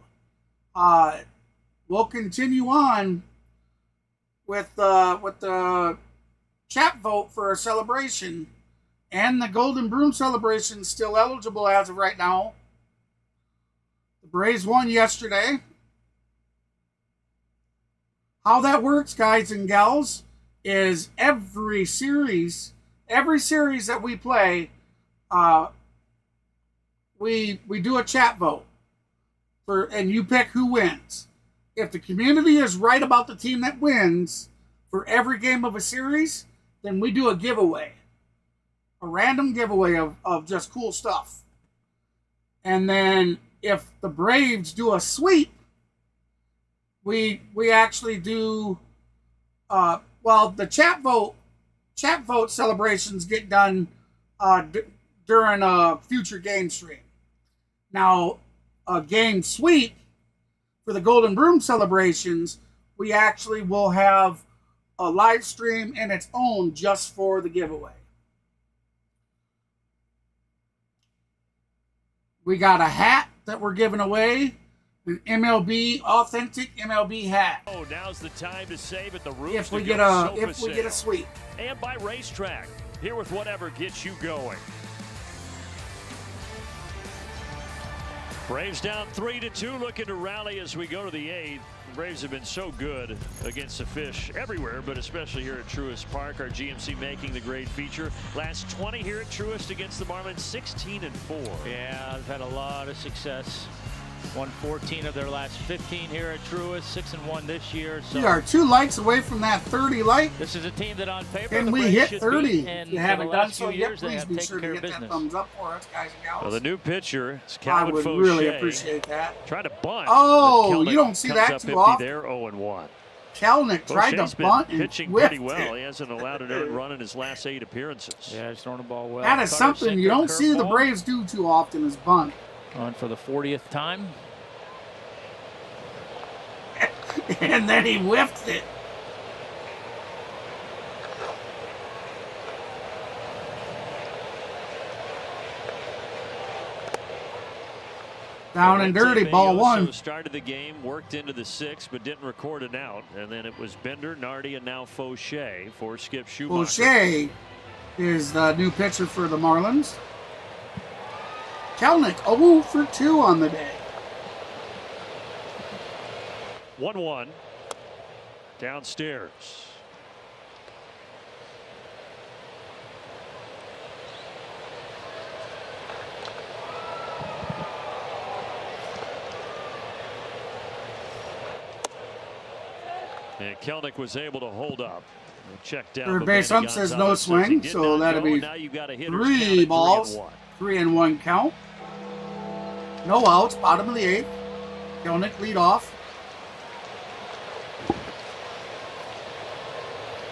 we'll continue on with the chat vote for a celebration, and the Golden Broom celebration still eligible as of right now. The Braves won yesterday. How that works, guys and gals, is every series that we play, we do a chat vote and you pick who wins. If the community is right about the team that wins for every game of a series, then we do a giveaway. A random giveaway of just cool stuff. And then if the Braves do a sweep, we actually do the chat vote celebrations get done during a future game stream. Now, a game sweep for the Golden Broom celebrations, we actually will have a live stream in its own just for the giveaway. We got a hat that we're giving away. An MLB, authentic MLB hat. Oh, now's the time to save at the Roots. If we get a sweep. And by Racetrack. Here with whatever gets you going. Braves down 3-2, looking to rally as we go to the 8th. The Braves have been so good against the fish everywhere, but especially here at Truist Park. Our GMC making the grade feature. Last 20 here at Truist against the Marlins, 16-4. Yeah, they've had a lot of success. Won 14 of their last 15 here at Truist, 6-1 this year. So we are 2 likes away from that 30 like. This is a team that on paper and the we Braves hit should 30. beat, and if you haven't done so years, yet, please be sure to hit that thumbs up for us, guys and gals. Well, the new pitcher is I Calvin would Fauché. really appreciate that. Trying to bunt. Oh, you don't see comes that up too 50 often. there, 0-1. Kelnick tried Fauché's to been bunt and pitching whiffed pretty well. it. He hasn't allowed an earned run in his last 8 appearances. Yeah, he's throwing the ball well. That is something you don't see the Braves do too often is bunt. On for the 40th time. And then he whiffed it. Down and dirty, ball 1. Started the game, worked into the 6th, but didn't record an out. And then it was Bender, Nardi, and now Fauché for Skip Schumacher. Fauché is the new pitcher for the Marlins. Kelnick 0 for 2 on the day. 1-1. Downstairs. And Kelnick was able to hold up. Check down. Third base ump says no swing, so that'll be 3 balls. 3-1 count. No outs, bottom of the 8th. Kelnick lead off.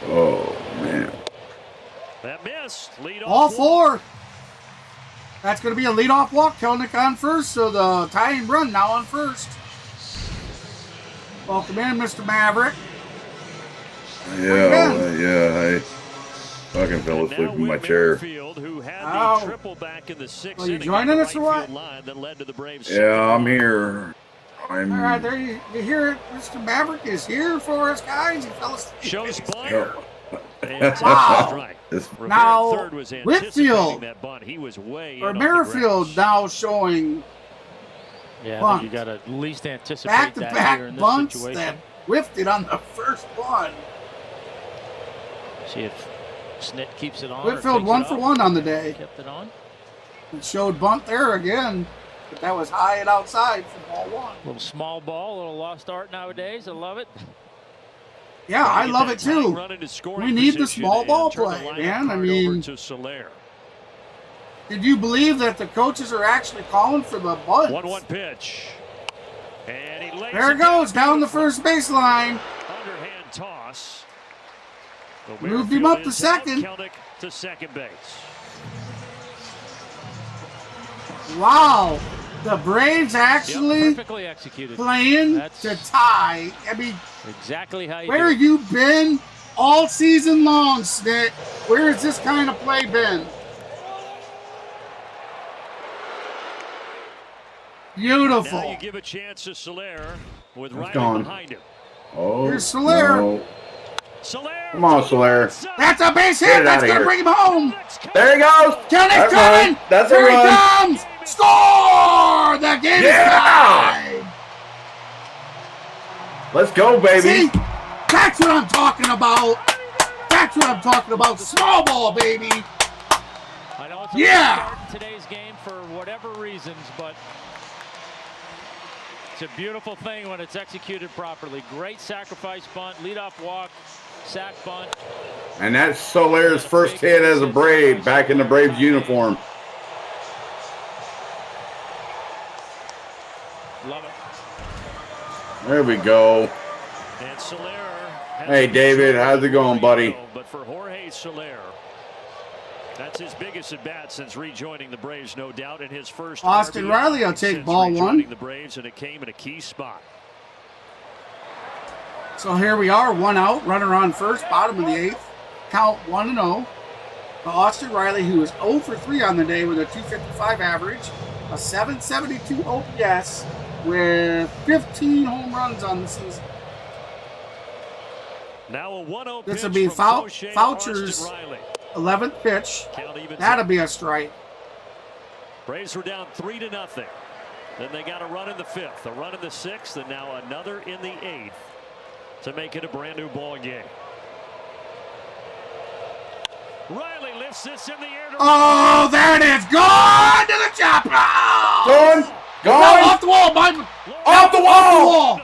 Oh, man. That missed. Lead off. All 4. That's going to be a leadoff walk. Kelnick on first, so the tying run now on first. Welcome in, Mr. Maverick. Yeah, I fucking fell asleep in my chair. Who had the triple back in the 6th you joining us or what? Line that led to the Braves. Yeah, I'm here. All right, there you hear it. Mr. Maverick is here for us, guys. He fell asleep. Shows bunt. Wow. Now, Whitfield that bunt. He was way or Merrifield now showing bunt. You got to at least anticipate that here in this bunts situation. That whiffed it on the first one. See if Snit keeps it on. Whitfield 1 for 1 on the day. Kept it on. It showed bunt there again, but that was high and outside for ball 1. A little small ball, a little lost art nowadays. I love it. Yeah, I love it too. We need the small ball play, man. I mean, did you believe that the coaches are actually calling for the bunt? 1-1 pitch. And he lays there it goes, down the first baseline. Underhand toss. Moved him up to second. Kelnick to second base. Wow. The Braves actually perfectly executed. Playing to tie. I mean, exactly how you where you been all season long, Snit? Where has this kind of play been? Beautiful. Now you give a chance to Soler with Riley gone. behind him. Oh, here's Soler. No. Soler. Come on, Soler. That's a base hit. That's going to bring him home. There he goes. Kelnick's coming. That's there a run. He comes. Score! The game is tied. Let's go, baby. See, that's what I'm talking about. That's what I'm talking about. Small ball, baby. I know it's today's game for whatever reasons, but it's a beautiful thing when it's executed properly. Great sacrifice bunt, leadoff walk, sack bunt. And that's Soler's first hit as a Brave, back in the Braves uniform. Love it. There we go. And Soler. Hey, David, how's it going, buddy? But for Jorge Soler, that's his biggest at bat since rejoining the Braves, no doubt, in his first. Austin RBI Riley will take ball 1. The Braves, and it came in a key spot. So here we are, 1 out, runner on first, bottom of the 8th. Count 1-0. To Austin Riley, who is 0 for 3 on the day with a .255 average. a .772 OPS with 15 home runs on the season. Now a 1-0 This will pitch be from Faucher's Foucher's 11th pitch. That'll be a strike. Braves were down 3-0. Then they got a run in the 5th, a run in the 6th, and now another in the 8th to make it a brand new ball game. Riley lifts this in the air. Oh, there it is. Gone to the chopper. Gone. No, off the wall. Off the wall.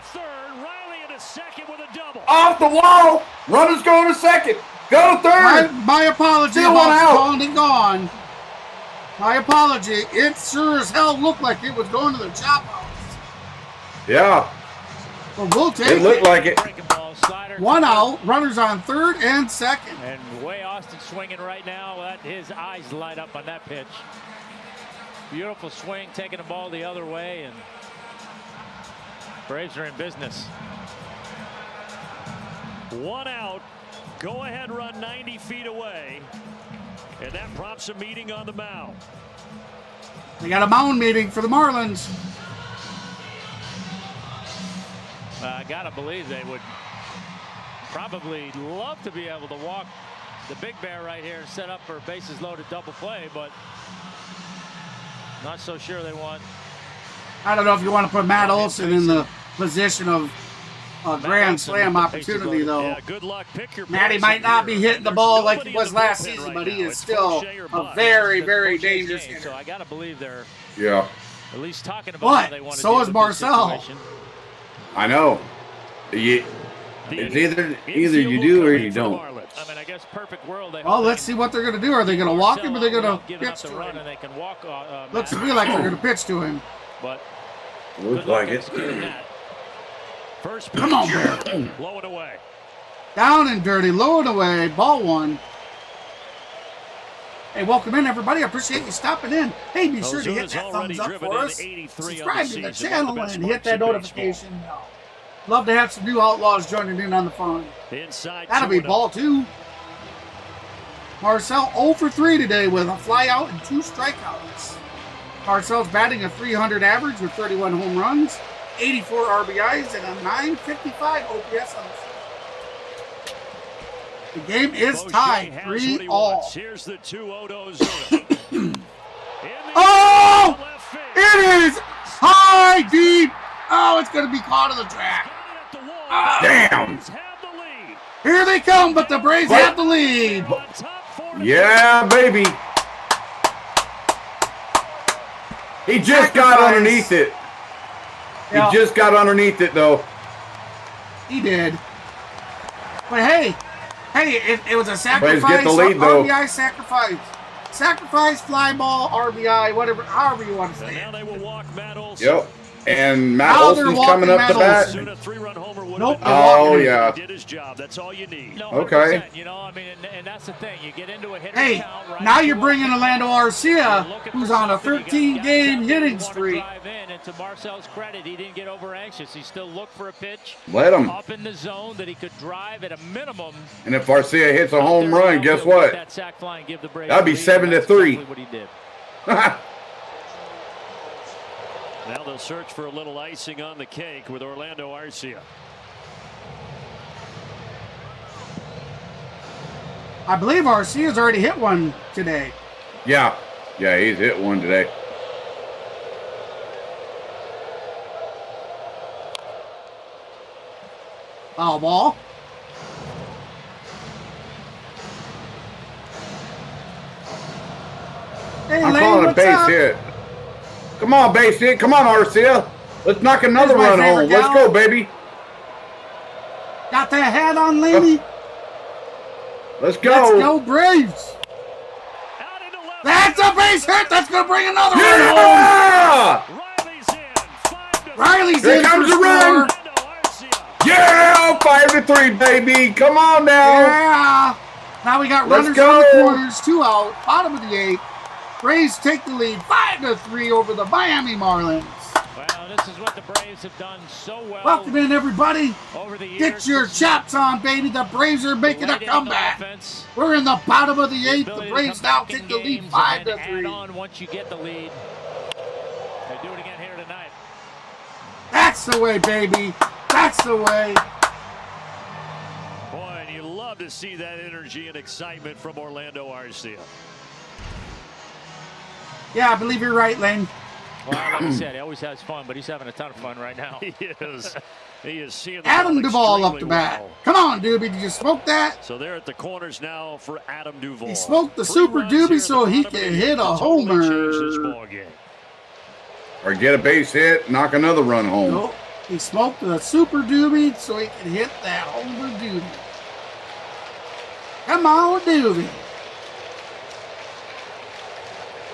Off the wall. Runners go to second. Go to third. My apology. Still one out. Gone and gone. My apology. It sure as hell looked like it was going to the chop house. Yeah. But we'll take it. It looked like it. 1 out. Runners on third and second. And the way Austin's swinging right now, his eyes light up on that pitch. Beautiful swing, taking the ball the other way, and Braves are in business. 1 out. Go ahead run 90 feet away. And that prompts a meeting on the mound. They got a mound meeting for the Marlins. I gotta believe they would probably love to be able to walk the big bear right here and set up for a bases loaded double play, but not so sure they want. I don't know if you want to put Matt Olson in the position of a grand slam opportunity, though. Yeah, good luck. Pick your Matty might not be hitting the ball like he was last season, but he is still a very, very dangerous hitter. So I gotta believe they're at least talking about how they want to so is Marcel. I know. It's either you do or you don't. I mean, I guess perfect world. Well, let's see what they're going to do. Are they going to walk him or are they going to pitch to him? And they can walk, looks to me like they're going to pitch to him. But looks like it. First Come on, Bear. Low and away. Down and dirty, low and away, ball 1. Hey, welcome in, everybody. I appreciate you stopping in. Hey, be sure to hit that thumbs up for us. Subscribe to the channel and hit that notification bell. Love to have some new Outlaws joining in on the phone. That'll be ball 2. Marcel 0 for 3 today with a fly out and 2 strikeouts. Marcel's batting a .300 average with 31 home runs, 84 RBIs, and a .955 OPS on the season. The game is tied 3-all. Here's the 2-0 Ozuna. Oh! It is high, deep. Oh, it's going to be caught on the track. Oh. Damn. Here they come, but the Braves have the lead. Yeah, baby. He just got underneath it. Yeah. He just got underneath it, though. He did. But hey, it was a sacrifice. Braves get the lead, though. RBI sacrifice. Sacrifice, fly ball, RBI, whatever, however you want to say it. Now they will walk Matt Olson. Yep. And Matt Olson's coming up to bat. Nope. Oh, yeah. He did his job. That's all you need. No, okay. You know, I mean, and that's the thing. You get into a hitter count, right? Now you're bringing Orlando Arcia, who's on a 13-game hitting streak. And to Marcel's credit, he didn't get over anxious. He still looked for a pitch. Let him. Up in the zone that he could drive at a minimum. And if Arcia hits a home run, guess what? That'd be 7-3. What he did. Now they'll search for a little icing on the cake with Orlando Arcia. I believe Arcia's already hit one today. Yeah. Yeah, he's hit one today. Foul ball. Hey, I'm Lane, calling a what's base up? hit. Come on, base hit. Come on, Arcia. Let's knock another Here's my run favorite home. Let's gal. go, baby. Got that hat on, lady? Let's go. Let's go, Braves. That's a base hit. That's going to bring another run home. Riley's Here in comes for the run. score. Yeah, 5-3, baby. Come on now. Yeah. Now we got Let's runners go. on the corners, 2 out, bottom of the 8th. Braves take the lead 5-3 over the Miami Marlins. Well, this is what the Braves have done so well. Welcome in, everybody. Over the years. Get your chops on, baby. The Braves are making a comeback. We're in the bottom of the 8th. The Braves now take the lead 5-3. On once you get the lead. That's the way, baby. That's the way. Boy, and you love to see that energy and excitement from Orlando Arcia. Yeah, I believe you're right, Lane. Well, like I said, he always has fun, but he's having a ton of fun right now. He is. He is seeing the Adam ball Duvall up the extremely bat. well. Come on, Doobie. Did you smoke that? So they're at the corners now for Adam Duvall. He smoked the 3 super runs here Doobie at so the he bottom of can the hit eighth a to totally change this homer. ball game. Or get a base hit, knock another run home. Nope. He smoked the super Doobie so he can hit that homer Doobie. Come on, Doobie.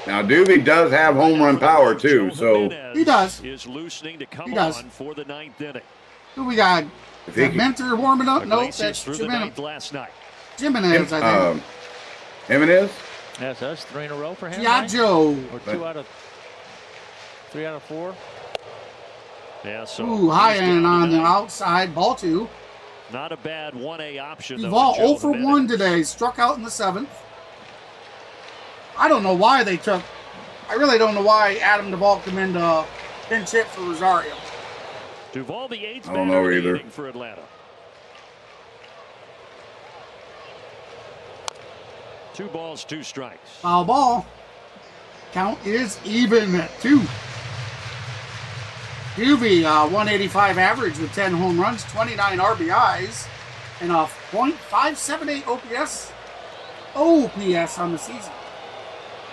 Now, Doobie does have home run power, too, so... He does. Is loosening to come He does. on for the 9th inning. Who we got? If he can- Mentor warming up? Nope, Iglesias that's through the Jimenez. 9th last night. Jimenez, I think. Jimenez? Yeah, so that's 3 in a row for him. Yeah, right? Joe. Or 3 out of 4. Yeah, so Ooh, high he's end down on the tonight. outside. Ball 2. Not a bad 1A option. Duvall though, 0 for 1 Jimenez. today. Struck out in the 7th. I don't know why they took... I really don't know why Adam Duvall came in to pinch hit for Rosario. Duvall, the 8th I don't batter know of the either. inning for Atlanta. 2 balls, 2 strikes. Foul ball. Count is even at 2. Doobie, 185 average with 10 home runs, 29 RBIs, and a .578 OPS on the season.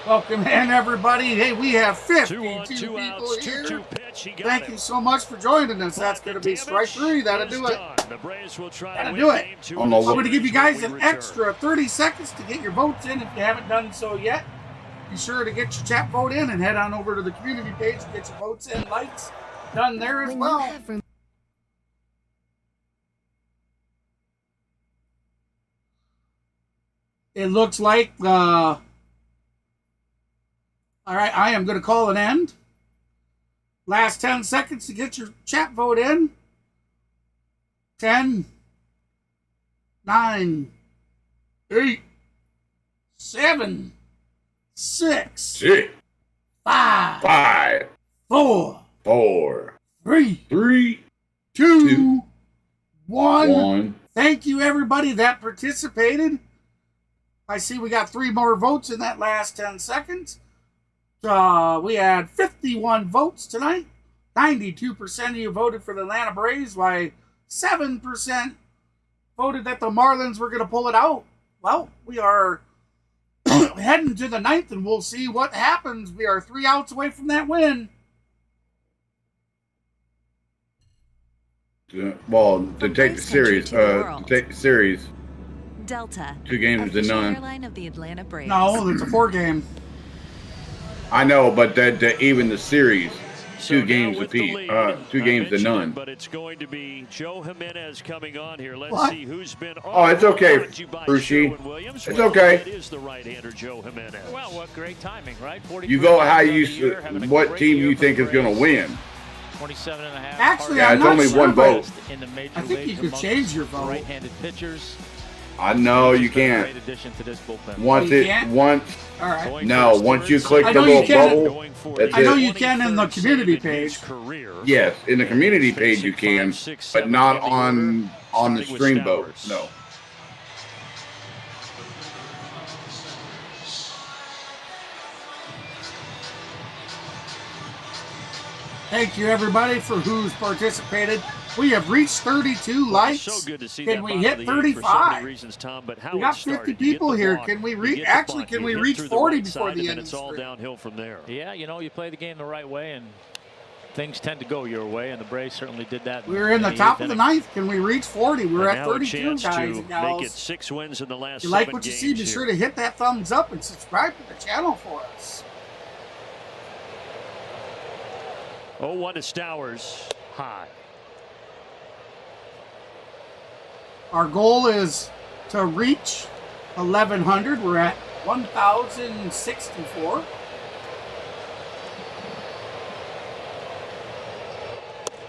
Welcome in, everybody. Hey, we have 52 people here. 2-2 pitch. He got Thank it. you so much for joining us. That's going to be strike 3. That'll do it. Done. The Braves will try That'll to do win it. game 2 I'm of the going I'm going to give you series guys when an we return. extra 30 seconds to get your votes in if you haven't done so yet. Be sure to get your chat vote in and head on over to the community page and get your votes in. Lights done there as well. It looks like, all right, I am going to call an end. Last 10 seconds to get your chat vote in. 10, 9, 8, 7, 6, 5, 4, 3, 2, 1. Thank you, everybody that participated. I see we got 3 more votes in that last 10 seconds. We had 51 votes tonight. 92% of you voted for the Atlanta Braves, while 7% voted that the Marlins were going to pull it out. Well, we are heading to the 9th, and we'll see what happens. We are 3 outs away from that win. Well, to take the series, Delta, 2 games to official none. airline of the Atlanta Braves. No, it's a 4-game. I know, but to even the series, So 2 now games with the apiece, lead, 2 I games to mentioned none. it, but it's going to be Joe Jimenez coming on here. Let's What? see who's been. Oh, it's okay, brought to you by Frushi. Sherwin-Williams. It's Well, okay. That is the right-hander, Joe Jimenez. Well, what great timing, right? You go how you, year, having a what great team year you for think the is going to Braves. win. 27 and a half. Actually, Yeah, I'm it's not only sure, 1 but vote. In the major I think you leagues could amongst change your vote. Right-handed pitchers. I know you He's been a can't. Great addition to this bullpen. Once You it, can't? once, All right. no, once you click I the know you little can. bubble, that's I know it. you can in the community page. Yes, in the community page you can, but not on the stream vote. No. Thank you, everybody, for who's participated. We have reached 32 likes. So good to see Can that we bottom hit of the eighth for so many 35? reasons, Tom, but how We it got 50 started. You get people the here. walk, Can we you reach? get the Actually, bunt, can you we hit reach through the 40 right before side, the and end then of it's the all stream? downhill from there. Yeah, you know, you play the game the right way, and things tend to go your way, and the Braves certainly did that. We're in the top of the 9th. Can we reach 40? We're And at now a 32, chance guys to and make it gals. 6 wins in the last If you like 7 what you games see, be here. sure to hit that thumbs up and subscribe to the channel for us. 0-1 to Stowers, high. Our goal is to reach 1,100. We're at 1,064.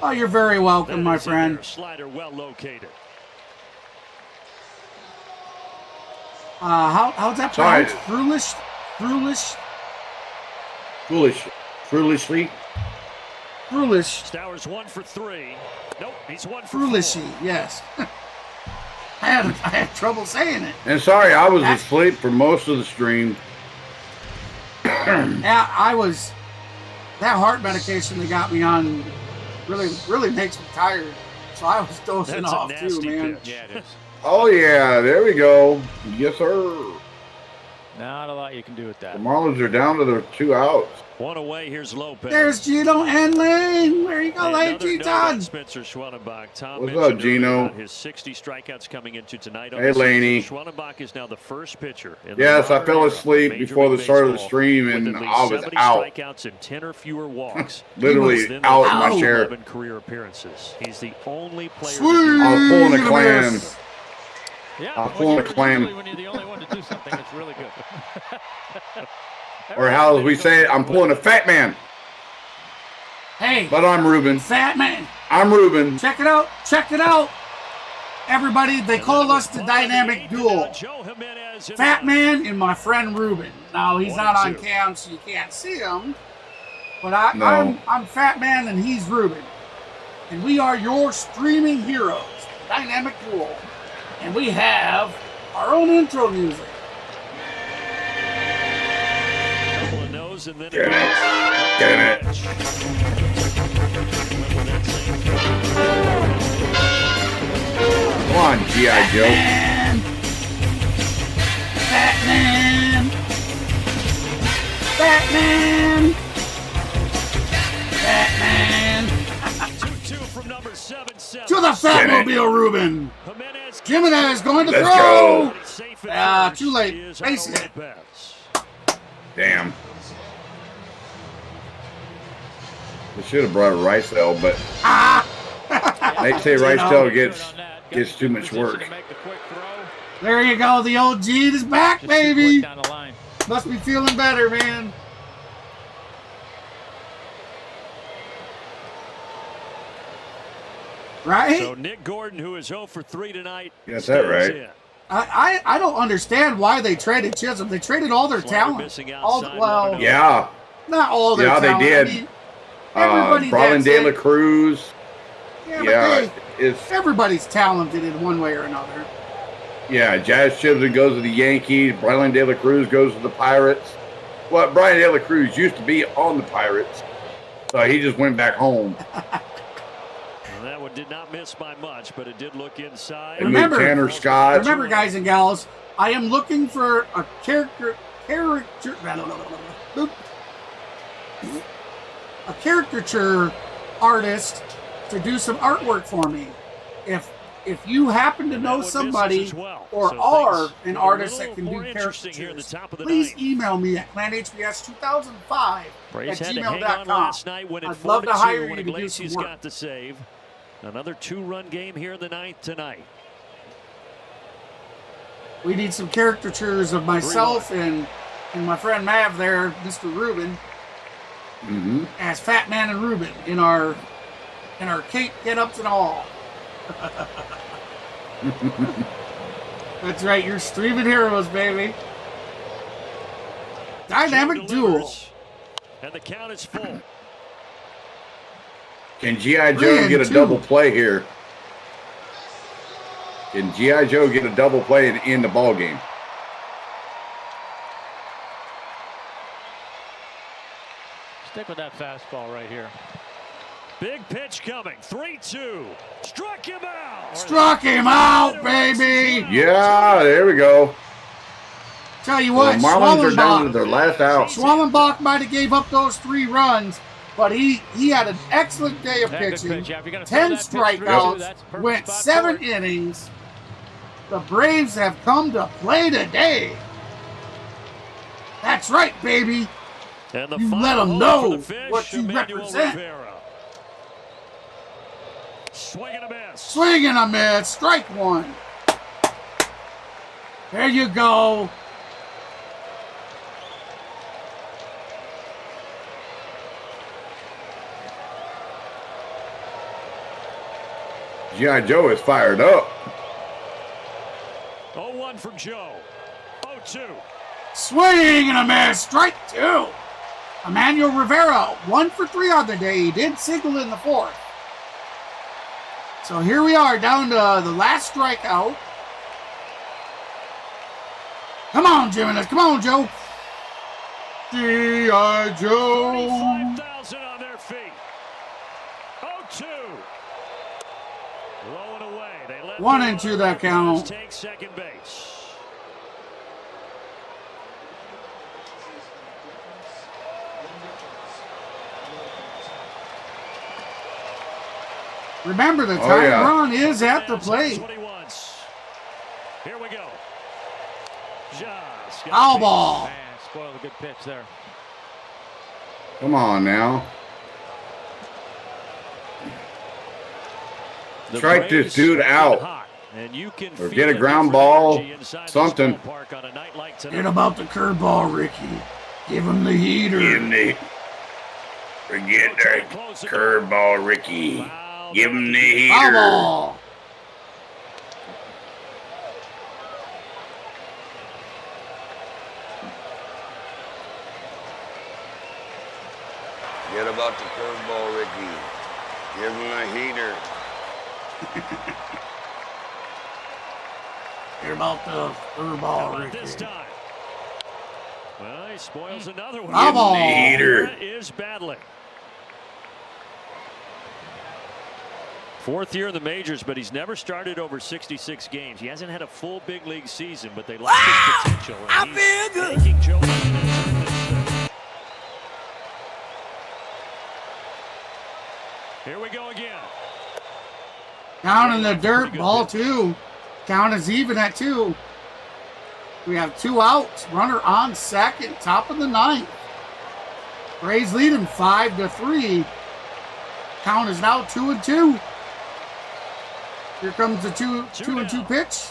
Oh, you're very welcome, my friend. Slider well located. How's that Sorry. pronounced? Foolish. Foolishly. Foolish. Stowers 1 for 3. Nope, he's 1 for 4. Foolishy, yes. I had trouble saying it. And sorry, I was asleep for most of the stream. Yeah, I was. That heart medication they got me on really makes me tired. So I was dozing off too, man. Yeah, it is. Oh yeah, there we go. Yes, sir. Not a lot you can do with that. The Marlins are down to their 2 outs. 1 away. Here's Lopez. There's Gino and Lane. There you go, Lane G-Ton. Spencer Schwellenbach. Tom What's up, Gino? His 60 strikeouts coming into tonight. Hey, Laney. Schwellenbach is now the first pitcher. Yes, I fell asleep before the start of the stream, and I was out. Strikeouts and 10 or fewer walks. Literally out in my chair. 11 career appearances. He's the only player. I was pulling a clam. Yeah, I was pulling a clam. When you're the only one to do something, it's really good. Or how we say it, I'm pulling a fat man. Hey. But I'm Ruben. Fat man. I'm Ruben. Check it out. Check it out. Everybody, they call us the dynamic duo. Fat man and my friend Ruben. Now, he's not on cam, so you can't see him. But I'm Fat Man and he's Ruben. And we are your streaming heroes, dynamic duo. And we have our own intro music. Couple of no's and then Get it. Come on, G.I. Joe. Batman. Batman. Batman. 2-2 from number 7-7. To the Fatmobile, Ruben. Jimenez going to Let's throw. go. Too late. Base hit. Damn. They should have brought a rice tail, but they say rice tail gets too much work. There you go. The old Gene is back, baby. Must be feeling better, man. Right? So Nick Gordon, who is 0 for 3 tonight. Yes, that right. I don't understand why they traded Chisholm. They traded all their talent. Yeah. Not all their talent. Yeah, they did. I mean, everybody Brian De La Cruz. Yeah, everybody's talented in one way or another. Yeah, Jazz Chisholm goes to the Yankees. Brian De La Cruz goes to the Pirates. Well, Brian De La Cruz used to be on the Pirates, so he just went back home. That one did not miss by much, but it did look inside. Remember, Tanner Scott. Remember, guys and gals, I am looking for a caricature artist to do some artwork for me. If you happen to know somebody or are an artist that can do caricatures, please email me at clanhbs2005@gmail.com. I'd love to hire you to do some work. Got the save. Another 2-run game here in the ninth tonight. We need some caricatures of myself and my friend Mav there, Mr. Ruben, as Fat Man and Ruben in our cape get-ups and all. That's right, you're streaming heroes, baby. Dynamic duel. And the count is full. Can G.I. Joe get a double play here? Can G.I. Joe get a double play and end the ball game? Stick with that fastball right here. Big pitch coming. 3-2. Struck him out. Struck him out, baby. Yeah, there we go. Tell you what, Marlins are down to their last out. Schwellenbach might have gave up those 3 runs, but he had an excellent day of pitching. 10 strikeouts, went 7 innings. The Braves have come to play today. That's right, baby. And the you let them know what you represent. Swing and a miss. Swing and a miss. Strike 1. There you go. G.I. Joe is fired up. 0-1 from Joe. 0-2. Swing and a miss. Strike 2. Emmanuel Rivera, 1 for 3 on the day. He did single in the 4th. So here we are down to the last strikeout. Come on, Jimenez. Come on, Joe. G.I. Joe. 35,000 on their feet. 0-2. Low and away. They let 1-2 that count. take second base. Remember, the tying run is at the plate. Here we go. Foul ball. Man, spoiled a good pitch there. Come on now. Strike this dude out. And you can or get a ground ball, something. Forget about the curveball, Ricky. Give him the heater. Give him the, forget that curveball, Ricky. Give him the heater. Foul ball. Forget about the curveball, Ricky. Give him a heater. Forget about the curveball, Ricky. This time. Well, he spoils another one. Foul ball. Heater. Is battling. 4th year in the majors, but he's never started over 66 games. He hasn't had a full big league season, but they like his potential. I feel good. Making Joe Here we go again. Down in the dirt, ball 2. Count is even at 2. We have 2 outs. Runner on second, top of the 9th. Braves lead him 5-3. Count is now 2-2. Here comes the 2-2 pitch.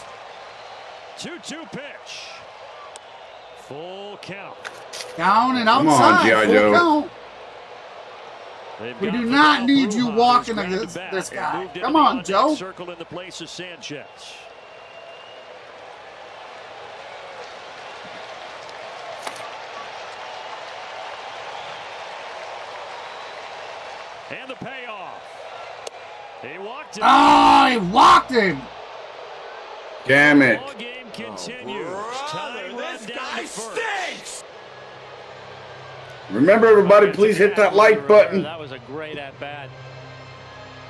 2-2 pitch. Full count. Down and outside. Come on, G.I. Joe. Count. We do not need you walking against this guy. Come on, Joe. Circle in the place of Sanchez. And the payoff. He walked him. Oh, he walked him. Damn it. Ball game continues. This guy stinks. Remember, everybody, please hit that like button. That was a great at-bat.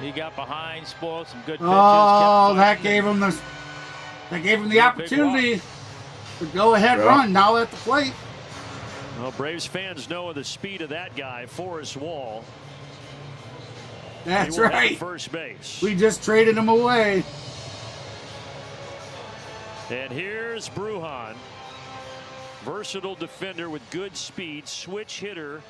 He got behind, spoiled some good pitches. Oh, that gave him the opportunity to go ahead run now at the plate. Well, Braves fans know the speed of that guy, Forrest Wall. That's right. First base. We just traded him away. And here's Brujan. Versatile defender with good speed, switch hitter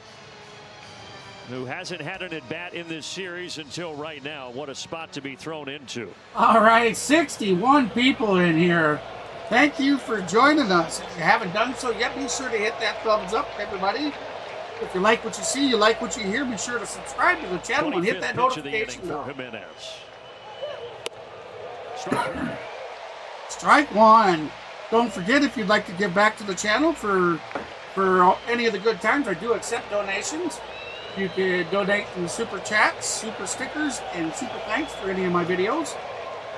who hasn't had an at-bat in this series until right now. What a spot to be thrown into. All right, 61 people in here. Thank you for joining us. If you haven't done so yet, be sure to hit that thumbs up, everybody. If you like what you see, you like what you hear, be sure to subscribe to the channel and hit that notification bell. Strike 1. Don't forget, if you'd like to give back to the channel for any of the good times, I do accept donations. You can donate through super chats, super stickers, and super thanks for any of my videos.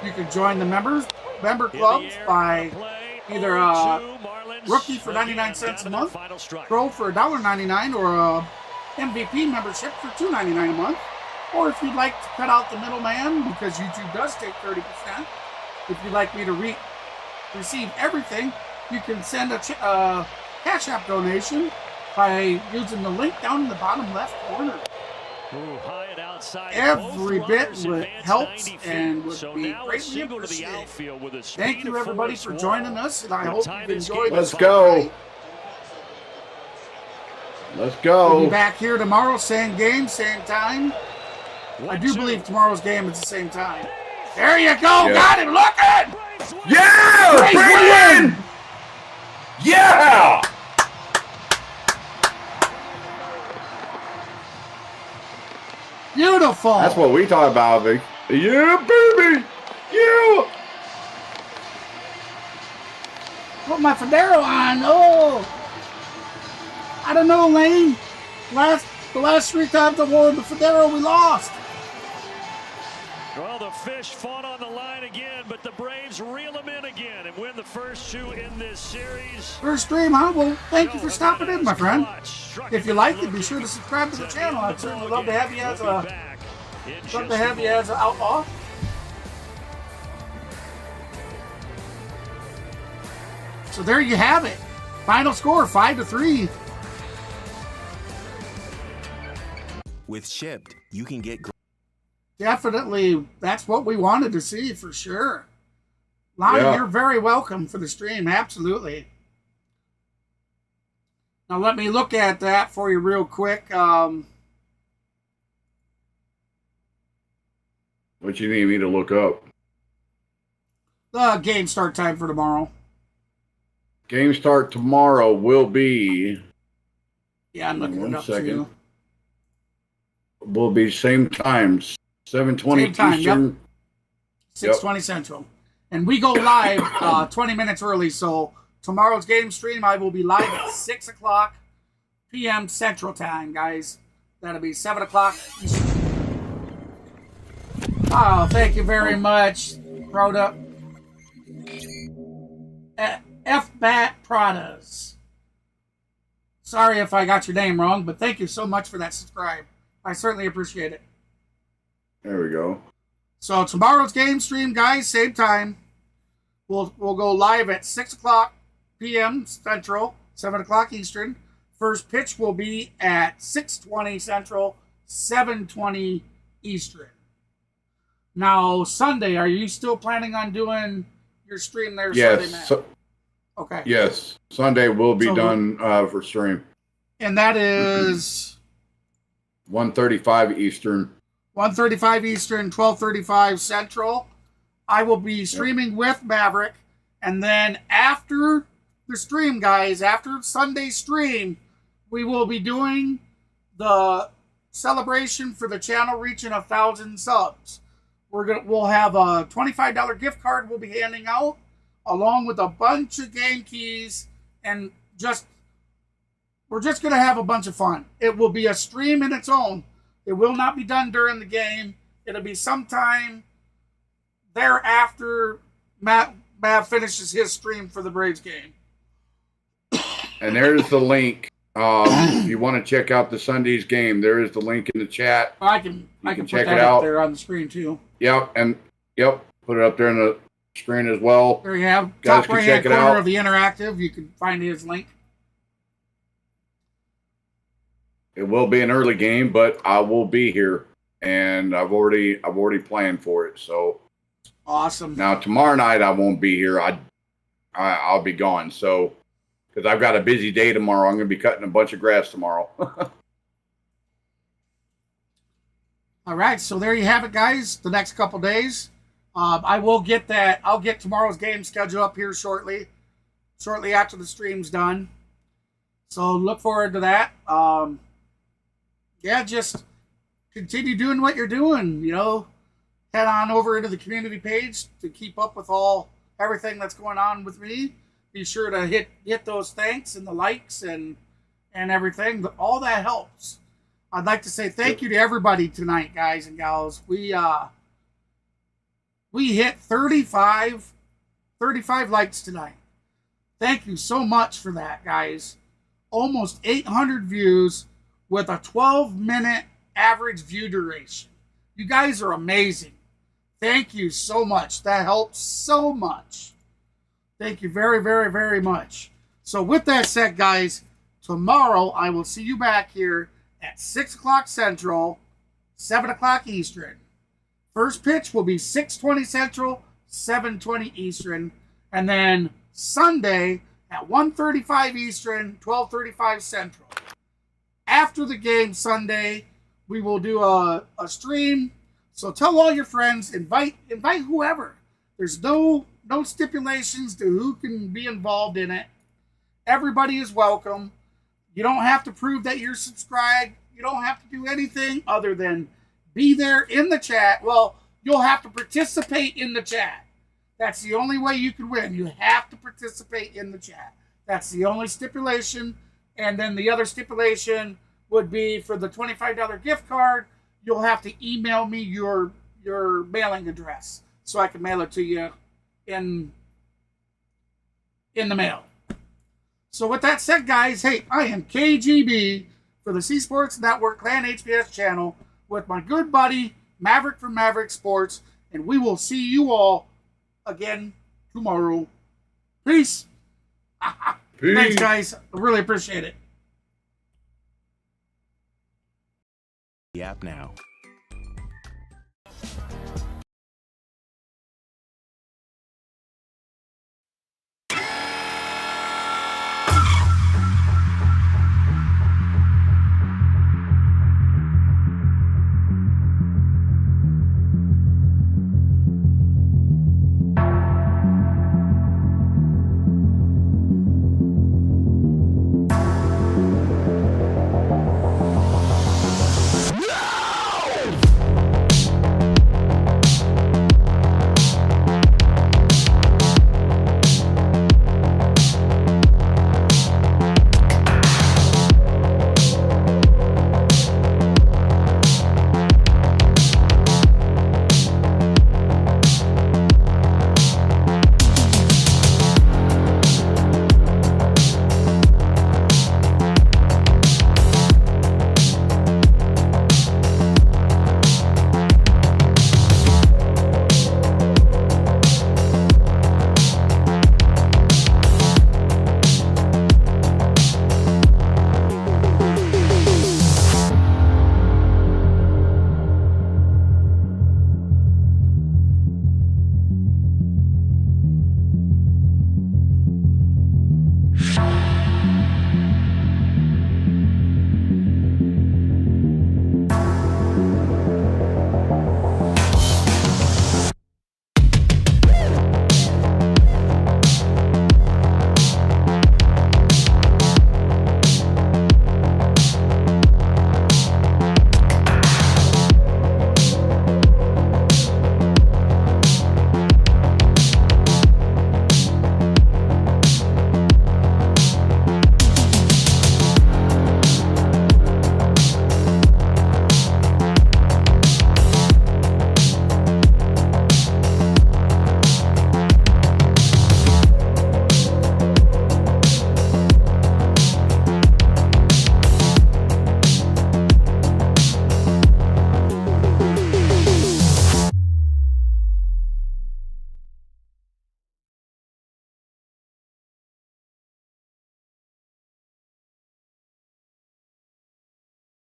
You can join the member clubs by either rookie for 99 cents a month, pro for $1.99, or a MVP membership for $2.99 a month. Or if you'd like to cut out the middleman, because YouTube does take 30%, if you'd like me to receive everything, you can send a Cash App donation by using the link down in the bottom left corner. Every bit helps and would be greatly appreciated. Thank you, everybody, for joining us, and I hope you've enjoyed this. Let's go. Let's go. We'll be back here tomorrow, same game, same time. I do believe tomorrow's game is the same time. There you go. Yeah. Got him looking. Yeah! Braves win! Yeah! Beautiful. That's what we talk about, Vic. Yeah, baby. Yeah. Put my federo on. Oh. I don't know, Lane. The last 3 times I wore the Federo, we lost. Well, the Fish fought on the line again, but the Braves reel them in again and win the first 2 in this series. First stream, huh? Well, thank you for stopping in, my friend. If you like it, be sure to subscribe to the channel. I'd certainly love to have you as an outlaw. So there you have it. Final score 5-3. With Shipped, you can get. Definitely, that's what we wanted to see for sure. Lonnie, you're very welcome for the stream. Absolutely. Now let me look at that for you real quick. What you need me to look up? The game start time for tomorrow. Game start tomorrow will be. Yeah, I'm looking it up too. Will be same times, 7:20 Eastern. Yep. 6:20 Central. And we go live 20 minutes early, so tomorrow's game stream, I will be live at 6 o'clock p.m. Central Time, guys. That'll be 7 o'clock Eastern. Oh, thank you very much, Rhoda. F-Bat Pradas. Sorry if I got your name wrong, but thank you so much for that subscribe. I certainly appreciate it. There we go. So tomorrow's game stream, guys, same time. We'll go live at 6 o'clock p.m. Central, 7 o'clock Eastern. First pitch will be at 6:20 Central, 7:20 Eastern. Now, Sunday, are you still planning on doing your stream there Sunday, Matt? Okay. Yes, Sunday will be done for stream. And that is 1:35 Eastern. 1:35 Eastern, 12:35 Central. I will be streaming with Maverick. And then after the stream, guys, after Sunday's stream, we will be doing the celebration for the channel reaching 1,000 subs. We'll have a $25 gift card we'll be handing out, along with a bunch of game keys, and we're just going to have a bunch of fun. It will be a stream in its own. It will not be done during the game. It'll be sometime thereafter Matt finishes his stream for the Braves game. And there's the link. If you want to check out the Sunday's game, there is the link in the chat. I can check put that up there on the screen too. Yep, put it up there in the screen as well. There you have. Guys Top right hand corner of the interactive. You can find his link. It will be an early game, but I will be here, and I've already planned for it. So awesome. Now tomorrow night I won't be here. I'll be gone. So because I've got a busy day tomorrow, I'm going to be cutting a bunch of grass tomorrow. All right, so there you have it, guys. The next couple days, I'll get tomorrow's game schedule up here shortly after the stream's done. So look forward to that. Just continue doing what you're doing. Head on over into the community page to keep up with everything that's going on with me. Be sure to hit those thanks and the likes and everything. All that helps. I'd like to say thank you to everybody tonight, guys and gals. We hit 35 likes tonight. Thank you so much for that, guys. Almost 800 views with a 12-minute average view duration. You guys are amazing. Thank you so much. That helps so much. Thank you very, very, very much. So with that said, guys, tomorrow I will see you back here at 6 o'clock Central, 7 o'clock Eastern. First pitch will be 6:20 Central, 7:20 Eastern. And then Sunday at 1:35 Eastern, 12:35 Central. After the game Sunday, we will do a stream. So tell all your friends, invite whoever. There's no stipulations to who can be involved in it. Everybody is welcome. You don't have to prove that you're subscribed. You don't have to do anything other than be there in the chat. Well, you'll have to participate in the chat. That's the only way you can win. You have to participate in the chat. That's the only stipulation. And then the other stipulation would be for the $25 gift card. You'll have to email me your mailing address so I can mail it to you in the mail. So with that said, guys, hey, I am KGB for the C Sports Network Clan HBS channel with my good buddy Maverick from Maverick Sports, and we will see you all again tomorrow. Peace. Peace. Thanks, guys. I really appreciate it. The app now.